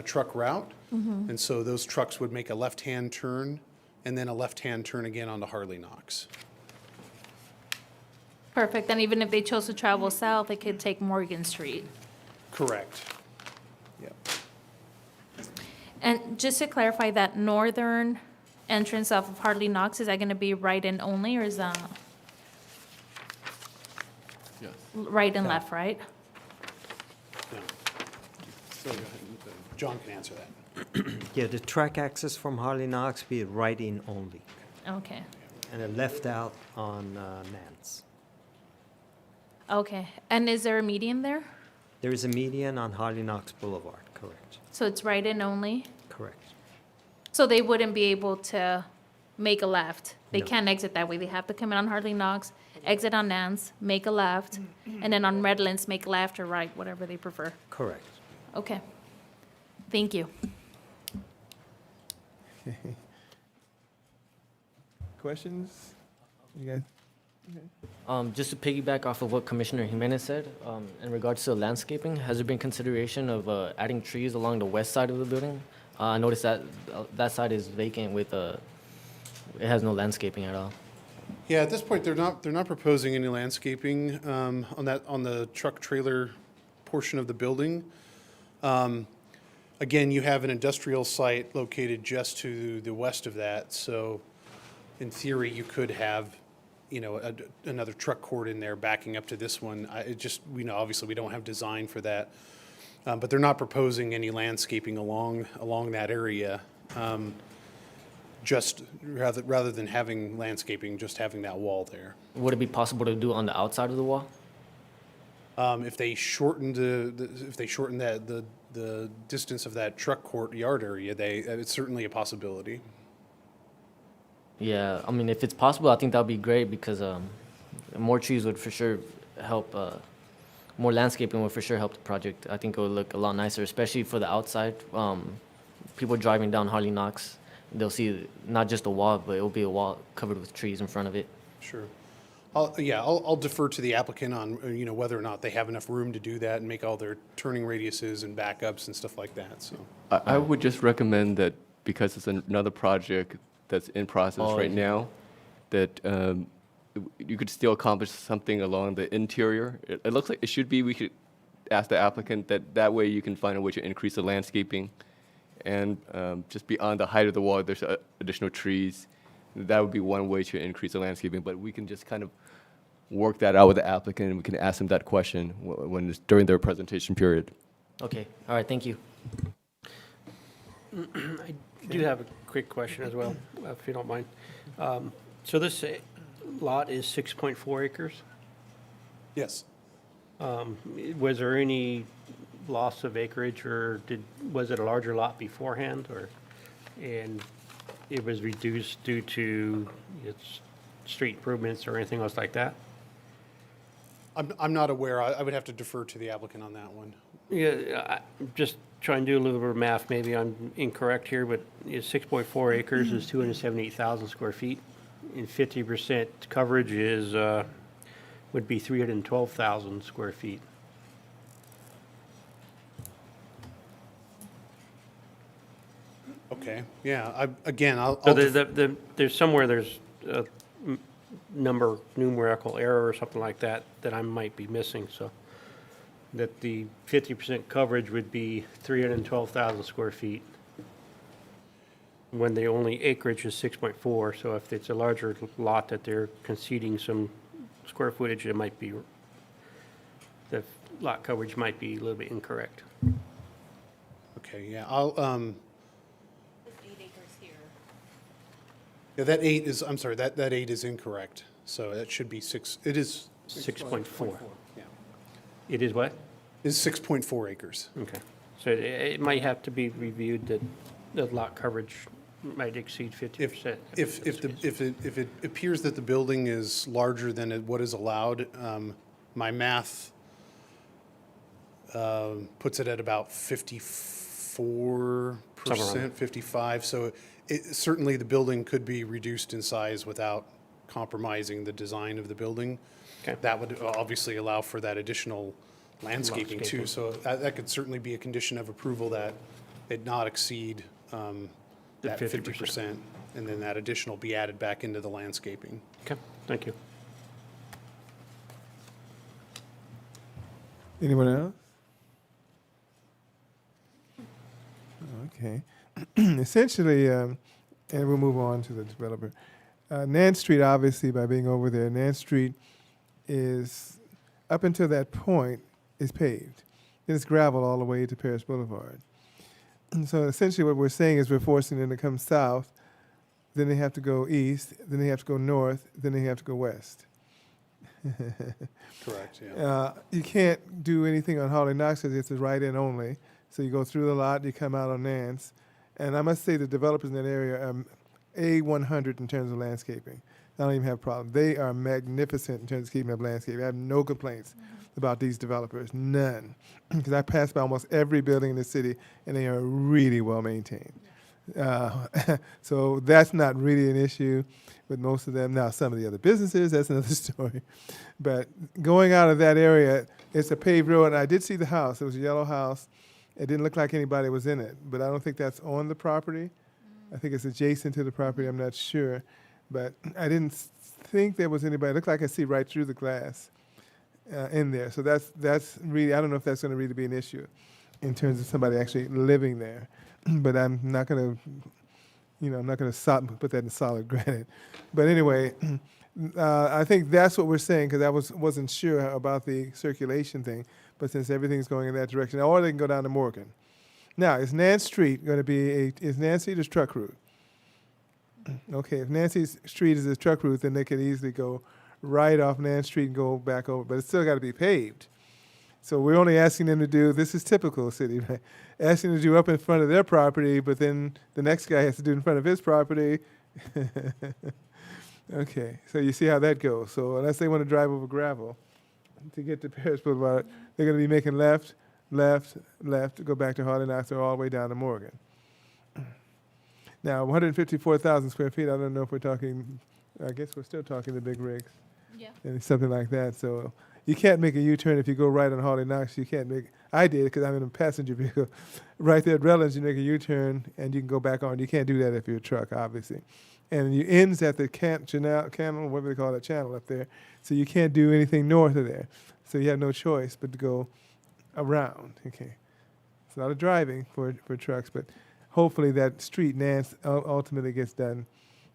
truck route. And so those trucks would make a left-hand turn and then a left-hand turn again onto Harley Knox. Perfect. And even if they chose to travel south, they could take Morgan Street. Correct. Yep. And just to clarify, that northern entrance off of Hartley Knox, is that going to be right in only, or is that Yes. right and left, right? No. So go ahead. John can answer that. Yeah, the track access from Harley Knox be right in only, Okay. and a left out on Nance. Okay. And is there a median there? There is a median on Harley Knox Boulevard, correct, So it's right in only? correct. So they wouldn't be able to make a left? They No. can't exit that way. They have to come in on Hartley Knox, exit on Nance, make a left, and then on Redlands, make left or right, whatever they prefer. Correct. Okay. Thank you. Questions? You guys? Just to piggyback off of what Commissioner Jimenez said, in regards to landscaping, has there been consideration of adding trees along the west side of the building? I noticed that that side is vacant with, it has no landscaping at all. Yeah, at this point, they're not proposing any landscaping on the truck trailer portion of the building. Again, you have an industrial site located just to the west of that, so in theory, you could have, another truck court in there backing up to this one. Obviously, we don't have design for that, but they're not proposing any landscaping along that area. Just rather than having landscaping, just having that wall there. Would it be possible to do on the outside of the wall? If they shortened the distance of that truck court yard area, it's certainly a possibility. Yeah, I mean, if it's possible, I think that'd be great because more trees would for sure help. More landscaping would for sure help the project. I think it would look a lot nicer, especially for the outside. People driving down Harley Knox, they'll see not just a wall, but it'll be a wall covered with trees in front of it. Sure. I'll defer to the applicant on, whether or not they have enough room to do that and make all their turning radiuses and backups and stuff like that, so. I would just recommend that because it's another project that's in process right now, that you could still accomplish something along the interior. It looks like it should be, we could ask the applicant that way you can find a way to increase the landscaping. And just beyond the height of the wall, there's additional trees. That would be one way to increase the landscaping, but we can just kind of work that out with the applicant, and we can ask them that question when it's during their presentation period. Okay, all right, thank you. I do have a quick question as well, if you don't mind. So this lot is 6.4 acres. Yes. Was there any loss of acreage, or was it a larger lot beforehand, and it was reduced due to its street improvements or anything else like that? I'm not aware. I would have to defer to the applicant on that one. Yeah, I'm just trying to do a little bit of math. Maybe I'm incorrect here, but 6.4 acres is 278,000 square feet, and 50% coverage is would be 312,000 square feet. Okay, yeah, I'll. So there's somewhere there's a numerical error or something like that that I might be missing, so that the 50% coverage would be 312,000 square feet when the only acreage is 6.4, so if it's a larger lot that they're conceding some square footage, it might be, the lot coverage might be a little bit incorrect. Okay, yeah, I'll, yeah, that 8 is, I'm sorry, that 8 is incorrect. So that should be 6, it is. 6.4. Yeah. It is what? Is 6.4 acres. Okay. So it might have to be reviewed that the lot coverage might exceed 50%. If it appears that the building is larger than what is allowed, my math puts it at about 54%, 55. So certainly the building could be reduced in size without compromising the design of the building. Okay. That would obviously allow for that additional landscaping too. So that could certainly be a condition of approval, that it not exceed that 50%, and then that additional be added back into the landscaping. Okay, thank you. Anyone else? Okay. Essentially, and we'll move on to the developer. Nance Street, obviously, by being over there, Nance Street is, up until that point, is paved. Then it's gravel all the way to Paris Boulevard. And so essentially what we're saying is we're forcing them to come south, then they have to go east, then they have to go north, then they have to go west. Correct, yeah. You can't do anything on Harley Knox because it's a right-in only. So you go through the lot, you come out on Nance. And I must say the developers in that area are A100 in terms of landscaping. I don't even have a problem. They are magnificent in terms of keeping up landscaping. I have no complaints about these developers, none. Because I passed by almost every building in the city, and they are really well maintained. So that's not really an issue with most of them. Now, some of the other businesses, that's another story. But going out of that area, it's a paved road, and I did see the house. It was a yellow house. It didn't look like anybody was in it, but I don't think that's on the property. I think it's adjacent to the property. I'm not sure. But I didn't think there was anybody. It looked like I see right through the glass in there. So that's really, I don't know if that's going to really be an issue in terms of somebody actually living there. But I'm not going to, I'm not going to put that in solid granite. But anyway, I think that's what we're saying, because I wasn't sure about the circulation thing. But since everything's going in that direction, or they can go down to Morgan. Now, is Nance Street going to be is Nance Street a truck route? Okay, if Nancy Street is a truck route, then they could easily go right off Nance Street and go back over, but it's still got to be paved. So we're only asking them to do, this is typical city, right? Asking them to do up in front of their property, but then the next guy has to do it in front of his property. Okay, so you see how that goes. So unless they want to drive over gravel to get to Paris Boulevard, they're going to be making left, to go back to Harley Knox, or all the way down to Morgan. Now, 154,000 square feet, I don't know if we're talking, I guess we're still talking the big rigs. Yeah. And something like that. So you can't make a U-turn if you go right on Harley Knox. You can't make, I did because I'm in a passenger vehicle. Right there at Redlands, you make a U-turn and you can go back on. You can't do that if you're a truck, obviously. And you ends at the channel, whatever they call that channel up there. So you can't do anything north of there. So you have no choice but to go around, okay? It's a lot of driving for trucks, but hopefully that street, Nance, ultimately gets done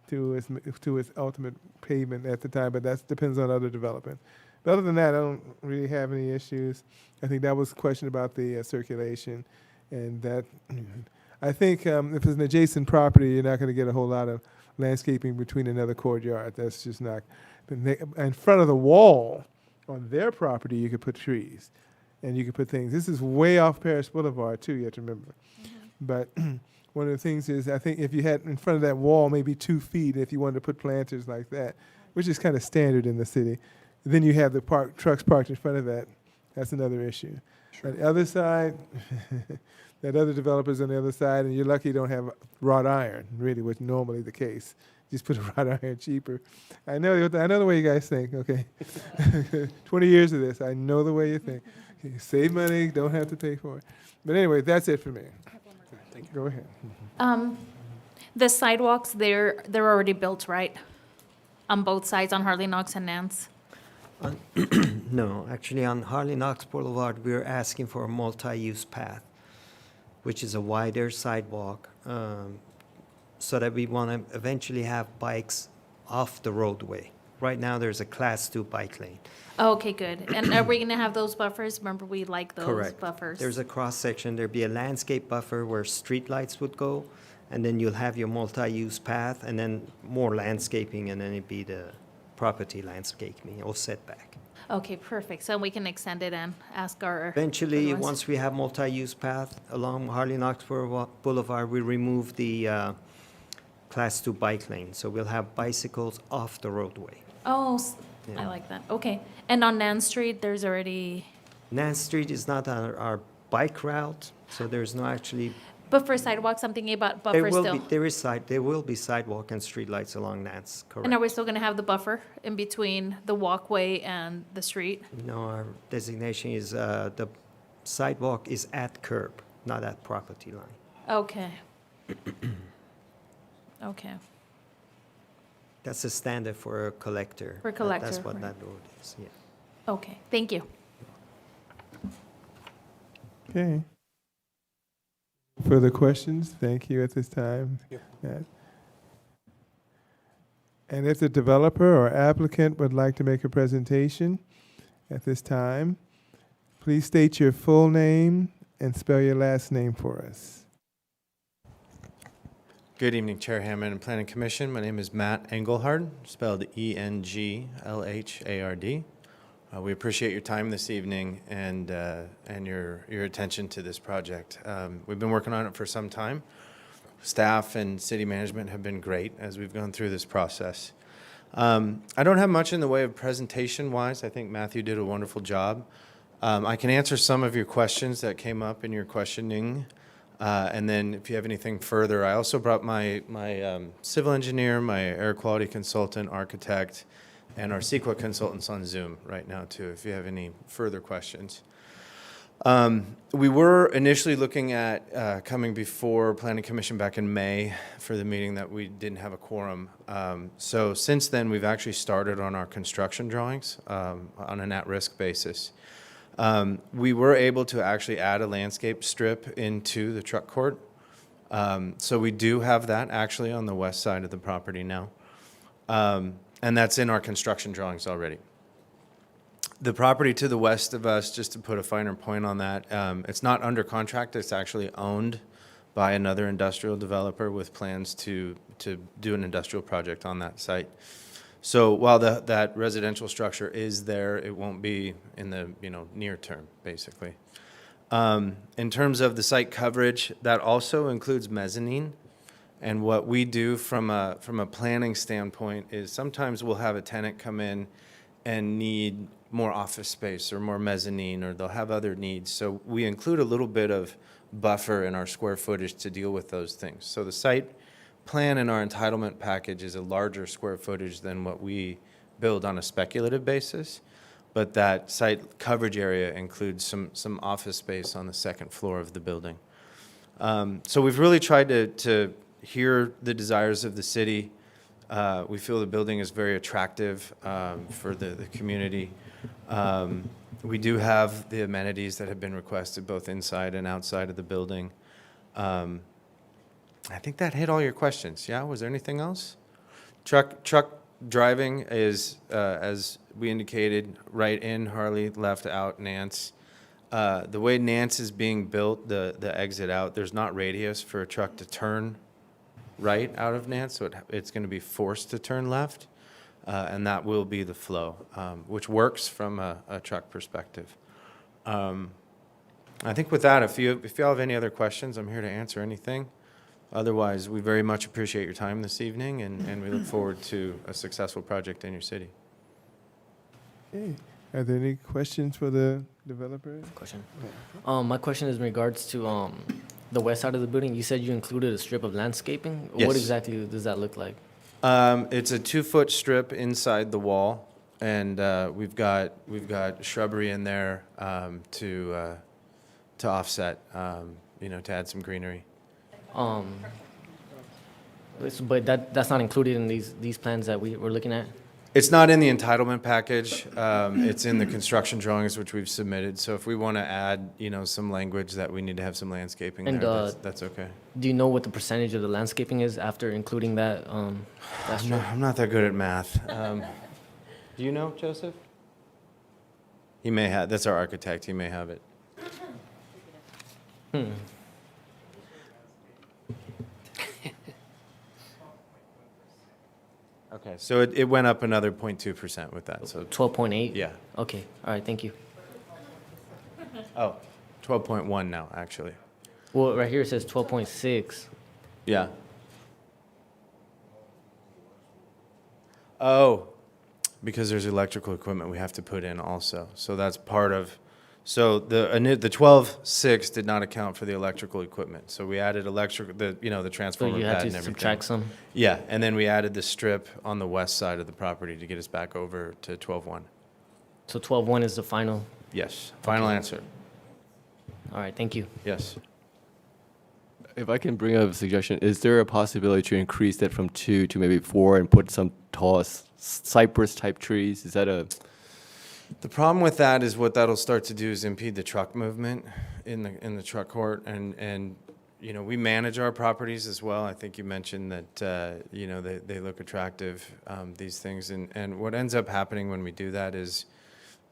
to its ultimate pavement at the time, but that depends on other development. But other than that, I don't really have any issues. I think that was a question about the circulation, and that, I think if it's an adjacent property, you're not gonna get a whole lot of landscaping between another courtyard. That's just not, in front of the wall on their property, you could put trees, and you could put things. This is way off Paris Boulevard too, you have to remember. But one of the things is, I think if you had in front of that wall maybe 2 feet, if you wanted to put planters like that, which is kind of standard in the city, then you have the trucks parked in front of that. That's another issue. On the other side, that other developers on the other side, and you're lucky you don't have wrought iron, really, which normally the case. Just put a wrought iron cheaper. I know the way you guys think, okay? 20 years of this, I know the way you think. Okay, save money, don't have to pay for it. But anyway, that's it for me. Thank you. Go ahead. The sidewalks, they're already built, right? On both sides, on Harley Knox and Nance? No, actually, on Harley Knox Boulevard, we're asking for a multi-use path, which is a wider sidewalk, so that we want to eventually have bikes off the roadway. Right now, there's a Class 2 bike lane. Okay, good. And are we gonna have those buffers? Remember, we like those Correct. buffers. There's a cross-section. There'd be a landscape buffer where streetlights would go, and then you'll have your multi-use path, and then more landscaping, and then it'd be the property landscaping or setback. Okay, perfect. So we can extend it and ask our. Eventually, otherwise- once we have multi-use path along Harley Knox Boulevard, we remove the Class 2 bike lane, so we'll have bicycles off the roadway. Oh, I Yeah. like that. Okay. And on Nance Street, there's already, Nance Street is not our bike route, so there's no actually. but for sidewalks, I'm thinking about There buffer will still. be, there will be sidewalk and streetlights along Nance, correct? And are we still gonna have the buffer in between the walkway and the street? No, our designation is, the sidewalk is at curb, not at property line. Okay. Okay. That's a standard for a collector. For That's collector, what right. that road is, yeah. Okay, thank you. Okay. Further questions? Thank you at this time. Yep. Matt. And if the developer or applicant would like to make a presentation at this time, please state your full name and spell your last name for us. Good evening, Chair Hammond and Planning Commission. My name is Matt Engelhard, spelled Englhard. We appreciate your time this evening and your attention to this project. We've been working on it for some time. Staff and city management have been great as we've gone through this process. I don't have much in the way of presentation-wise. I think Matthew did a wonderful job. I can answer some of your questions that came up in your questioning. And then if you have anything further, I also brought my civil engineer, my air quality consultant, architect, and our CEQA consultants on Zoom right now too, if you have any further questions. We were initially looking at coming before Planning Commission back in May for the meeting that we didn't have a quorum. So since then, we've actually started on our construction drawings on an at-risk basis. We were able to actually add a landscape strip into the truck court. So we do have that actually on the west side of the property now. And that's in our construction drawings already. The property to the west of us, just to put a finer point on that, it's not under contract. It's actually owned by another industrial developer with plans to do an industrial project on that site. So while that residential structure is there, it won't be in the near term, basically. In terms of the site coverage, that also includes mezzanine. And what we do from a planning standpoint is sometimes we'll have a tenant come in and need more office space or more mezzanine, or they'll have other needs. So we include a little bit of buffer in our square footage to deal with those things. So the site plan in our entitlement package is a larger square footage than what we build on a speculative basis, but that site coverage area includes some office space on the second floor of the building. So we've really tried to hear the desires of the city. We feel the building is very attractive for the community. We do have the amenities that have been requested both inside and outside of the building. I think that hit all your questions. Yeah, was there anything else? Truck driving is, as we indicated, right in Harley, left out Nance. The way Nance is being built, the exit out, there's not radius for a truck to turn right out of Nance, so it's going to be forced to turn left, and that will be the flow, which works from a truck perspective. I think with that, if you all have any other questions, I'm here to answer anything. Otherwise, we very much appreciate your time this evening, and we look forward to a successful project in your city. Okay. Are there any questions for the developer? Question. My question is in regards to the west side of the building. You said you included a strip of landscaping. Yes. What exactly does that look like? It's a 2-foot strip inside the wall, and we've got shrubbery in there to offset, to add some greenery. But that's not included in these plans that we're looking at? It's not in the entitlement package. It's in the construction drawings, which we've submitted. So if we want to add, some language that we need to have some landscaping And, there, that's okay. Do you know what the percentage of the landscaping is after including that? I'm not that good at math. Do you know, Joseph? He may have. That's our architect. He may have it. Okay, so it went up another 0.2% with that. So 12.8? Yeah. Okay, all right, thank you. Oh, 12.1 now, actually. Well, right here it says 12.6. Yeah. Oh, because there's electrical equipment we have to put in also. So that's part of, so the 12.6 did not account for the electrical equipment. So we added the So transformer you pad had and to everything. subtract some? Yeah, and then we added the strip on the west side of the property to get us back over to 12.1. So 12.1 is the final? Yes, final answer. All right, thank you. Yes. If I can bring up a suggestion, is there a possibility to increase that from 2 to maybe 4 and put some tall cypress-type trees? Is that a... The problem with that is what that'll start to do is impede the truck movement in the truck court, and we manage our properties as well. I think you mentioned that they look attractive, these things, and what ends up happening when we do that is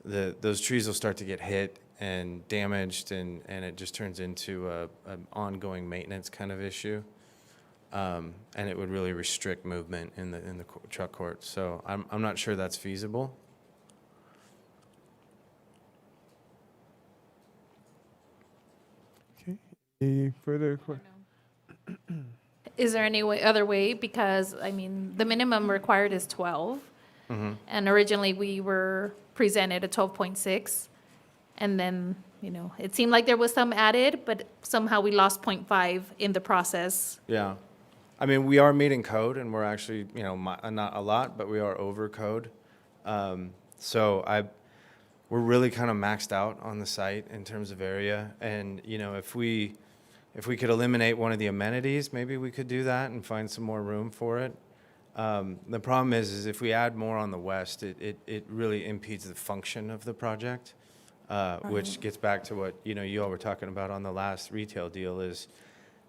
those trees will start to get hit and damaged, and it just turns into an ongoing maintenance kind of issue, and it would really restrict movement in the truck court. So I'm not sure that's feasible. Okay. Any further questions? Is there any other way? Because, the minimum required is 12. Mm-hmm. And originally, we were presented a 12.6. And then, it seemed like there was some added, but somehow we lost 0.5 in the process. Yeah. We are meeting code, and we're actually, not a lot, but we are over code. So we're really kind of maxed out on the site in terms of area. And, if we could eliminate one of the amenities, maybe we could do that and find some more room for it. The problem is if we add more on the west, it really impedes the function of the project, which gets back to what, you all were talking about on the last retail deal is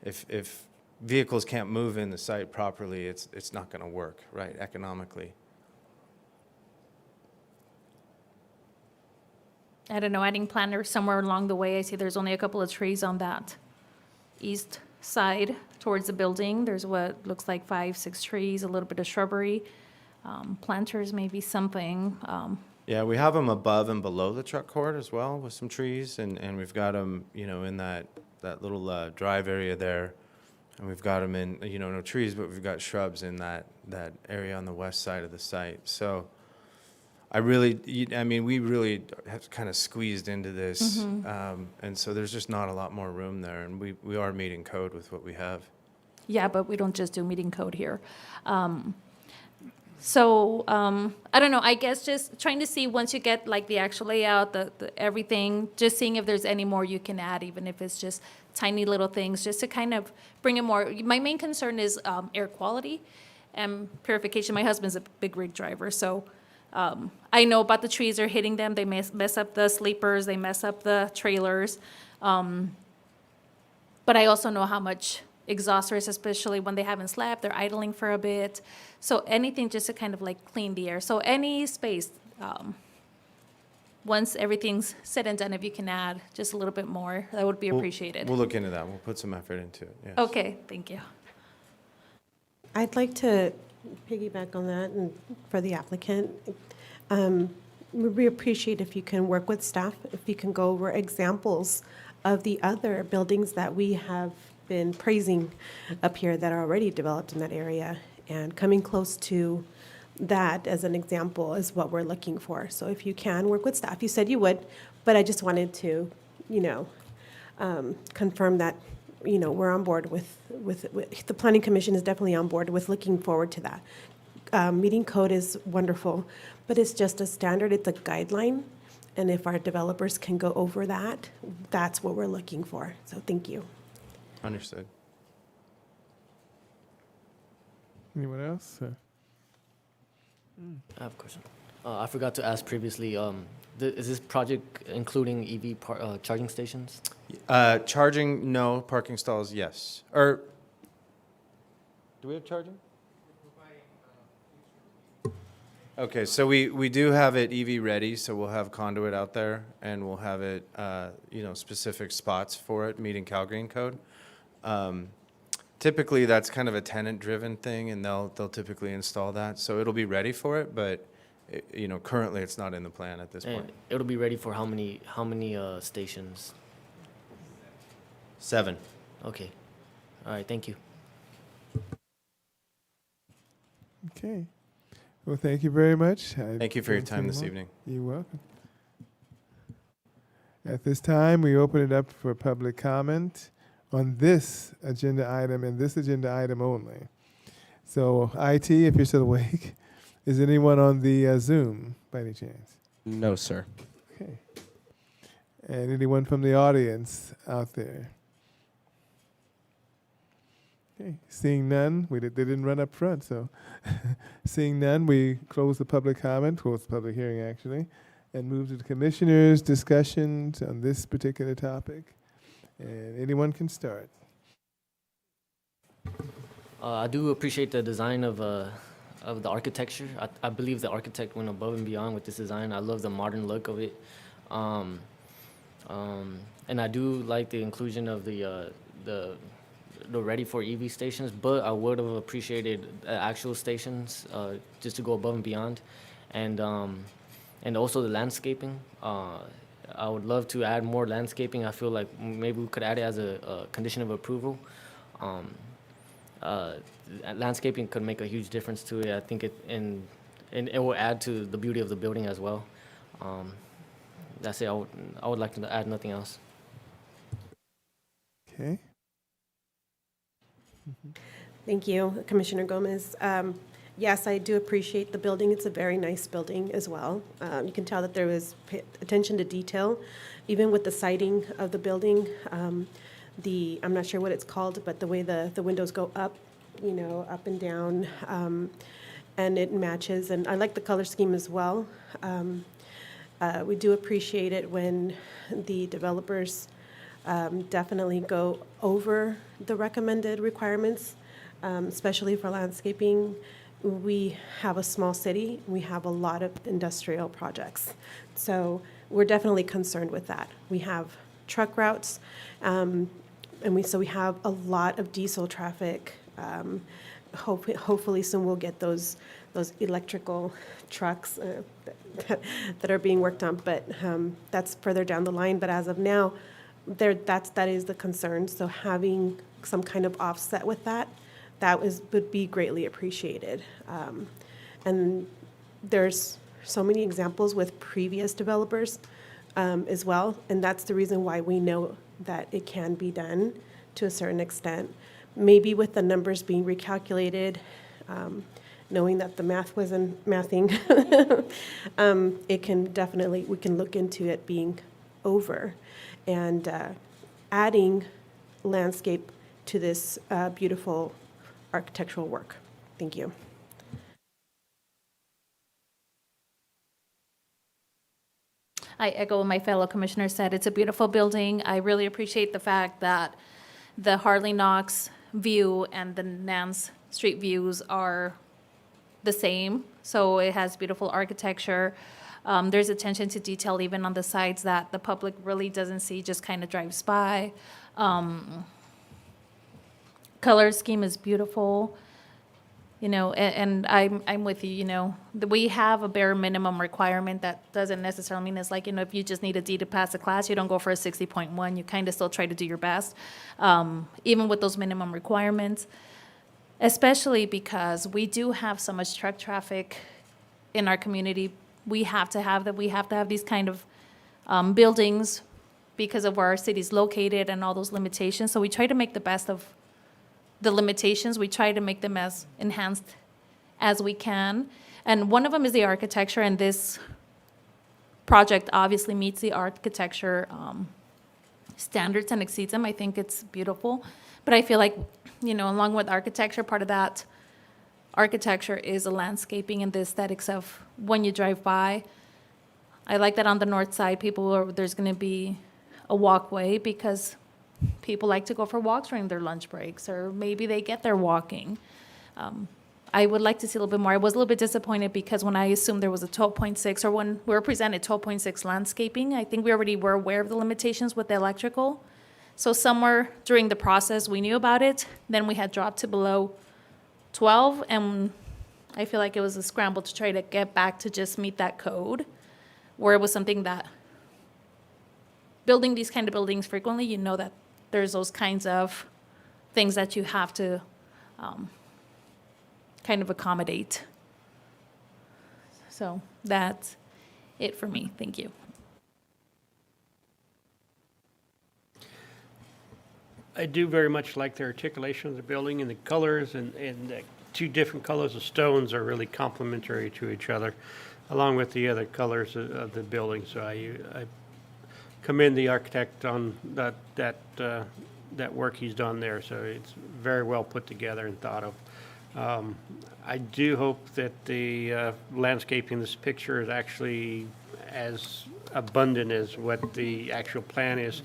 if vehicles can't move in the site properly, it's not going to work, right, economically. I don't know, adding planters somewhere along the way. I see there's only a couple of trees on that east side towards the building. There's what looks like 5-6 trees, a little bit of shrubbery. Planters, maybe something. Yeah, we have them above and below the truck court as well with some trees, and we've got them, in that little drive area there, and we've got them in, no trees, but we've got shrubs in that area on the west side of the site. So we really have kind of squeezed into this, and so there's just not a lot more room there, and we are meeting code with what we have. Yeah, but we don't just do meeting code here. So I don't know, I guess just trying to see once you get like the actual layout, the everything, just seeing if there's any more you can add, even if it's just tiny little things, just to kind of bring it more. My main concern is air quality and purification. My husband's a big rig driver, so I know about the trees are hitting them. They mess up the sleepers. They mess up the trailers. But I also know how much exhaust there is, especially when they haven't slept. They're idling for a bit. So anything just to kind of like clean the air. So any space, once everything's said and done, if you can add just a little bit more, that would be appreciated. We'll look into that. We'll put some effort into it, yes. Okay, thank you. I'd like to piggyback on that and for the applicant. We appreciate if you can work with staff, if you can go over examples of the other buildings that we have been praising up here that are already developed in that area. And coming close to that as an example is what we're looking for. So if you can work with staff, you said you would, but I just wanted to, confirm that, we're on board with the Planning Commission is definitely on board with looking forward to that. Meeting code is wonderful, but it's just a standard, it's a guideline. And if our developers can go over that, that's what we're looking for. So thank you. Understood. Anyone else? I have a question. I forgot to ask previously, is this project including EV charging stations? Charging, no. Parking stalls, yes. Or, do we have charging? Okay, so we do have it EV ready, so we'll have conduit out there, and we'll have it, specific spots for it, meeting CalGreen code. Typically, that's kind of a tenant-driven thing, and they'll typically install that, so it'll be ready for it, but, currently it's not in the plan at this point. And it'll be ready for how many stations? 7. Okay. All right, thank you. Okay. Well, thank you very much. Thank you for your time this evening. You're welcome. At this time, we open it up for public comment on this agenda item and this agenda item only. So, IT, if you're still awake, is anyone on the Zoom by any chance? No, sir. Okay. And anyone from the audience out there? Okay, seeing none, they didn't run up front, so seeing none, we close the public hearing actually, and move to the commissioners' discussions on this particular topic. And anyone can start. I do appreciate the design of the architecture. I believe the architect went above and beyond with this design. I love the modern look of it. And I do like the inclusion of the ready for EV stations, but I would have appreciated actual stations just to go above and beyond, and also the landscaping. I would love to add more landscaping. I feel like maybe we could add it as a condition of approval. Landscaping could make a huge difference to it. I think and it will add to the beauty of the building as well. That's it. I would like to add nothing else. Okay. Thank you, Commissioner Gomez. Yes, I do appreciate the building. It's a very nice building as well. You can tell that there was attention to detail, even with the siding of the building. I'm not sure what it's called, but the way the windows go up, up and down, and it matches. And I like the color scheme as well. We do appreciate it when the developers definitely go over the recommended requirements, especially for landscaping. We have a small city. We have a lot of industrial projects. So we're definitely concerned with that. We have truck routes, and we have a lot of diesel traffic. Hopefully soon we'll get those electrical trucks that are being worked on, but that's further down the line. But as of now, that is the concern. So having some kind of offset with that would be greatly appreciated. And there's so many examples with previous developers as well, and that's the reason why we know that it can be done to a certain extent. Maybe with the numbers being recalculated, knowing that the math wasn't mathing, we can look into it being over and adding landscape to this beautiful architectural work. Thank you. I echo what my fellow commissioner said. It's a beautiful building. I really appreciate the fact that the Harley Knox view and the Nance Street views are the same. So it has beautiful architecture. There's attention to detail even on the sides that the public really doesn't see, just kind of drives by. Color scheme is beautiful. You know, and I'm with you, you know, we have a bare minimum requirement. That doesn't necessarily mean it's like, you know, if you just need a D to pass a class, you don't go for a 60.1, you kind of still try to do your best, even with those minimum requirements, especially because we do have so much truck traffic in our community. We have to have these kind of buildings because of where our city's located and all those limitations. So we try to make the best of the limitations. We try to make them as enhanced as we can. And one of them is the architecture, and this project obviously meets the architecture standards and exceeds them. I think it's beautiful. But I feel like, you know, along with architecture, part of that architecture is the landscaping and the aesthetics of when you drive by. I like that on the north side, there's gonna be a walkway because people like to go for walks during their lunch breaks, or maybe they get there walking. I would like to see a little bit more. I was a little bit disappointed because when I assumed there was a 12.6, or when we were presented 12.6 landscaping, I think we already were aware of the limitations with the electrical. So somewhere during the process, we knew about it. Then we had dropped to below 12, and I feel like it was a scramble to try to get back to just meet that code, where it was something that, building these kind of buildings frequently, you know that there's those kinds of things that you have to kind of accommodate. So that's it for me. Thank you. I do very much like the articulation of the building and the colors, and the two different colors of stones are really complementary to each other, along with the other colors of the building. So I commend the architect on that work he's done there. So it's very well put together and thought of. I do hope that the landscaping in this picture is actually as abundant as what the actual plan is.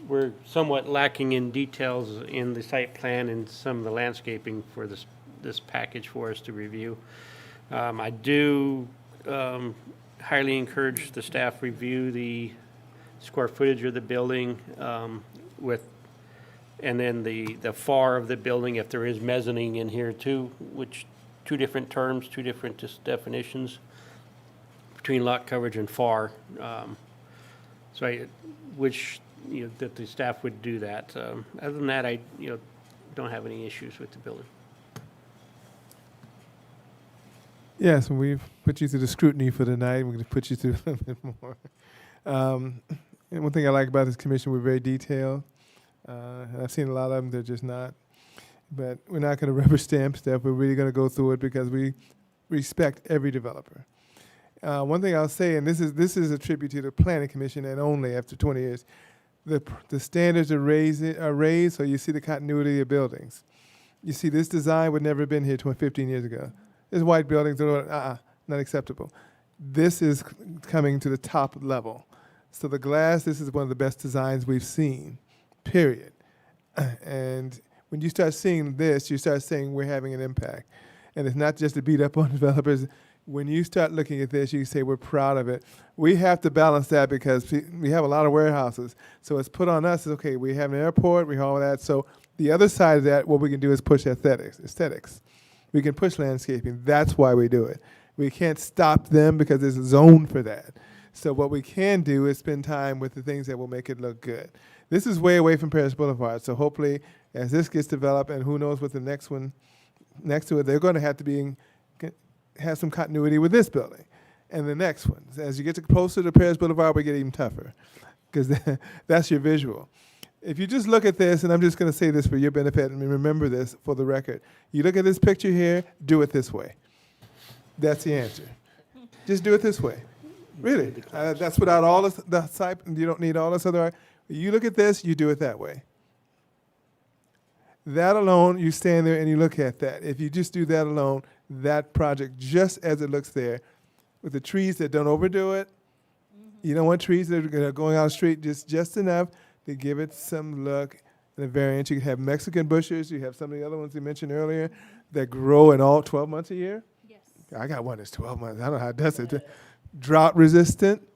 We're somewhat lacking in details in the site plan and some of the landscaping for this package for us to review. I do highly encourage the staff review the square footage of the building and then the FAR of the building, if there is mezzanine in here too, which two different terms, two different definitions between lot coverage and FAR. So I wish that the staff would do that. Other than that, I don't have any issues with the building. Yes, we've put you through the scrutiny for tonight. We're going to put you through a little bit more. And one thing I like about this commission, we're very detailed. And I've seen a lot of them, they're just not. But we're not going to rubber stamp stuff. We're really going to go through it because we respect every developer. One thing I'll say, and this is a tribute to the Planning Commission, and only after 20 years, the standards are raised, so you see the continuity of buildings. You see, this design would never have been here 15 years ago. There's white buildings that are not acceptable. This is coming to the top level. So the glass, this is one of the best designs we've seen, period. And when you start seeing this, you start saying we're having an impact. And it's not just to beat up on developers. When you start looking at this, you say we're proud of it. We have to balance that because we have a lot of warehouses. So it's put on us, okay, we have an airport, we have all that. So the other side of that, what we can do is push aesthetics. We can push landscaping. That's why we do it. We can't stop them because there's a zone for that. So what we can do is spend time with the things that will make it look good. This is way away from Paris Boulevard. So hopefully as this gets developed, and who knows what the next one next to it, they're going to have to have some continuity with this building and the next one. As you get closer to Paris Boulevard, we get even tougher because that's your visual. If you just look at this, and I'm just going to say this for your benefit, and remember this for the record. You look at this picture here, do it this way. That's the answer. Just do it this way. Really. That's without all the site, you don't need all this other. You look at this, you do it that way. That alone, you stand there and you look at that. If you just do that alone, that project, just as it looks there, with the trees that don't overdo it, You don't want trees that are going on the street, just enough to give it some look and a variance. You can have Mexican bushes. You have some of the other ones you mentioned earlier that grow in all 12 months a year. Yes. I got one that's 12 months. I don't know how it does it. Drought resistant.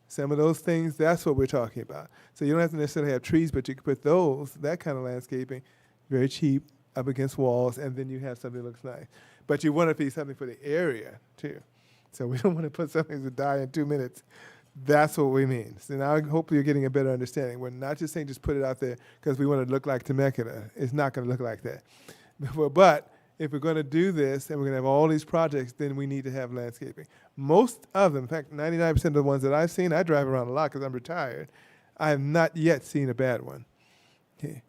Some of those things, that's what we're talking about. So you don't have to necessarily have trees, but you can put those, that kind of landscaping, very cheap, up against walls, and then you have something that looks nice. But you want to be something for the area, too. So we don't want to put something to die in 2 minutes. That's what we mean. So now hopefully you're getting a better understanding. We're not just saying just put it out there because we want to look like Temecula. It's not going to look like that. But if we're going to do this and we're going to have all these projects, then we need to have landscaping. Most of them, in fact, 99% of the ones that I've seen, I drive around a lot because I'm retired. I have not yet seen a bad one. Okay.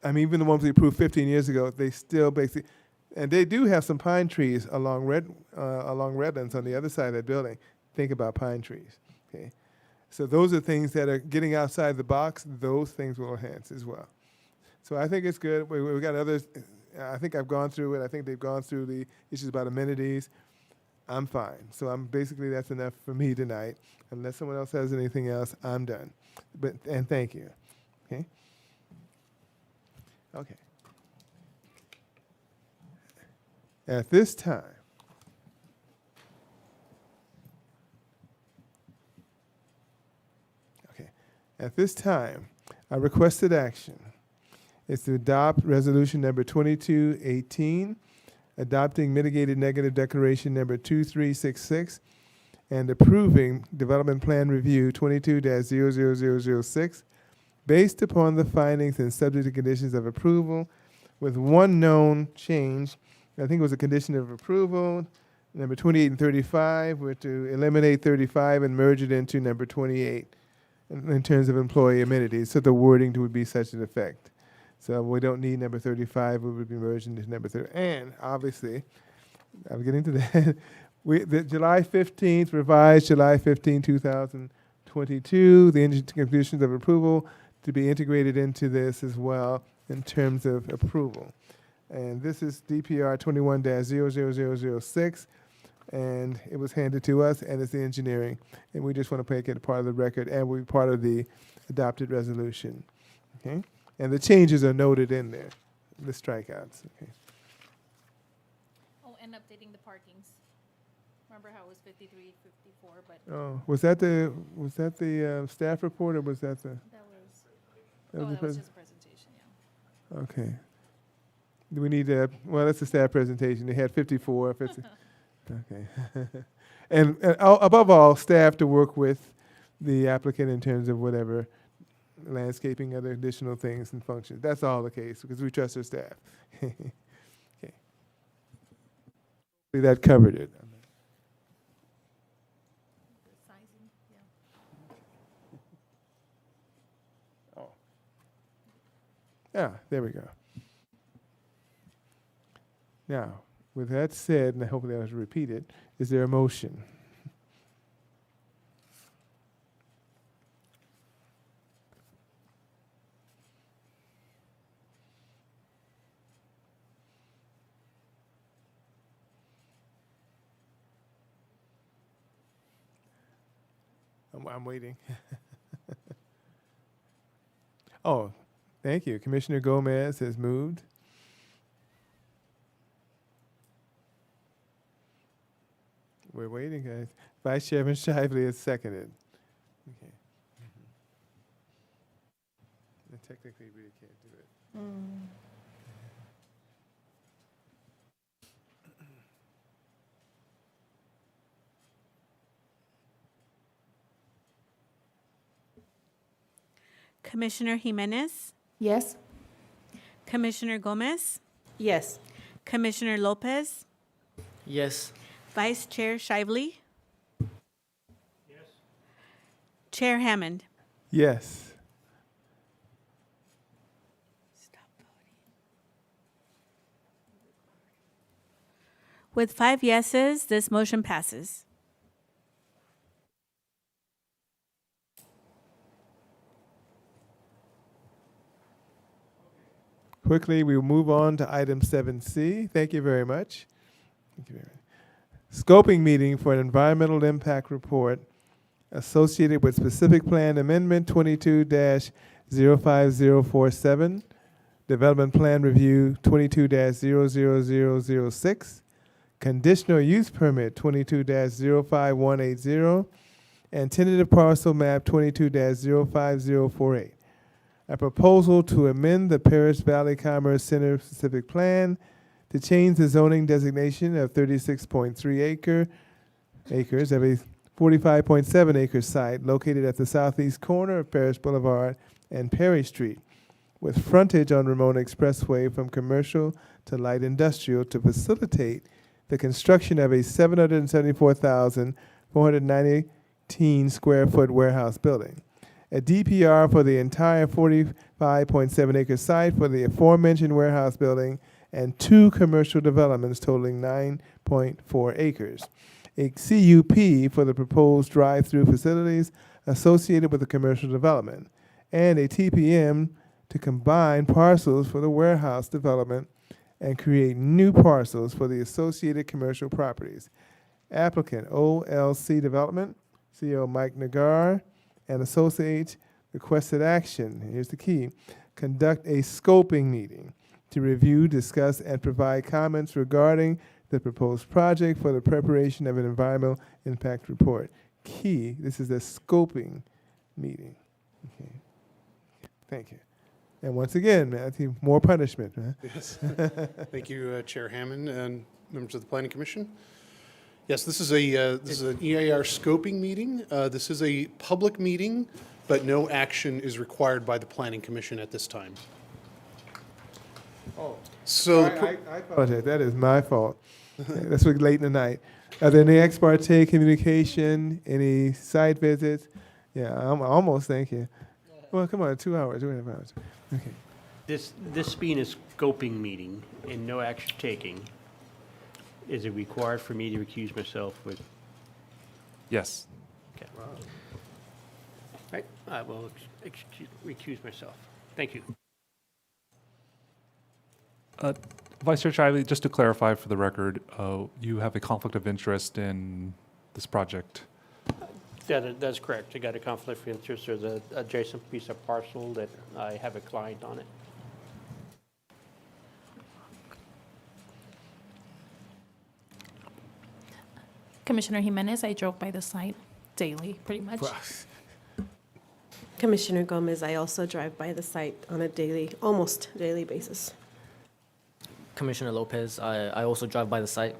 I mean, even the ones we approved 15 years ago, they still basically, and they do have some pine trees along Redlands on the other side of that building. Think about pine trees. Okay. So those are things that are getting outside the box. Those things will enhance as well. So I think it's good. We got others. I think I've gone through it. I think they've gone through the issues about amenities. I'm fine. So that's enough for me tonight. Unless someone else has anything else, I'm done. And thank you. Okay. Okay. At this time, our requested action is to adopt resolution number 2218, adopting mitigated negative declaration number 2366, and approving development plan review 22-00006 based upon the findings and subject to conditions of approval, with one known change. I think it was a condition of approval. Number 28 and 35 were to eliminate 35 and merge it into number 28 in terms of employee amenities. So the wording would be such an effect. So we don't need number 35. We would be merged into number 30. And obviously, I'm getting to that. The July 15th, revised July 15, 2022, the conditions of approval to be integrated into this as well in terms of approval. And this is DPR 21-00006, and it was handed to us, and it's the engineering. And we just want to make it part of the record, and we're part of the adopted resolution. Okay? And the changes are noted in there, the strikeouts. Okay. Oh, and updating the parkings. Remember how it was 53, 54, but Oh, was that the staff report, or was that the? that was just a presentation, yeah. Okay. Do we need to, well, that's the staff presentation. They had 54. If it's, okay. and above all, staff to work with the applicant in terms of whatever landscaping, other additional things and functions. That's all the case because we trust our staff. Okay. That covered it. Sizing, yeah. Oh. Yeah, there we go. Now, with that said, and hopefully I don't have to repeat it, is there a motion? I'm waiting. Oh, thank you. Commissioner Gomez has moved. We're waiting, guys. Vice Chairman Shively has seconded. Okay. And technically, we really can't do it. Commissioner Jimenez, Yes. Commissioner Gomez, Yes. Commissioner Lopez, Yes. Vice Chair Shively. Yes. Chair Hammond. Yes. With 5 yeses, this motion passes. Quickly, we'll move on to item 7C. Thank you very much. Thank you very much. Scoping meeting for an environmental impact report associated with specific plan amendment 22-05047, development plan review 22-00006, conditional use permit 22-05180, and tentative parcel map 22-05048. A proposal to amend the Paris Valley Commerce Center specific plan to change the zoning designation of 36.3 acres of a 45.7 acre site located at the southeast corner of Paris Boulevard and Perry Street, with frontage on Ramona Expressway from commercial to light industrial to facilitate the construction of a 774,419 square foot warehouse building. A DPR for the entire 45.7 acre site for the aforementioned warehouse building and 2 commercial developments totaling 9.4 acres. A CUP for the proposed drive-through facilities associated with the commercial development, and a TPM to combine parcels for the warehouse development and create new parcels for the associated commercial properties. Applicant OLC Development, CEO Mike Nagar, and Associates requested action, here's the key, conduct a scoping meeting to review, discuss, and provide comments regarding the proposed project for the preparation of an environmental impact report. Key, this is a scoping meeting. Okay. Thank you. And once again, Matthew, more punishment. Huh? Yes. Thank you, Chair Hammond and members of the Planning Commission. Yes, this is an EIR scoping meeting. This is a public meeting, but no action is required by the Planning Commission at this time. Oh, so I apologize. That is my fault. That's late in the night. Are there any ex parte communication, any site visits? Yeah, I'm almost, thank you. Well, come on, 2 hours, 2.5 hours. Okay. This being a scoping meeting and no action taking, is it required for me to recuse myself with? Yes. Okay. All right, I will recuse myself. Thank you. Vice Chair Shively, just to clarify for the record, you have a conflict of interest in this project. That's correct. I got a conflict of interest. There's an adjacent piece of parcel that I have a client on it. Commissioner Jimenez, I drove by the site daily, pretty much. Commissioner Gomez, I also drive by the site on a daily, almost daily basis. Commissioner Lopez, I also drive by the site.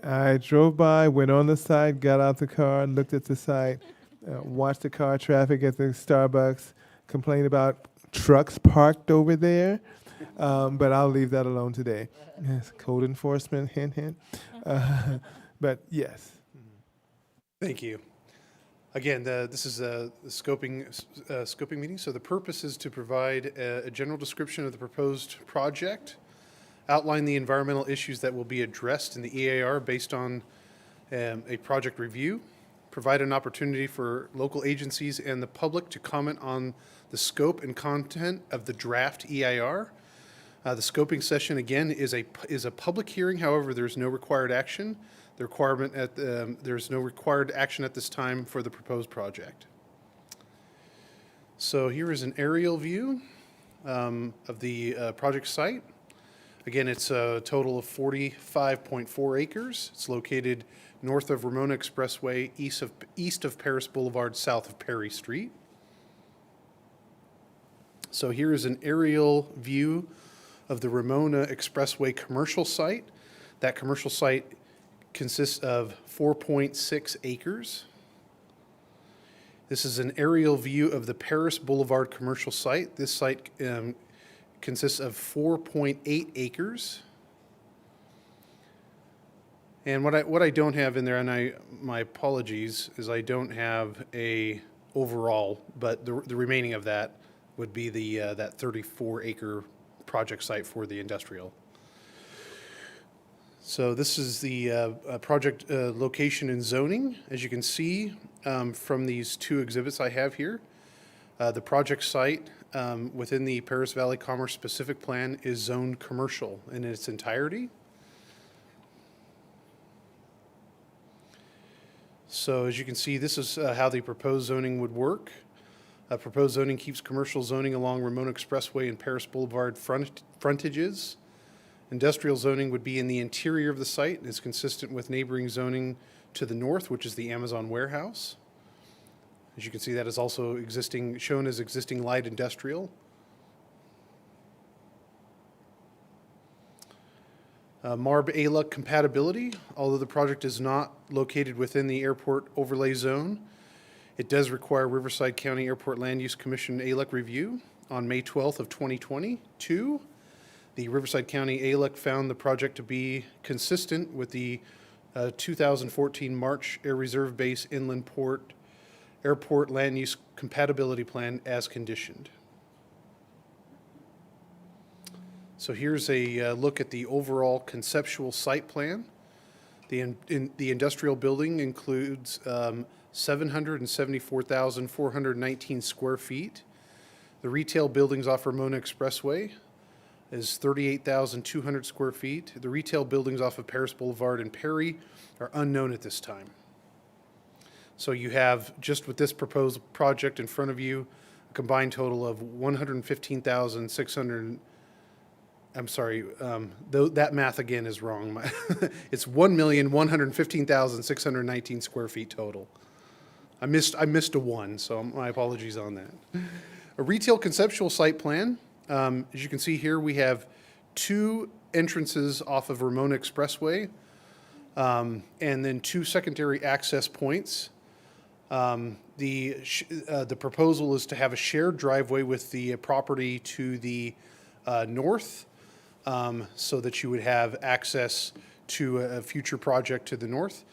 I drove by, went on the site, got out the car, looked at the site, watched the car traffic at the Starbucks, complained about trucks parked over there, but I'll leave that alone today. Yes, code enforcement, hint, hint. But yes. Thank you. Again, this is a scoping meeting. So the purpose is to provide a general description of the proposed project, outline the environmental issues that will be addressed in the EAR based on a project review, provide an opportunity for local agencies and the public to comment on the scope and content of the draft EIR. The scoping session, again, is a public hearing. However, there's no required action. There's no required action at this time for the proposed project. So here is an aerial view of the project site. Again, it's a total of 45.4 acres. It's located north of Ramona Expressway, east of Paris Boulevard, south of Perry Street. So here is an aerial view of the Ramona Expressway commercial site. That commercial site consists of 4.6 acres. This is an aerial view of the Paris Boulevard commercial site. This site consists of 4.8 acres. And what I don't have in there, and my apologies, is I don't have a overall, but the remaining of that would be the that 34-acre project site for the industrial. So this is the project location and zoning. As you can see from these two exhibits I have here, the project site within the Paris Valley Commerce Specific Plan is zoned commercial in its entirety. So as you can see, this is how the proposed zoning would work. Proposed zoning keeps commercial zoning along Ramona Expressway and Paris Boulevard frontages. Industrial zoning would be in the interior of the site and is consistent with neighboring zoning to the north, which is the Amazon warehouse. As you can see, that is also shown as existing light industrial. MARB ALUC compatibility, although the project is not located within the airport overlay zone, it does require Riverside County Airport Land Use Commission ALUC review. On May 12th of 2022, the Riverside County ALUC found the project to be consistent with the 2014 March Air Reserve Base Inland Port Airport Land Use Compatibility Plan as conditioned. So here's a look at the overall conceptual site plan. The industrial building includes 774,419 square feet. The retail buildings off Ramona Expressway is 38,200 square feet. The retail buildings off of Paris Boulevard and Perry are unknown at this time. So you have, just with this proposed project in front of you, a combined total of 115,600. I'm sorry, that math again is wrong. It's 1,115,619 square feet total. I missed a one, so my apologies on that. A retail conceptual site plan. As you can see here, we have two entrances off of Ramona Expressway, and then two secondary access points. The proposal is to have a shared driveway with the property to the north, so that you would have access to a future project to the north,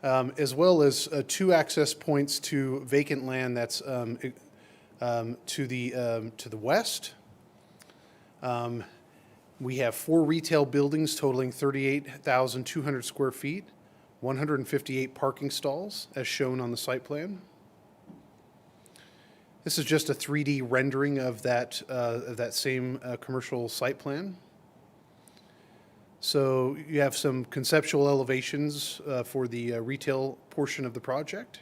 as well as two access points to vacant land that's to the west. We have four retail buildings totaling 38,200 square feet, 158 parking stalls as shown on the site plan. This is just a 3D rendering of that same commercial site plan. So you have some conceptual elevations for the retail portion of the project.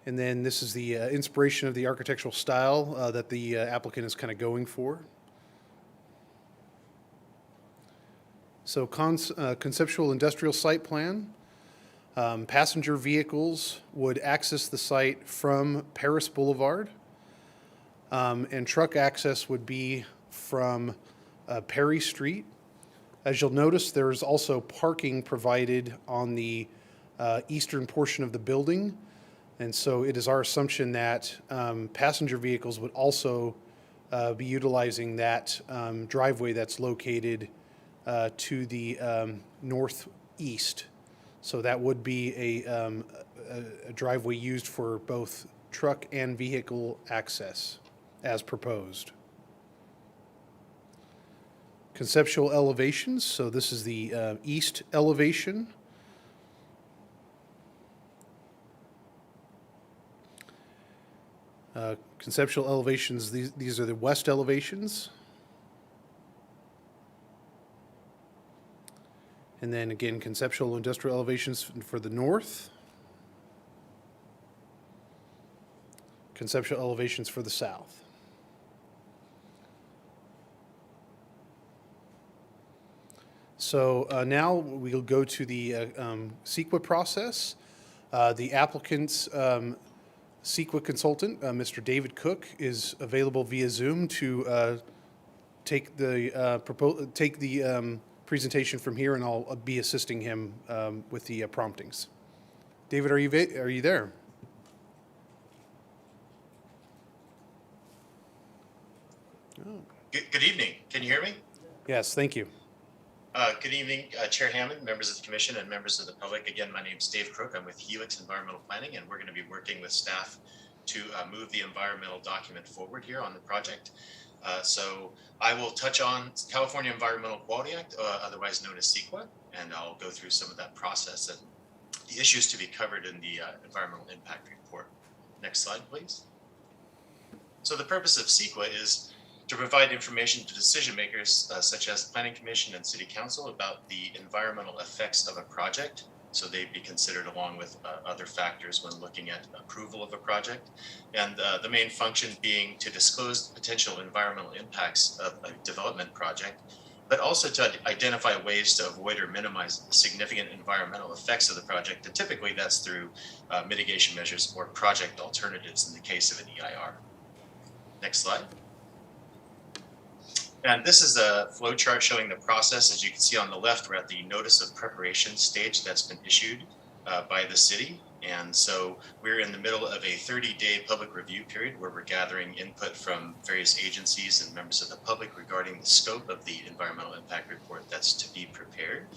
And then this is the inspiration of the architectural style that the applicant is kind of going for. So conceptual industrial site plan. Passenger vehicles would access the site from Paris Boulevard, and truck access would be from Perry Street. As you'll notice, there's also parking provided on the eastern portion of the building. And so it is our assumption that passenger vehicles would also be utilizing that driveway that's located to the northeast. So that would be a driveway used for both truck and vehicle access as proposed. Conceptual elevations, so this is the east elevation. Conceptual elevations, these are the west elevations. And then again, conceptual industrial elevations for the north. Conceptual elevations for the south. So now we'll go to the CEQA process. The applicant's CEQA consultant, Mr. David Cook, is available via Zoom to take the presentation from here, and I'll be assisting him with the promptings. David, are you there? Oh. Good evening. Can you hear me? Yes, thank you. Good evening, Chair Hammond, members of the commission, and members of the public. Again, my name is Dave Crook. I'm with Helix Environmental Planning, and we're going to be working with staff to move the environmental document forward here on the project. So I will touch on California Environmental Quality Act, otherwise known as CEQA, and I'll go through some of that process and the issues to be covered in the environmental impact report. Next slide, please. So the purpose of CEQA is to provide information to decision makers such as the Planning Commission and City Council about the environmental effects of a project So they'd be considered along with other factors when looking at approval of a project. And the main function being to disclose potential environmental impacts of a development project, but also to identify ways to avoid or minimize significant environmental effects of the project. And typically that's through mitigation measures or project alternatives in the case of an EIR. Next slide. And this is a flow chart showing the process. As you can see on the left, we're at the notice of preparation stage that's been issued by the city. And so we're in the middle of a 30-day public review period where we're gathering input from various agencies and members of the public regarding the scope of the environmental impact report that's to be prepared.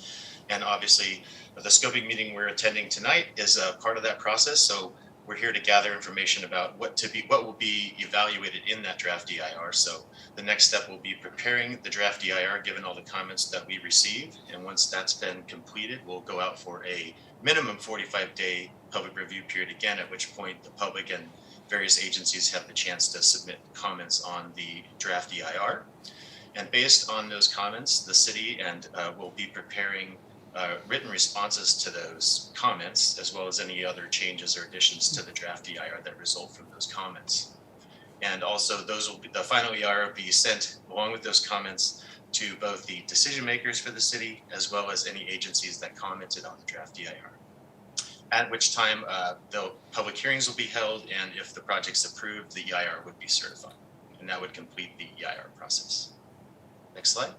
And obviously, the scoping meeting we're attending tonight is a part of that process. So we're here to gather information about what will be evaluated in that draft EIR. So the next step will be preparing the draft EIR given all the comments that we receive. And once that's been completed, we'll go out for a minimum 45-day public review period again, at which point the public and various agencies have the chance to submit comments on the draft EIR. And based on those comments, the city will be preparing written responses to those comments, as well as any other changes or additions to the draft EIR that result from those comments. And also the final EIR will be sent along with those comments to both the decision makers for the city, as well as any agencies that commented on the draft EIR. At which time public hearings will be held, and if the project's approved, the EIR would be certified. And that would complete the EIR process. Next slide.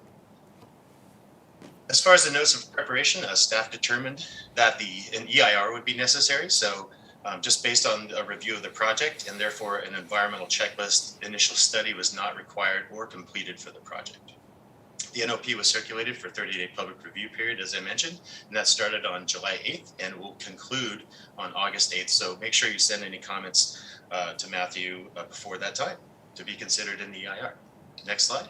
As far as the notice of preparation, staff determined that an EIR would be necessary. So just based on a review of the project, and therefore an environmental checklist initial study was not required or completed for the project. The NOP was circulated for 30-day public review period, as I mentioned, and that started on July 8th and will conclude on August 8th. So make sure you send any comments to Matthew before that time to be considered in the EIR. Next slide.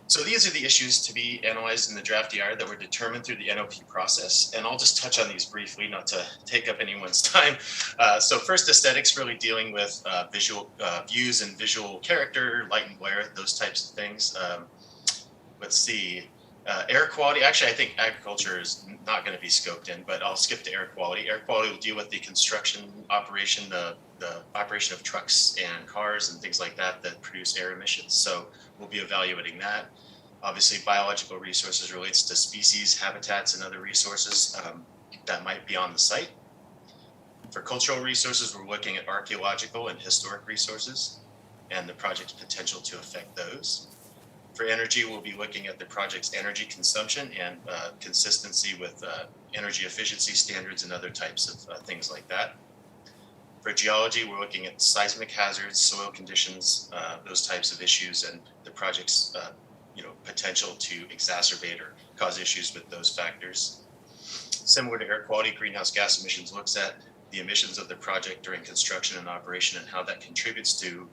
So these are the issues to be analyzed in the draft EIR that were determined through the NOP process. And I'll just touch on these briefly, not to take up anyone's time. So first, aesthetics, really dealing with visual views and visual character, light and glare, those types of things. Let's see, air quality. Actually, I think agriculture is not going to be scoped in, but I'll skip to air quality. Air quality will deal with the construction operation, the operation of trucks and cars and things like that that produce air emissions. So we'll be evaluating that. Obviously, biological resources relates to species, habitats, and other resources that might be on the site. For cultural resources, we're looking at archaeological and historic resources and the project's potential to affect those. For energy, we'll be looking at the project's energy consumption and consistency with energy efficiency standards and other types of things like that. For geology, we're looking at seismic hazards, soil conditions, those types of issues, and the project's potential to exacerbate or cause issues with those factors. Similar to air quality, greenhouse gas emissions looks at the emissions of the project during construction and operation and how that contributes to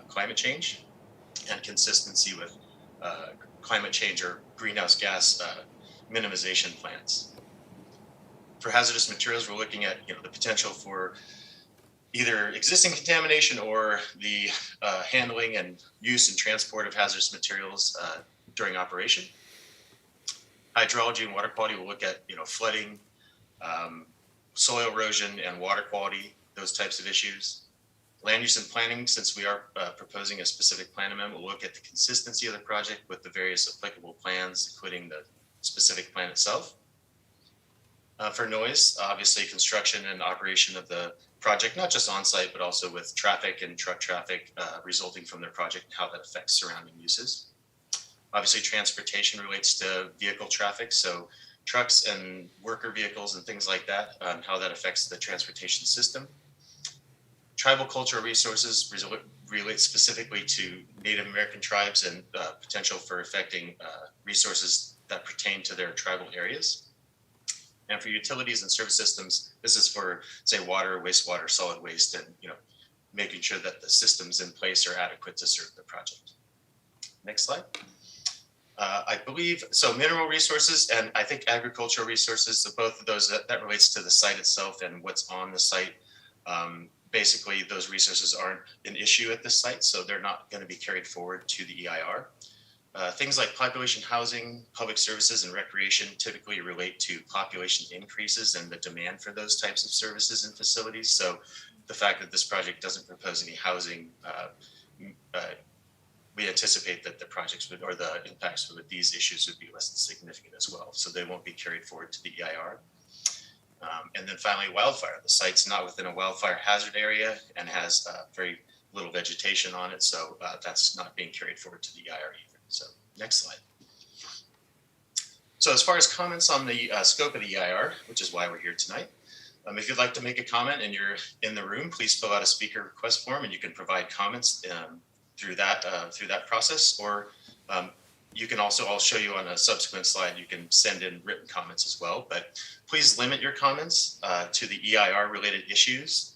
climate change and consistency with climate change or greenhouse gas minimization plans. For hazardous materials, we're looking at the potential for either existing contamination or the handling and use and transport of hazardous materials during operation. Hydrology and water quality will look at flooding, soil erosion and water quality, those types of issues. Land use and planning, since we are proposing a specific plan amendment, we'll look at the consistency of the project with the various applicable plans, including the specific plan itself. For noise, obviously construction and operation of the project, not just on site, but also with traffic and truck traffic resulting from the project and how that affects surrounding uses. Obviously, transportation relates to vehicle traffic, so trucks and worker vehicles and things like that, how that affects the transportation system. Tribal cultural resources relate specifically to Native American tribes and potential for affecting resources that pertain to their tribal areas. And for utilities and service systems, this is for, say, water, wastewater, solid waste, and making sure that the systems in place are adequate to serve the project. Next slide. I believe, so mineral resources and I think agricultural resources, so both of those, that relates to the site itself and what's on the site. Basically, those resources aren't an issue at this site, so they're not going to be carried forward to the EIR. Things like population housing, public services, and recreation typically relate to population increases and the demand for those types of services and facilities. So the fact that this project doesn't propose any housing, we anticipate that the projects would, or the impacts with these issues would be less than significant as well. So they won't be carried forward to the EIR. And then finally, wildfire. The site's not within a wildfire hazard area and has very little vegetation on it. So that's not being carried forward to the EIR either. So next slide. So as far as comments on the scope of the EIR, which is why we're here tonight, if you'd like to make a comment and you're in the room, please fill out a speaker request form and you can provide comments through that process. Or you can also, I'll show you on a subsequent slide, you can send in written comments as well. But please limit your comments to the EIR related issues.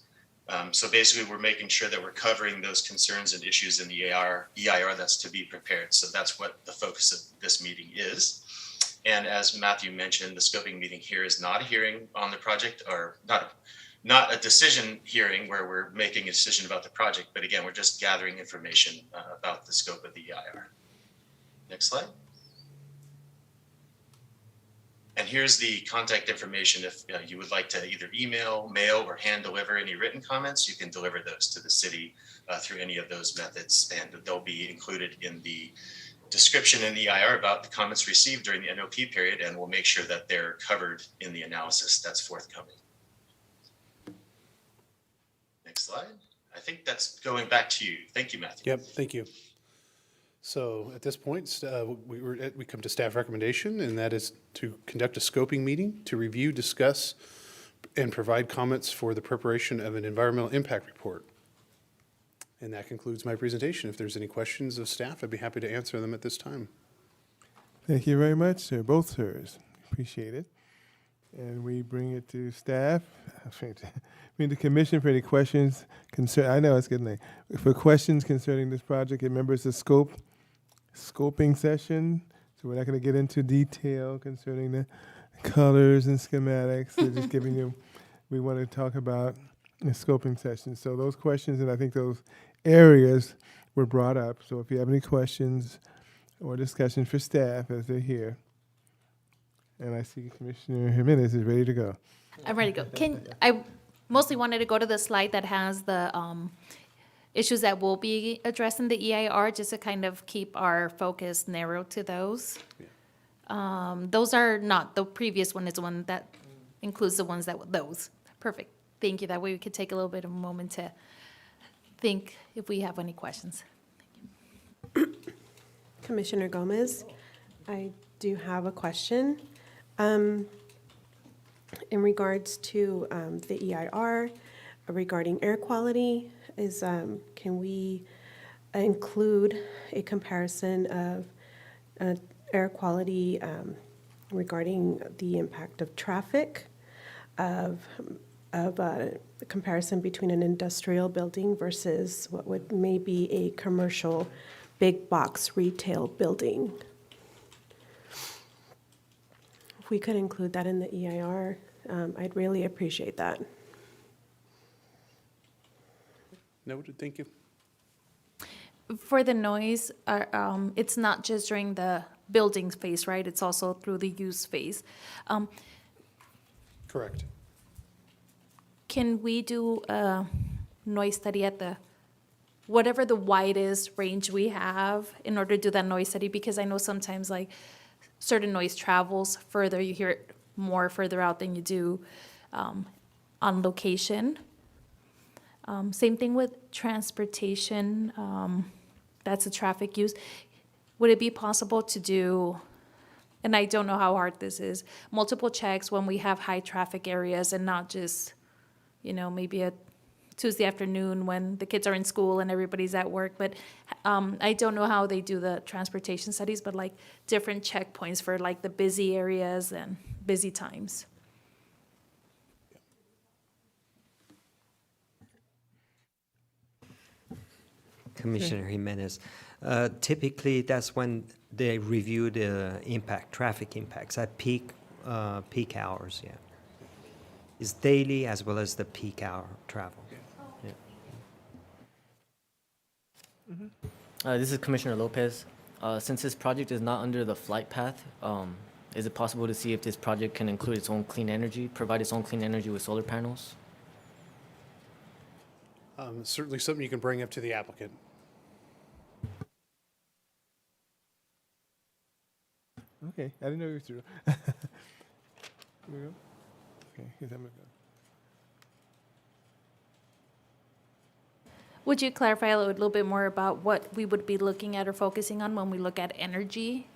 So basically, we're making sure that we're covering those concerns and issues in the EIR that's to be prepared. So that's what the focus of this meeting is. And as Matthew mentioned, the scoping meeting here is not a hearing on the project, or not a decision hearing where we're making a decision about the project. But again, we're just gathering information about the scope of the EIR. Next slide. And here's the contact information. If you would like to either email, mail, or hand deliver any written comments, you can deliver those to the city through any of those methods, and they'll be included in the description in the EIR about the comments received during the NOP period, and we'll make sure that they're covered in the analysis that's forthcoming. Next slide. I think that's going back to you. Thank you, Matthew. Yep, thank you. So at this point, we come to staff recommendation, and that is to conduct a scoping meeting to review, discuss, and provide comments for the preparation of an environmental impact report. And that concludes my presentation. If there's any questions of staff, I'd be happy to answer them at this time. Thank you very much, sir, both sirs. Appreciate it. And we bring it to staff. Bring the commission for any questions. I know it's getting late. For questions concerning this project, remember it's a scoping session. So we're not going to get into detail concerning the colors and schematics. We're just giving you, we want to talk about the scoping session. So those questions, and I think those areas were brought up. So if you have any questions or discussion for staff as they're here. And I see Commissioner Jimenez is ready to go. I'm ready to go. I mostly wanted to go to the slide that has the issues that will be addressed in the EIR, just to kind of keep our focus narrowed to those. Yeah. Those are not, the previous one is the one that includes the ones those. Perfect. Thank you. That way we could take a little bit of a moment to think if we have any questions. Commissioner Gomez, I do have a question. In regards to the EIR regarding air quality, can we include a comparison of air quality regarding the impact of traffic, of a comparison between an industrial building versus what would maybe a commercial big box retail building? If we could include that in the EIR, I'd really appreciate that. Noted, thank you. For the noise, it's not just during the building phase, right? It's also through the use phase. Correct. Can we do a noise study at whatever the widest range we have in order to do that noise study? Because I know sometimes like certain noise travels further, you hear it more further out than you do on location. Same thing with transportation, that's a traffic use. Would it be possible to do, and I don't know how hard this is, multiple checks when we have high traffic areas and not just, maybe a Tuesday afternoon when the kids are in school and everybody's at work, but I don't know how they do the transportation studies, but like different checkpoints for like the busy areas and busy times. Commissioner Jimenez, typically that's when they review the traffic impacts at peak hours, yeah. It's daily as well as the peak hour travel. Yeah. This is Commissioner Lopez. Since this project is not under the flight path, is it possible to see if this project can include its own clean energy, provide its own clean energy with solar panels? Certainly something you can bring up to the applicant. Okay, I didn't know you were through. Here we go. Okay, here's how I'm gonna go. Would you clarify a little bit more about what we would be looking at or focusing on when we look at energy?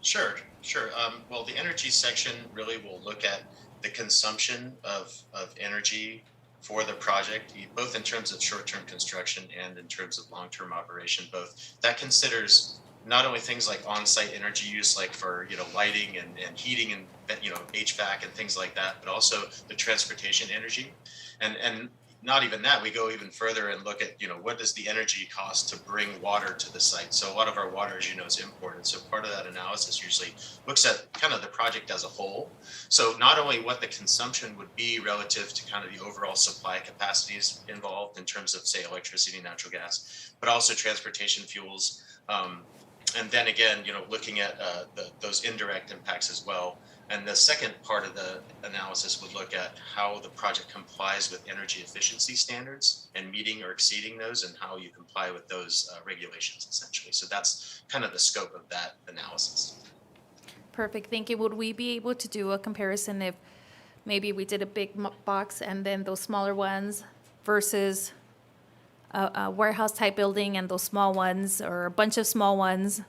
Sure, sure. Well, the energy section really will look at the consumption of energy for the project, both in terms of short-term construction and in terms of long-term operation, both. That considers not only things like on-site energy use, like for, lighting and heating and, HVAC and things like that, but also the transportation energy. And not even that, we go even further and look at, what does the energy cost to bring water to the site? So a lot of our water, as you know, is imported. So part of that analysis usually looks at kind of the project as a whole. So not only what the consumption would be relative to kind of the overall supply capacities involved in terms of, say, electricity, natural gas, but also transportation fuels. And then again, looking at those indirect impacts as well. And the second part of the analysis would look at how the project complies with energy efficiency standards and meeting or exceeding those, and how you comply with those regulations, essentially. So that's kind of the scope of that analysis. Perfect, thank you. Would we be able to do a comparison if maybe we did a big box and then those smaller ones versus a warehouse type building and those small ones, or a bunch of small ones?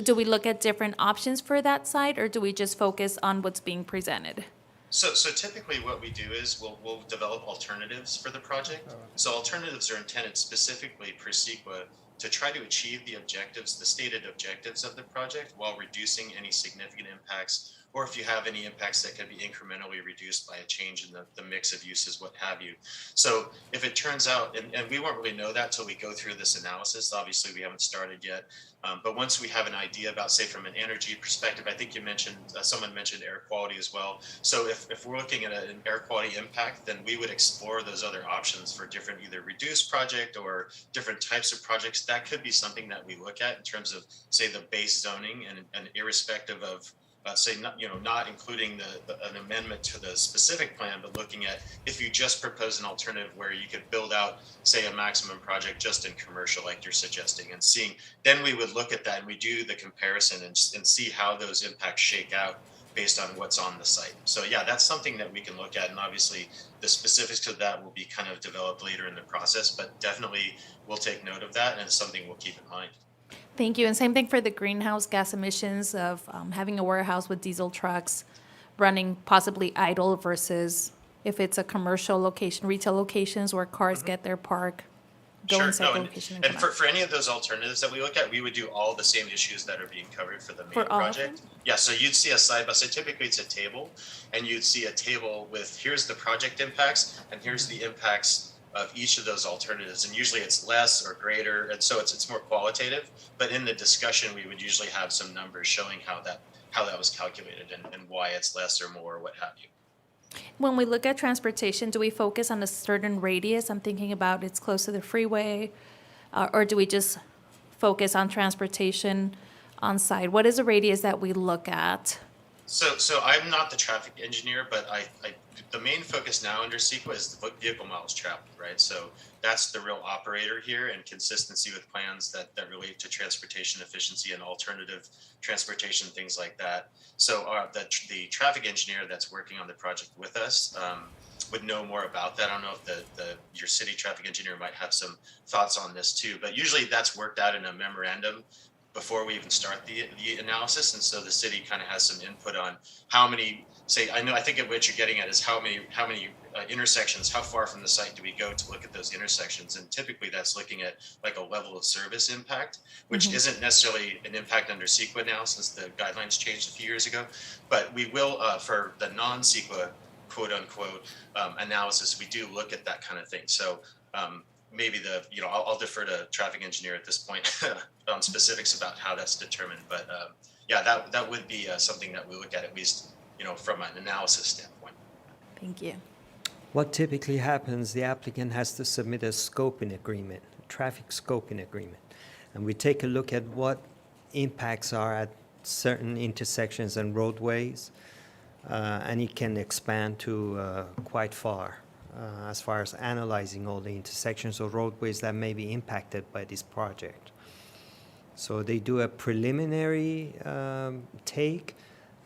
Do we look at different options for that site, or do we just focus on what's being presented? So typically what we do is we'll develop alternatives for the project. So alternatives are intended specifically per CEQA to try to achieve the objectives, the stated objectives of the project, while reducing any significant impacts, or if you have any impacts that can be incrementally reduced by a change in the mix of uses, what have you. So if it turns out, and we won't really know that till we go through this analysis, obviously we haven't started yet, but once we have an idea about, say, from an energy perspective, I think you mentioned, someone mentioned air quality as well. So if we're looking at an air quality impact, then we would explore those other options for different, either reduced project or different types of projects. That could be something that we look at in terms of, say, the base zoning, and irrespective of, say, not including an amendment to the specific plan, but looking at if you just propose an alternative where you could build out, say, a maximum project just in commercial, like you're suggesting, and seeing, then we would look at that and we do the comparison and see how those impacts shake out based on what's on the site. So yeah, that's something that we can look at, and obviously the specifics of that will be kind of developed later in the process, but definitely we'll take note of that, and it's something we'll keep in mind. Thank you. And same thing for the greenhouse gas emissions of having a warehouse with diesel trucks running possibly idle versus if it's a commercial location, retail locations where cars get their park, go Sure, inside no, the and location. and for any of those alternatives that we look at, we would do all the same issues that are being covered for the main For all of project. Yeah, so you'd see a side by side, typically it's a table, and you'd see a table with, here's the project impacts, and here's the impacts of each of those alternatives, and usually it's less or greater, and so it's more qualitative. But in the discussion, we would usually have some numbers showing how that was calculated and why it's less or more, or what have you. When we look at transportation, do we focus on a certain radius? I'm thinking about it's close to the freeway, or do we just focus on transportation on site? What is the radius that we look at? So I'm not the traffic engineer, but the main focus now under CEQA is the vehicle miles traveled, right? So that's the real operator here, and consistency with plans that relate to transportation efficiency and alternative transportation, things like that. So the traffic engineer that's working on the project with us would know more about that. I don't know if your city traffic engineer might have some thoughts on this too, but usually that's worked out in a memorandum before we even start the analysis, and so the city kind of has some input on how many, I think what you're getting at is how many intersections, how far from the site do we go to look at those intersections, and typically that's looking at like a level of service impact, which isn't necessarily an impact under CEQA now, since the guidelines changed a few years ago, but we will for the non-CEQA quote unquote analysis, we do look at that kind of thing. So maybe I'll defer to traffic engineer at this point on specifics about how that's determined. But yeah, that would be something that we look at least, from an analysis standpoint. Thank you. What typically happens, the applicant has to submit a scoping agreement, a traffic scoping agreement. and we take a look at what impacts are at certain intersections and roadways, and it can expand to quite far as far as analyzing all the intersections or roadways that may be impacted by this project. So they do a preliminary take,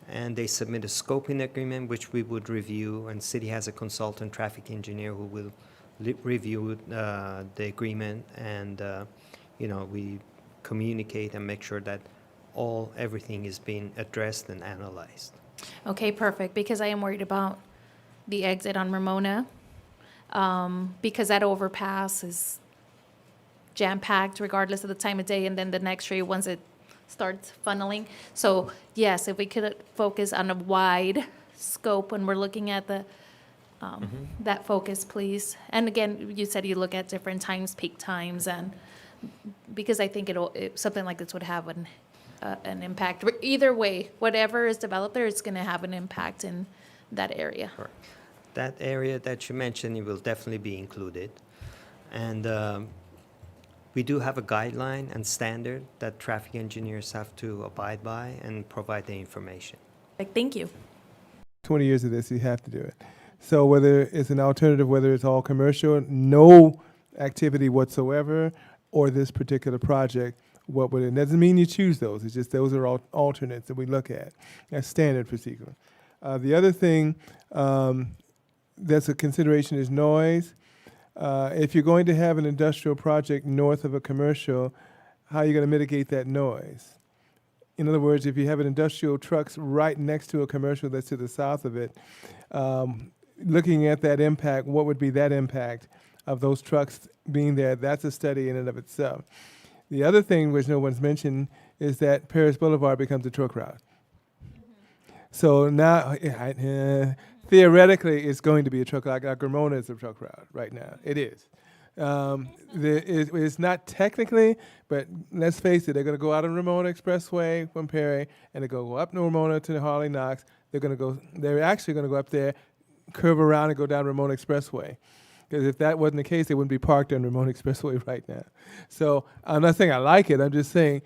and they submit a scoping agreement, which we would review, and city has a consultant traffic engineer who will review the agreement, and we communicate and make sure that everything is being addressed and analyzed. Okay, perfect, because I am worried about the exit on Ramona, because that overpass is jam-packed regardless of the time of day, and then the next street once it starts funneling. So yes, if we could focus on a wide scope when we're looking at the that focus, please. And again, you said you look at different times, peak times, and because I think something like this would have an impact. Either way, whatever is developed there, it's going to have an impact in that area. Correct. That area that you mentioned, it will definitely be included. And we do have a guideline and standard that traffic engineers have to abide by and provide the information. Thank you. 20 years of this, you have to do it. So whether it's an alternative, whether it's all commercial, no activity whatsoever, or this particular project, what would it doesn't mean you choose those. It's just those are all alternates that we look at. That's standard procedure. The other thing that's a consideration is noise. If you're going to have an industrial project north of a commercial, how are you going to mitigate that noise? In other words, if you have an industrial trucks right next to a commercial that's to the south of it, looking at that impact, what would be that impact of those trucks being there? That's a study in and of itself. The other thing which no one's mentioned is that Paris Boulevard becomes a truck route. So now, theoretically, it's going to be a truck route. Like Ramona is a truck route right now. It is. It's not technically, but let's face it, they're going to go out on Ramona Expressway from Perry, and they go up Ramona to Harley Knox. They're actually going to go up there, curve around, and go down Ramona Expressway. Because if that wasn't the case, they wouldn't be parked on Ramona Expressway right now. So I'm not saying I like it. I'm just saying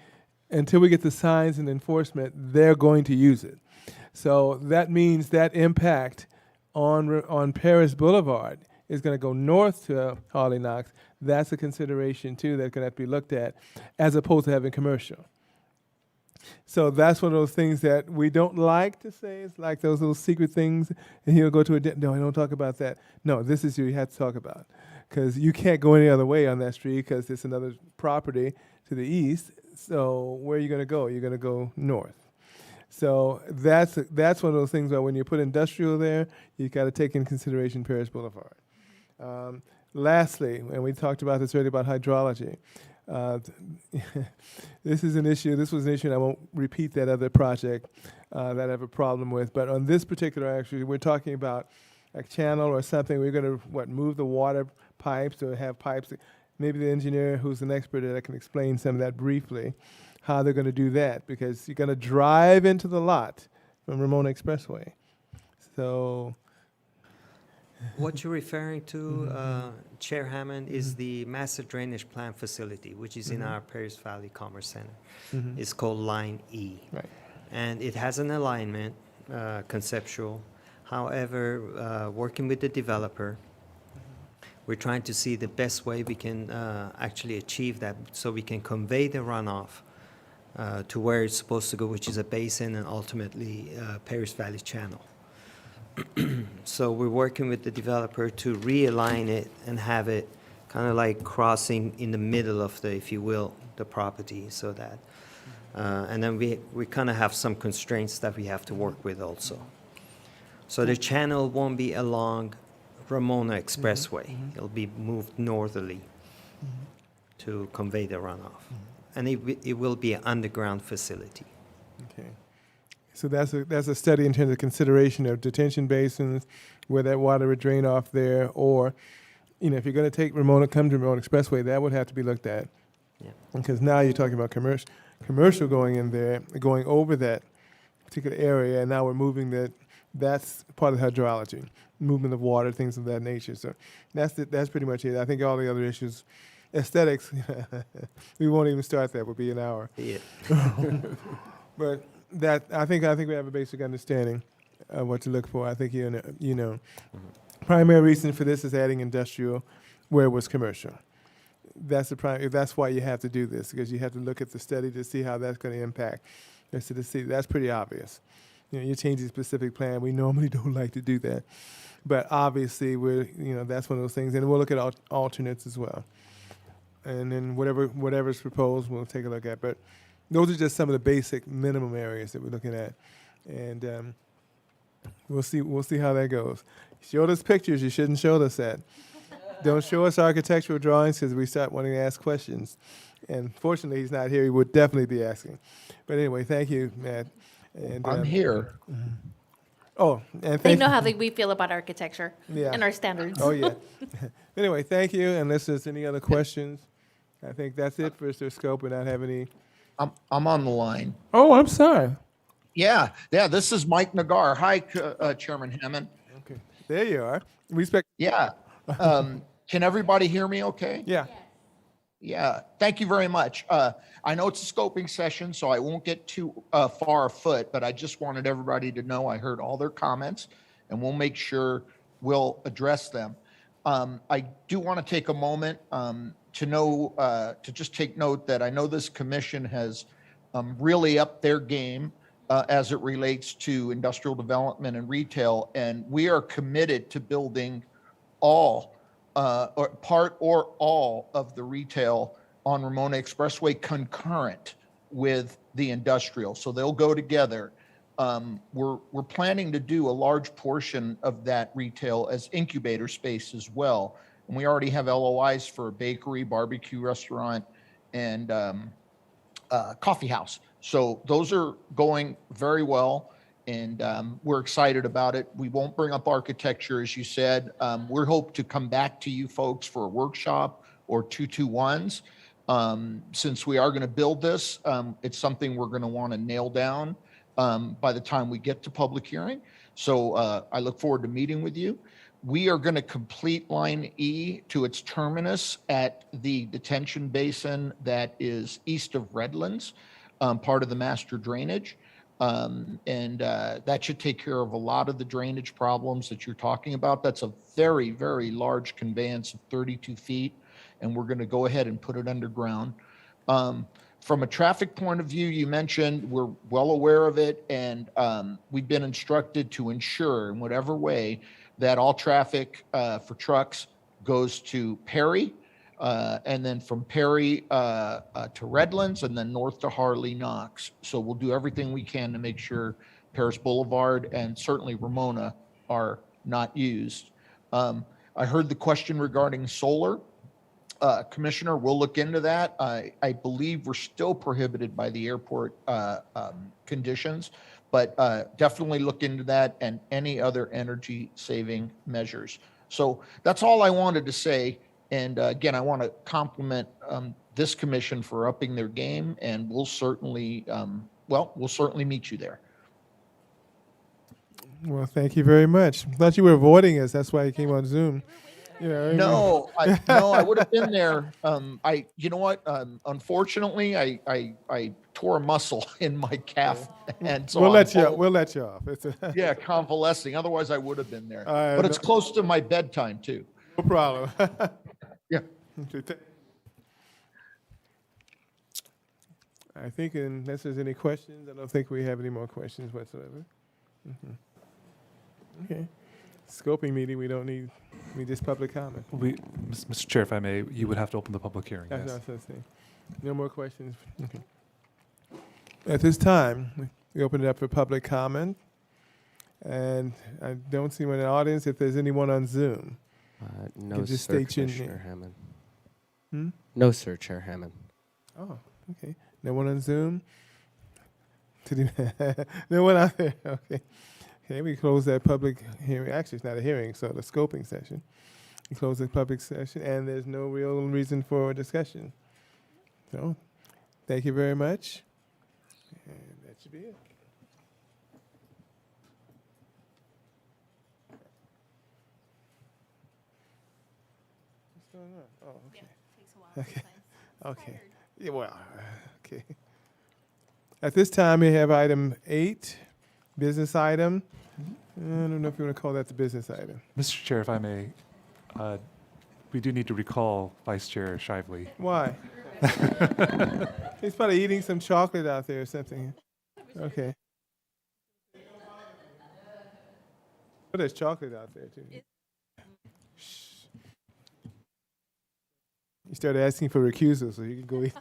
until we get the signs and enforcement, they're going to use it. So that means that impact on Paris Boulevard is going to go north to Harley Knox. That's a consideration, too, that's going to have to be looked at, as opposed to having commercial. So that's one of those things that we don't like to say. It's like those little secret things, and he'll go to no, I don't talk about that. No, this is what you have to talk about, because you can't go any other way on that street because it's another property to the east. So where are you going to go? You're going to go north. So that's one of those things where when you put industrial there, you've got to take into consideration Paris Boulevard. Lastly, and we talked about this earlier about hydrology. This is an issue. This was an issue, and I won't repeat that other project that I have a problem with. But on this particular, actually, we're talking about a channel or something. We're going to move the water pipes or have pipes. Maybe the engineer, who's an expert that can explain some of that briefly, how they're going to do that, because you're going to drive into the lot from Ramona Expressway. So what you're referring to, Chair Hammond, is the master drainage plan facility, which is in our Paris Valley Commerce Center. It's called Line E. Right. And it has an alignment, conceptual. However, working with the developer, we're trying to see the best way we can actually achieve that so we can convey the runoff to where it's supposed to go, which is a basin and ultimately Paris Valley Channel. So we're working with the developer to realign it and have it kind of like crossing in the middle of the, if you will, the property, so that, and then we kind of have some constraints that we have to work with also. So the channel won't be along Ramona Expressway. It'll be moved northerly to convey the runoff. And it will be an underground facility. Okay. So that's a study in terms of consideration of detention basins, where that water would drain off there, or, if you're going to take come to Ramona Expressway, that would have to be looked at. Yeah. Because now you're talking about commercial going in there, going over that particular area, and now we're moving that's part of hydrology, movement of water, things of that nature. So that's pretty much it. I think all the other issues aesthetics, we won't even start that. We'll be an hour. Yeah. But that I think we have a basic understanding of what to look for. I think you know. Primary reason for this is adding industrial where it was commercial. That's that's why you have to do this, because you have to look at the study to see how that's going to impact. So to see, that's pretty obvious. You're changing a specific plan. We normally don't like to do that, but obviously that's one of those things. And we'll look at alternates as well. And then whatever's proposed, we'll take a look at. But those are just some of the basic minimum areas that we're looking at, and we'll see how that goes. Showed us pictures. You shouldn't show us that. Don't show us architectural drawings, because we start wanting to ask questions. And fortunately, he's not here. He would definitely be asking. But anyway, thank you, Matt. And, I'm here. Oh, and They thank know you. how we feel about architecture Yeah. and our standards. Oh, yeah. Anyway, thank you. Unless there's any other questions, I think that's it for the scope. We not have any. I'm on the line. Oh, I'm sorry. Yeah, this is Mike Nagar. Hi, Chairman Hammond. Okay, there you are. Respect. Yeah. Can everybody hear me okay? Yeah. Yeah, thank you very much. I know it's a scoping session, so I won't get too far afoot, but I just wanted everybody to know I heard all their comments, and we'll make sure we'll address them. I do want to take a moment to just take note that I know this commission has really upped their game as it relates to industrial development and retail, and we are committed to building all or part or all of the retail on Ramona Expressway concurrent with the industrial. So they'll go together. We're planning to do a large portion of that retail as incubator space as well. And we already have LOIs for a bakery, barbecue restaurant, and coffee house. So those are going very well, and we're excited about it. We won't bring up architecture, as you said. We hope to come back to you folks for a workshop or 221s. Since we are going to build this, it's something we're going to want to nail down by the time we get to public hearing. So I look forward to meeting with you. We are going to complete Line E to its terminus at the detention basin that is east of Redlands, part of the master drainage. And that should take care of a lot of the drainage problems that you're talking about. That's a very, very large conveyance of 32 feet, and we're going to go ahead and put it underground. From a traffic point of view, you mentioned we're well aware of it, and we've been instructed to ensure in whatever way that all traffic for trucks goes to Perry, and then from Perry to Redlands, and then north to Harley Knox. So we'll do everything we can to make sure Paris Boulevard and certainly Ramona are not used. I heard the question regarding solar. Commissioner, we'll look into that. I believe we're still prohibited by the airport conditions, but definitely look into that and any other energy saving measures. So that's all I wanted to say. And again, I want to compliment this commission for upping their game, and we'll certainly, we'll certainly meet you there. Well, thank you very much. I thought you were avoiding us. That's why you came on Zoom. No, I would have been there. You know what? Unfortunately, I tore a muscle in my calf, and so we'll let you off. It's yeah, convalescing. Otherwise, I would have been there. right, But it's close to my bedtime too. No problem. Yeah. I think unless there's any questions, I don't think we have any more questions whatsoever. Okay. Scoping meeting, we don't need just public comment. Mr. Chair, if I may, you would have to open the public hearing. That's Yes. what I was saying. No more questions. Okay. At this time, we open it up for public comment. And I don't see anyone in the audience. If there's anyone on Zoom, No, can just sir, state your Commissioner name. Hammond. No, sir, Chair Hammond. Oh, okay. No one on Zoom? No one out there? Okay. Okay, we close that public hearing. Actually, it's not a hearing, so the scoping session. We close the public session, and there's no real reason for discussion. So, thank you very much. And that should be it. What's going on? Oh, okay. Okay. Okay. Yeah, well, okay. At this time, we have item 8, business item. I don't know if you want to call that the business item. Mr. Chair, if I may, we do need to recall Vice Chair Shively. Why? He's probably eating some chocolate out there or something. Okay. But there's chocolate out there too. Shh. You started asking for recusal, so you can go eat.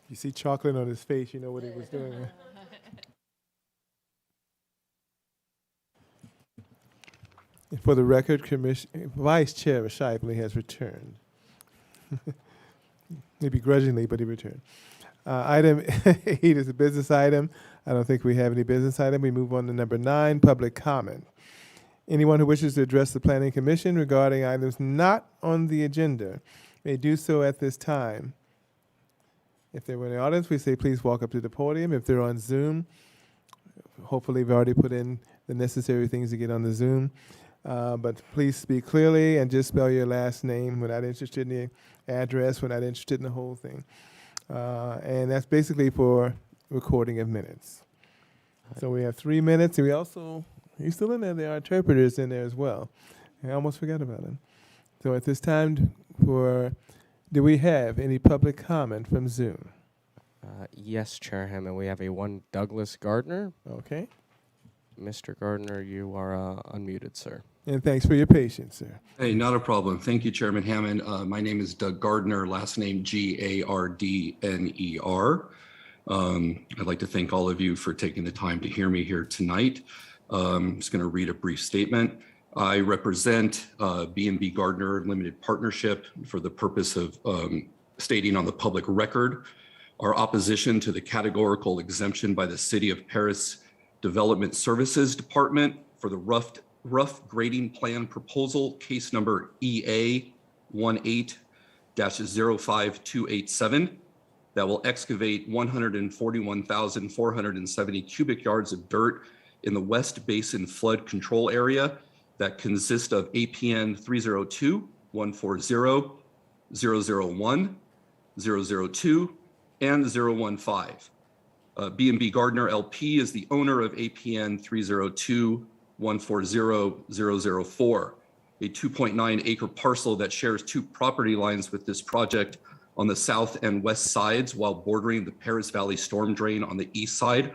You see chocolate on his face, you know what he was doing. Right? And for the record, Vice Chair Shively has returned. Maybe grudgingly, but he returned. Item 8 is a business item. I don't think we have any business item. We move on to number 9, public comment. Anyone who wishes to address the Planning Commission regarding items not on the agenda may do so at this time. If they were in the audience, we say please walk up to the podium. If they're on Zoom, hopefully we've already put in the necessary things to get on the Zoom. But please speak clearly and just spell your last name. We're not interested in the address. We're not interested in the whole thing. And that's basically for recording of minutes. So we have 3 minutes. And we also, he's still in there. There are interpreters in there as well. I almost forgot about them. So at this time, do we have any public comment from Zoom? Yes, Chair Hammond. We have one Douglas Gardner. Okay. Mr. Gardner, you are unmuted, sir. And thanks for your patience, sir. Hey, not a problem. Thank you, Chairman Hammond. My name is Doug Gardner, last name Gardner. I'd like to thank all of you for taking the time to hear me here tonight. I'm just going to read a brief statement. I represent B&B Gardner Limited Partnership for the purpose of stating on the public record our opposition to the categorical exemption by the City of Paris Development Services Department for the rough grading plan proposal, case number EA 18-05287, that will excavate 141,470 cubic yards of dirt in the West Basin Flood Control Area that consist of APN 302-140, 001, 002, and 015. B&B Gardner LP is the owner of APN 302-140-004, a 2.9 acre parcel that shares 2 property lines with this project on the south and west sides while bordering the Paris Valley storm drain on the east side.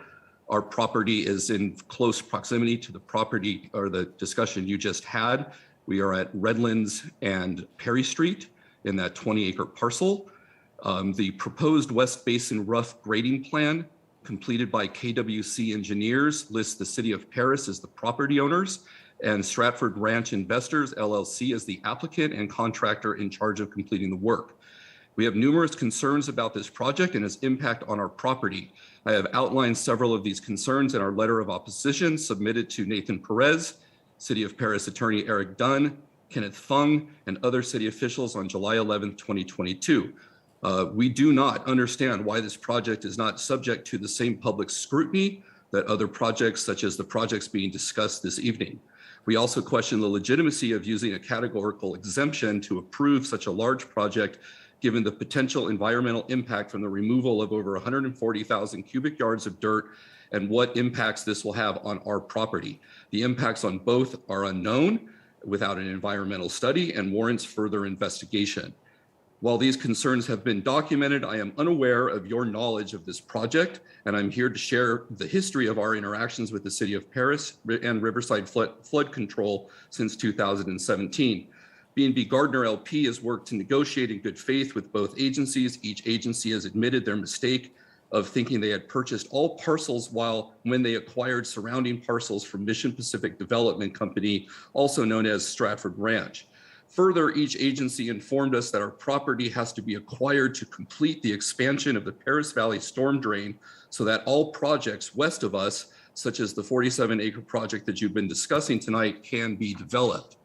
Our property is in close proximity to the property or the discussion you just had. We are at Redlands and Perry Street in that 20 acre parcel. The proposed West Basin rough grading plan completed by KWC engineers lists the City of Paris as the property owners and Stratford Ranch Investors LLC as the applicant and contractor in charge of completing the work. We have numerous concerns about this project and its impact on our property. I have outlined several of these concerns in our letter of opposition submitted to Nathan Perez, City of Paris Attorney Eric Dunn, Kenneth Fung, and other city officials on July 11, 2022. We do not understand why this project is not subject to the same public scrutiny that other projects, such as the projects being discussed this evening. We also question the legitimacy of using a categorical exemption to approve such a large project, given the potential environmental impact from the removal of over 140,000 cubic yards of dirt and what impacts this will have on our property. The impacts on both are unknown without an environmental study and warrants further investigation. While these concerns have been documented, I am unaware of your knowledge of this project, and I'm here to share the history of our interactions with the City of Paris and Riverside Flood Control since 2017. B&B Gardner LP has worked to negotiate in good faith with both agencies. Each agency has admitted their mistake of thinking they had purchased all parcels when they acquired surrounding parcels from Mission Pacific Development Company, also known as Stratford Ranch. Further, each agency informed us that our property has to be acquired to complete the expansion of the Paris Valley storm drain so that all projects west of us, such as the 47-acre project that you've been discussing tonight, can be developed.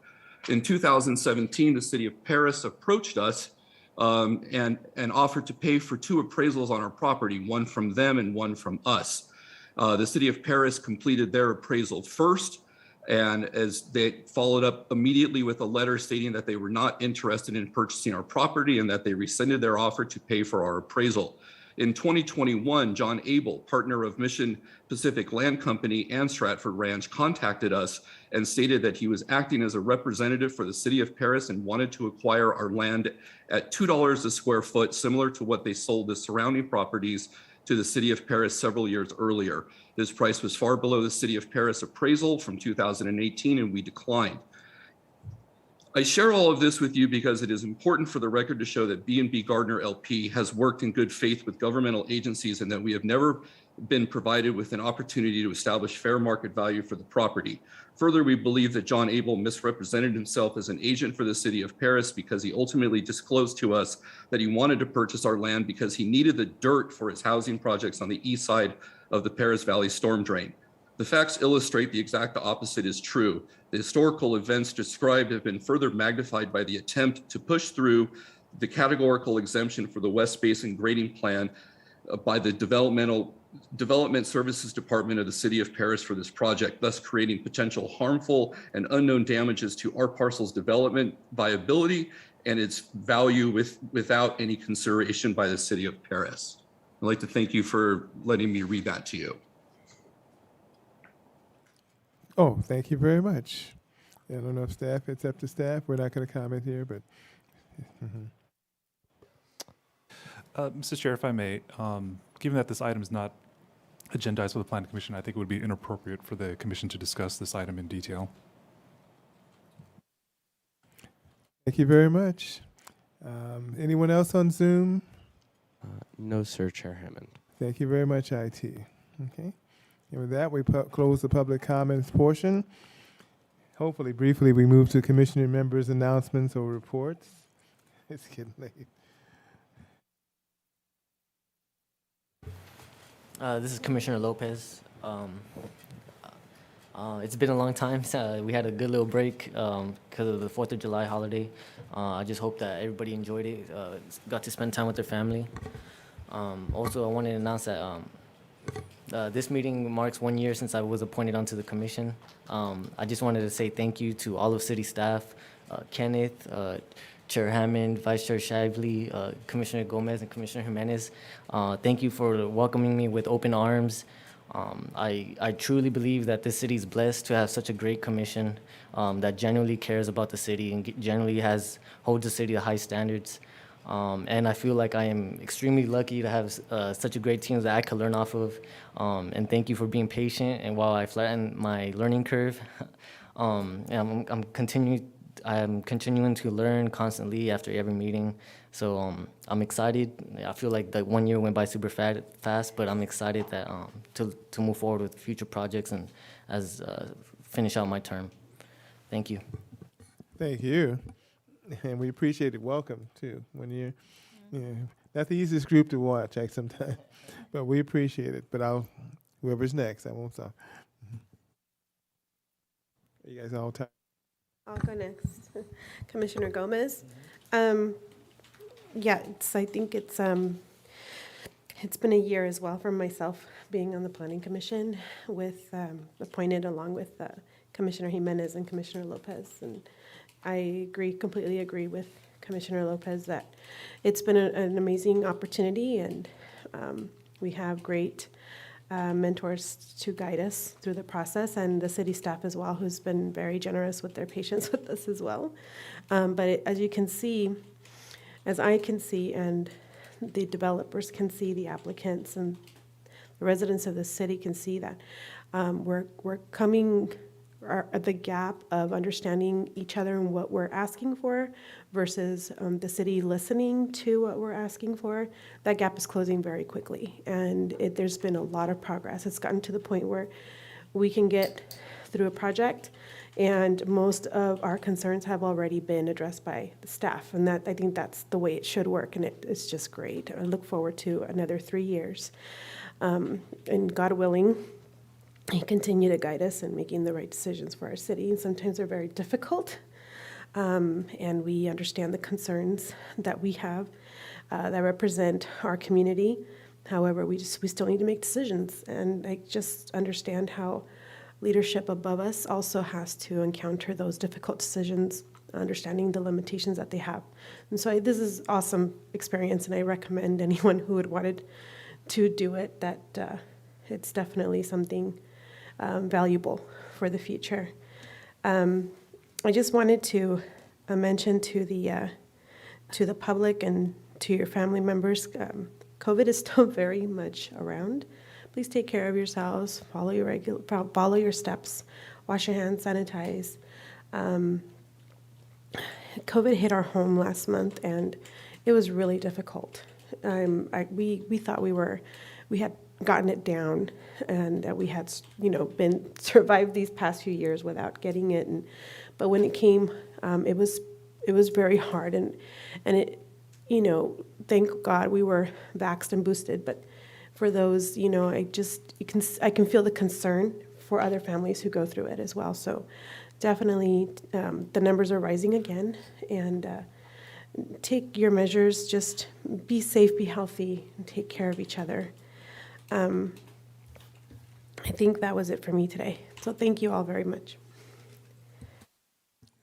In 2017, the City of Paris approached us and offered to pay for 2 appraisals on our property, one from them and one from us. The City of Paris completed their appraisal first, and as they followed up immediately with a letter stating that they were not interested in purchasing our property and that they rescinded their offer to pay for our appraisal. In 2021, John Abel, partner of Mission Pacific Land Company and Stratford Ranch, contacted us and stated that he was acting as a representative for the City of Paris and wanted to acquire our land at $2 a square foot, similar to what they sold the surrounding properties to the City of Paris several years earlier. This price was far below the City of Paris appraisal from 2018, and we declined. I share all of this with you because it is important for the record to show that B&B Gardner LP has worked in good faith with governmental agencies and that we have never been provided with an opportunity to establish fair market value for the property. Further, we believe that John Abel misrepresented himself as an agent for the City of Paris because he ultimately disclosed to us that he wanted to purchase our land because he needed the dirt for his housing projects on the east side of the Paris Valley storm drain. The facts illustrate the exact opposite is true. The historical events described have been further magnified by the attempt to push through the categorical exemption for the West Basin grading plan by the Development Services Department of the City of Paris for this project, thus creating potential harmful and unknown damages to our parcel's development viability and its value without any consideration by the City of Paris. I'd like to thank you for letting me read that to you. Oh, thank you very much. I don't know if staff, it's up to staff. We're not going to comment here, but. Mr. Chair, if I may, given that this item is not agendized for the Planning Commission, I think it would be inappropriate for the Commission to discuss this item in detail. Thank you very much. Anyone else on Zoom? No, sir, Chair Hammond. Thank you very much, IT. Okay. And with that, we close the public comments portion. Hopefully, briefly, we move to commissioner members' announcements or reports. It's getting late. This is Commissioner Lopez. It's been a long time. We had a good little break because of the 4th of July holiday. I just hope that everybody enjoyed it, got to spend time with their family. Also, I wanted to announce that this meeting marks 1 year since I was appointed onto the commission. I just wanted to say thank you to all of city staff, Kenneth, Chair Hammond, Vice Chair Shively, Commissioner Gomez, and Commissioner Jimenez. Thank you for welcoming me with open arms. I truly believe that this city is blessed to have such a great commission that genuinely cares about the city and genuinely holds the city to high standards. And I feel like I am extremely lucky to have such a great team that I could learn off of. And thank you for being patient. And while I flatten my learning curve, I'm continuing to learn constantly after every meeting. So I'm excited. I feel like the 1 year went by super fast, but I'm excited that to move forward with future projects and finish out my term. Thank you. Thank you. And we appreciate it. Welcome, too. 1 year. Yeah, not the easiest group to watch, sometimes, but we appreciate it. But whoever's next, I won't stop. Are you guys all tired? I'll go next. Commissioner Gomez. Yeah, I think it's been a year as well for myself being on the Planning Commission with appointed along with Commissioner Jimenez and Commissioner Lopez. And I completely agree with Commissioner Lopez that it's been an amazing opportunity, and we have great mentors to guide us through the process, and the city staff as well, who's been very generous with their patience with us as well. But as you can see, as I can see, and the developers can see, the applicants and the residents of the city can see that we're coming at the gap of understanding each other and what we're asking for versus the city listening to what we're asking for. That gap is closing very quickly, and there's been a lot of progress. It's gotten to the point where we can get through a project and most of our concerns have already been addressed by the staff, and that I think that's the way it should work, and it's just great. I look forward to another 3 years, and God willing, He continue to guide us in making the right decisions for our city. And sometimes they're very difficult, and we understand the concerns that we have that represent our community. However, we still need to make decisions, and I just understand how leadership above us also has to encounter those difficult decisions, understanding the limitations that they have. And so this is awesome experience, and I recommend anyone who had wanted to do it that it's definitely something valuable for the future. I just wanted to mention to the public and to your family members, COVID is still very much around. Please take care of yourselves, follow your steps, wash your hands, sanitize. COVID hit our home last month, and it was really difficult. We thought we had gotten it down, and that we had, been survived these past few years without getting it. But when it came, it was very hard, and it, thank God we were vaxxed and boosted. But for those, I can feel the concern for other families who go through it as well. So definitely, the numbers are rising again, and take your measures. Just be safe, be healthy, and take care of each other. I think that was it for me today. So thank you all very much.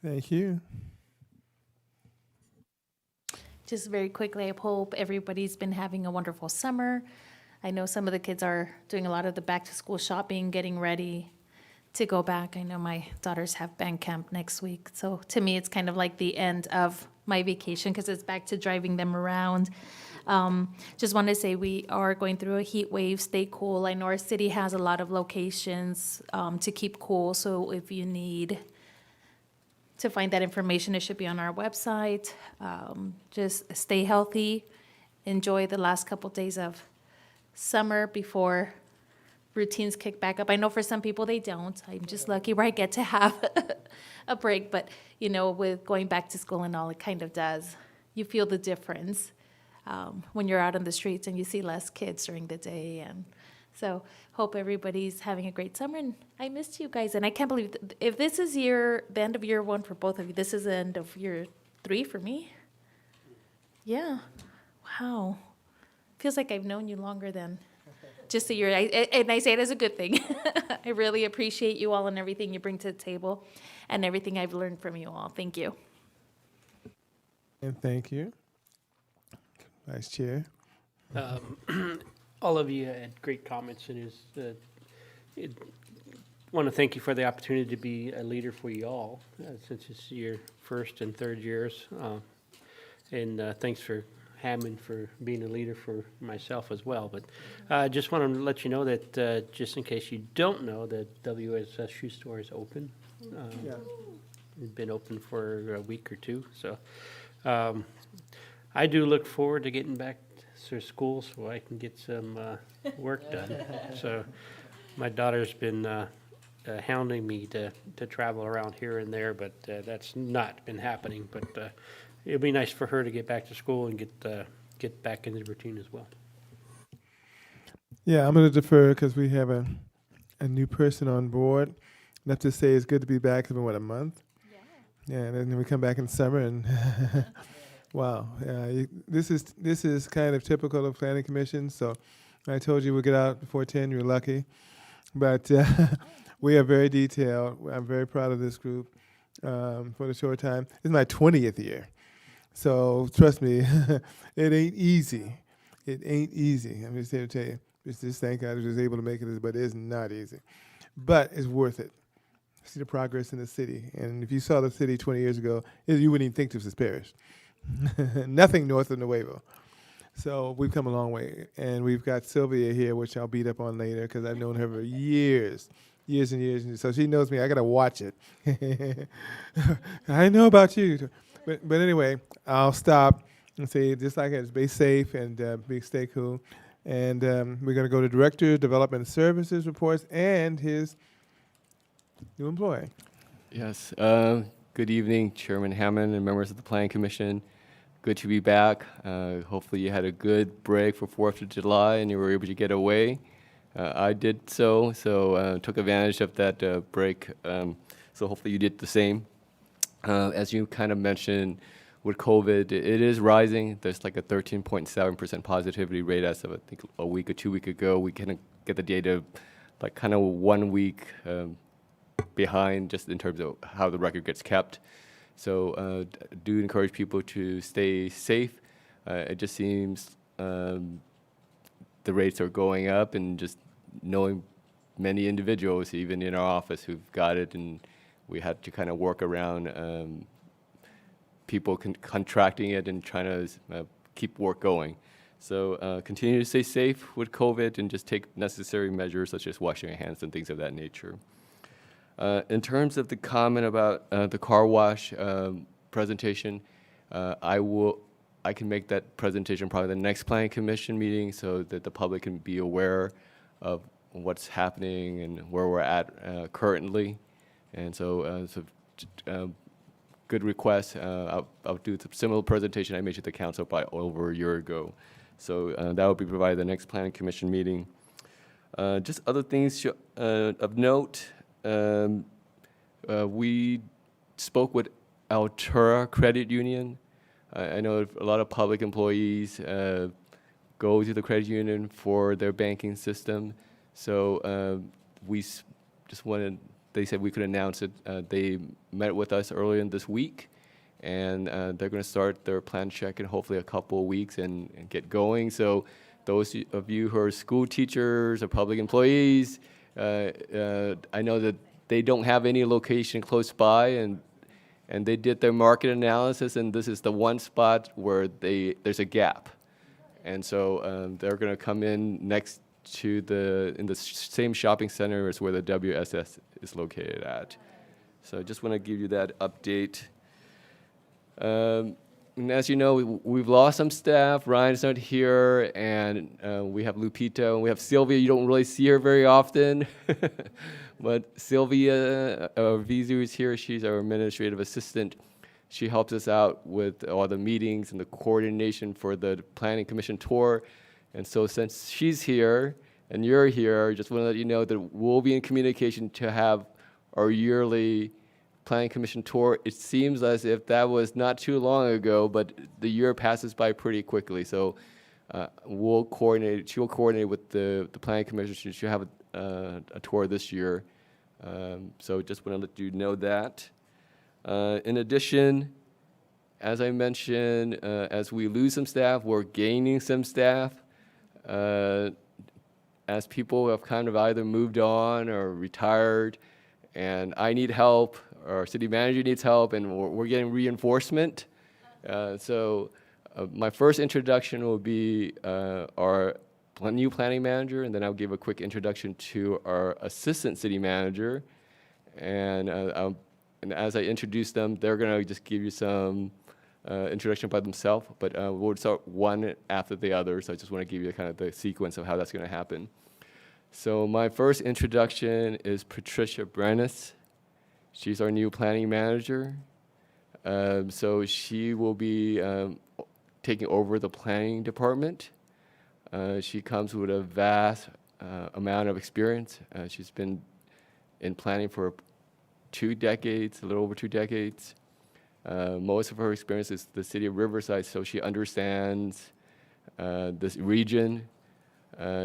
Thank you. Just very quickly, I hope everybody's been having a wonderful summer. I know some of the kids are doing a lot of the back-to-school shopping, getting ready to go back. I know my daughters have band camp next week. So to me, it's kind of like the end of my vacation because it's back to driving them around. Just want to say we are going through a heat wave. Stay cool. I know our city has a lot of locations to keep cool. So if you need to find that information, it should be on our website. Just stay healthy. Enjoy the last couple days of summer before routines kick back up. I know for some people they don't. I'm just lucky where I get to have a break. But, with going back to school and all, it kind of does. You feel the difference when you're out on the streets and you see less kids during the day. And so hope everybody's having a great summer. And I missed you guys. And I can't believe if this is the end of year 1 for both of you, this is the end of year 3 for me. Yeah. Wow. Feels like I've known you longer than just a year. And I say it as a good thing. I really appreciate you all and everything you bring to the table and everything I've learned from you all. Thank you. And thank you, Vice Chair. All of you had great comments, and want to thank you for the opportunity to be a leader for you all, since it's your first and third years. And thanks for Hammond for being a leader for myself as well. But I just want to let you know that just in case you don't know, that WSS Shoe Store is open. It's been open for a week or two. So I do look forward to getting back to school so I can get some work done. So my daughter's been hounding me to travel around here and there, but that's not been happening. But it'll be nice for her to get back to school and get back into the routine as well. Yeah, I'm going to defer because we have a new person on board. Enough to say it's good to be back. It's been, a month? Yeah, and then we come back in summer and wow. This is kind of typical of planning commission. So I told you we'll get out before 10. You're lucky. But we are very detailed. I'm very proud of this group for the short time. This is my 20th year. So trust me, it ain't easy. It ain't easy. I'm just here to tell you. Just thank God I was able to make it, but it is not easy. But it's worth it. See the progress in the city. And if you saw the city 20 years ago, you wouldn't even think this was Parish. Nothing north of Nuevo. So we've come a long way. And we've got Sylvia here, which I'll beat up on later because I've known her for years. Years and years. And so she knows me. I got to watch it. I know about you. But anyway, I'll stop and say, just like it, be safe and stay cool. And we're going to go to Director of Development Services reports and his new employee. Yes. Good evening, Chairman Hammond and members of the Planning Commission. Good to be back. Hopefully you had a good break for 4th of July and you were able to get away. I did so took advantage of that break. So hopefully you did the same. As you kind of mentioned, with COVID, it is rising. There's like a 13.7% positivity rate as of, I think, a week or 2 weeks ago. We kind of get the data like kind of 1 week behind just in terms of how the record gets kept. So do encourage people to stay safe. It just seems the rates are going up, and just knowing many individuals, even in our office, who've got it, and we had to kind of work around people contracting it and trying to keep work going. So continue to stay safe with COVID and just take necessary measures such as washing your hands and things of that nature. In terms of the comment about the car wash presentation, I can make that presentation probably the next Planning Commission meeting so that the public can be aware of what's happening and where we're at currently. And so, good request. I'll do a similar presentation I made to the council by over a year ago. So that will be provided the next Planning Commission meeting. Just other things of note. We spoke with Altura Credit Union. I know a lot of public employees go to the credit union for their banking system. So we just wanted, they said we could announce it. They met with us earlier in this week, and they're going to start their plan check in hopefully a couple of weeks and get going. So those of you who are school teachers or public employees, I know that they don't have any location close by, and they did their market analysis, and this is the one spot where there's a gap. And so they're going to come in next to in the same shopping center as where the WSS is located at. So I just want to give you that update. And as you know, we've lost some staff. Ryan's not here, and we have Lupita, and we have Sylvia. You don't really see her very often. But Sylvia Vizu is here. She's our administrative assistant. She helps us out with all the meetings and the coordination for the Planning Commission tour. And so since she's here and you're here, I just want to let you know that we'll be in communication to have our yearly Planning Commission tour. It seems as if that was not too long ago, but the year passes by pretty quickly. So we'll coordinate. She'll coordinate with the Planning Commission. She'll have a tour this year. So just want to let you know that. In addition, as I mentioned, as we lose some staff, we're gaining some staff. As people have kind of either moved on or retired, and I need help, our city manager needs help, and we're getting reinforcement. So my first introduction will be our new planning manager, and then I'll give a quick introduction to our assistant city manager. And as I introduce them, they're going to just give you some introduction by themselves, but we'll start one after the other. So I just want to give you kind of the sequence of how that's going to happen. So my first introduction is Patricia Brennis. She's our new planning manager. So she will be taking over the planning department. She comes with a vast amount of experience. She's been in planning for 2 decades, a little over 2 decades. Most of her experience is the city of Riverside, so she understands this region.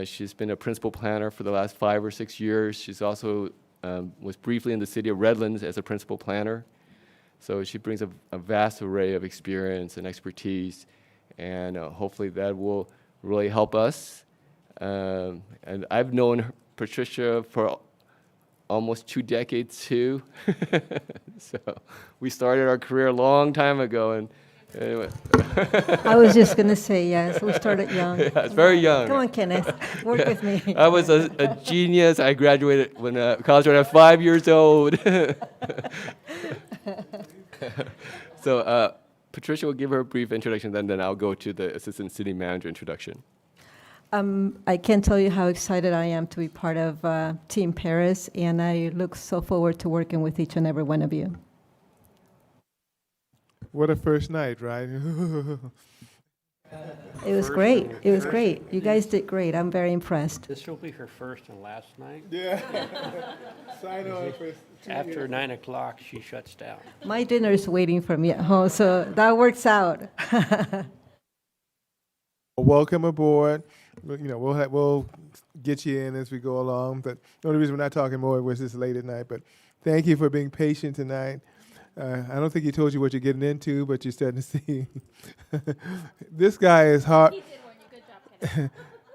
She's been a principal planner for the last 5 or 6 years. She's also was briefly in the city of Redlands as a principal planner. So she brings a vast array of experience and expertise, and hopefully that will really help us. And I've known Patricia for almost 2 decades too. So we started our career a long time ago, and Anyway. I was just going to say, yes, we started young. Yeah, it's very young. Come on, Kenneth, work with me. I was a genius. I graduated when college when I was 5 years old. So Patricia will give her a brief introduction, then I'll go to the Assistant City Manager introduction. I can't tell you how excited I am to be part of Team Paris, and I look so forward to working with each and every one of you. What a first night, right? It was great. It was great. You guys did great. I'm very impressed. This will be her first and last night. Yeah. Sign on for 2 After years. 9 o'clock, she shuts down. My dinner is waiting for me at home, so that works out. Welcome aboard. You know, we'll get you in as we go along. But the only reason we're not talking more was this late at night. But thank you for being patient tonight. I don't think he told you what you're getting into, but you're starting to see. This guy is hard.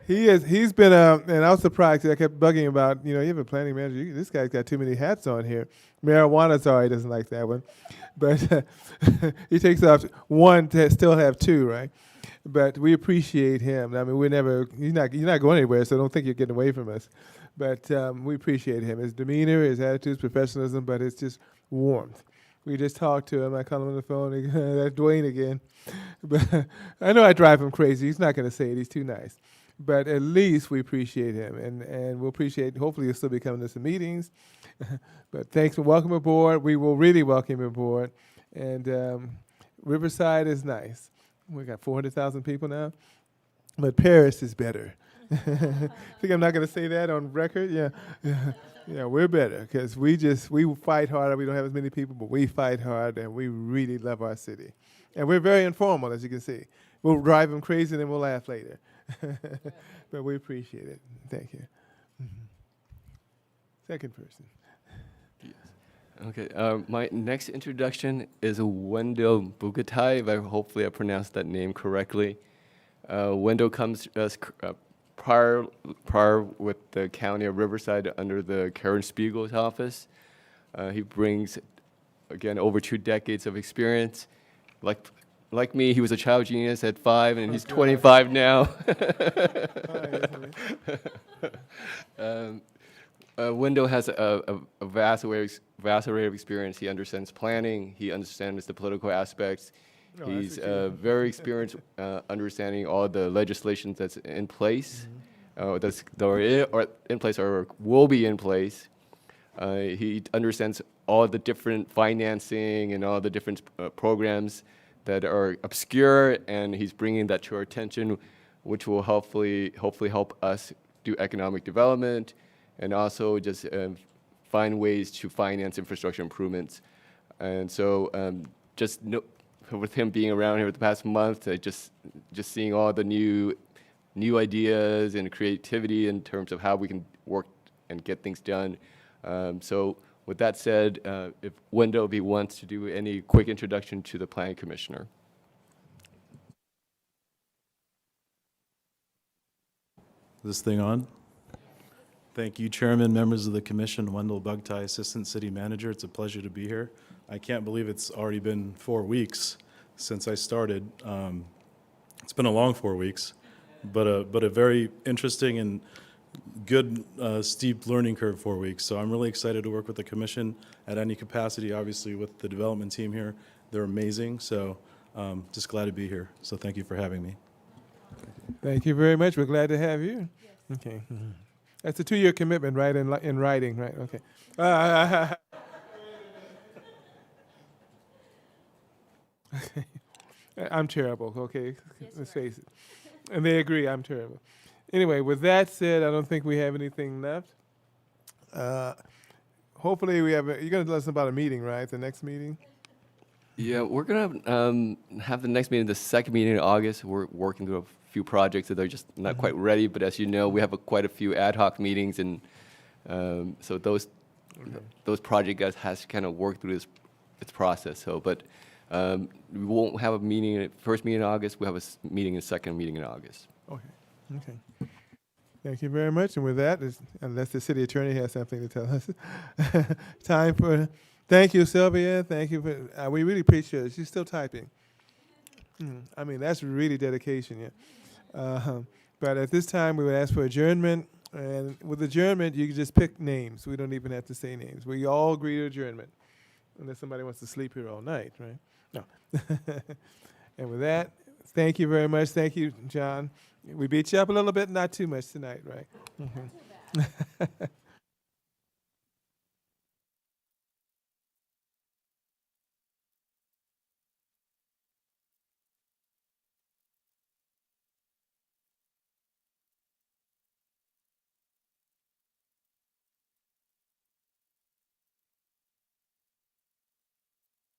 He's been, and I was surprised 'cause I kept bugging him about, you have a planning manager. This guy's got too many hats on here. Marijuana, sorry, he doesn't like that one. But he takes off one to still have two, right? But we appreciate him. I mean, you're not going anywhere, so don't think you're getting away from us. But we appreciate him. His demeanor, his attitudes, professionalism, but it's just warmth. We just talked to him. I called him on the phone. That's Dwayne again. But I know I drive him crazy. He's not going to say it. He's too nice. But at least we appreciate him, and we'll appreciate. Hopefully, he'll still be coming to some meetings. But thanks for welcome aboard. We will really welcome him aboard. And Riverside is nice. We got 400,000 people now, but Paris is better. Think I'm not going to say that on record? Yeah. Yeah, we're better because we fight harder. We don't have as many people, but we fight hard, and we really love our city. And we're very informal, as you can see. We'll drive them crazy, and then we'll laugh later. But we appreciate it. Thank you. Second person. Okay, my next introduction is Wendell Bugatai. Hopefully I pronounced that name correctly. Wendell comes as prior with the County of Riverside under the Karen Spiegel's office. He brings, again, over 2 decades of experience. Like me, he was a child genius at 5, and he's 25 now. Wendell has a vast array of experience. He understands planning. He understands the political aspects. He's very experienced understanding all the legislation that's in place, that are in place or will be in place. He understands all the different financing and all the different programs that are obscure, and he's bringing that to our attention, which will hopefully help us do economic development and also just find ways to finance infrastructure improvements. And so with him being around here the past month, just seeing all the new ideas and creativity in terms of how we can work and get things done. So with that said, if Wendell wants to do any quick introduction to the Planning Commissioner. This thing on? Thank you, Chairman, members of the Commission. Wendell Bugtai, Assistant City Manager. It's a pleasure to be here. I can't believe it's already been 4 weeks since I started. It's been a long 4 weeks, but a very interesting and good steep learning curve 4 weeks. So I'm really excited to work with the Commission at any capacity, obviously with the development team here. They're amazing, so just glad to be here. So thank you for having me. Thank you very much. We're glad to have you. Yes. Okay. Mm-hmm. That's a 2-year commitment, right, in writing, right? Okay. I'm terrible, okay? Let's face it. And they agree, I'm terrible. Anyway, with that said, I don't think we have anything left. Hopefully you're going to let us about a meeting, right? The next meeting? Yeah, we're going to have the next meeting, the second meeting in August. We're working through a few projects that are just not quite ready, but as you know, we have quite a few ad hoc meetings, and so those project guys has to kind of work through its process. So, but we won't have a meeting, first meeting in August. We'll have a meeting, a second meeting in August. Okay. Thank you very much. And with that, unless the city attorney has something to tell us, thank you, Sylvia. Thank you we really appreciate it. She's still typing. I mean, that's really dedication, yeah. But at this time, we would ask for adjournment, and with adjournment, you can just pick names. We don't even have to say names. We all agree to adjournment, unless somebody wants to sleep here all night, right? No. And with that, thank you very much. Thank you, John. We beat you up a little bit, not too much tonight, right?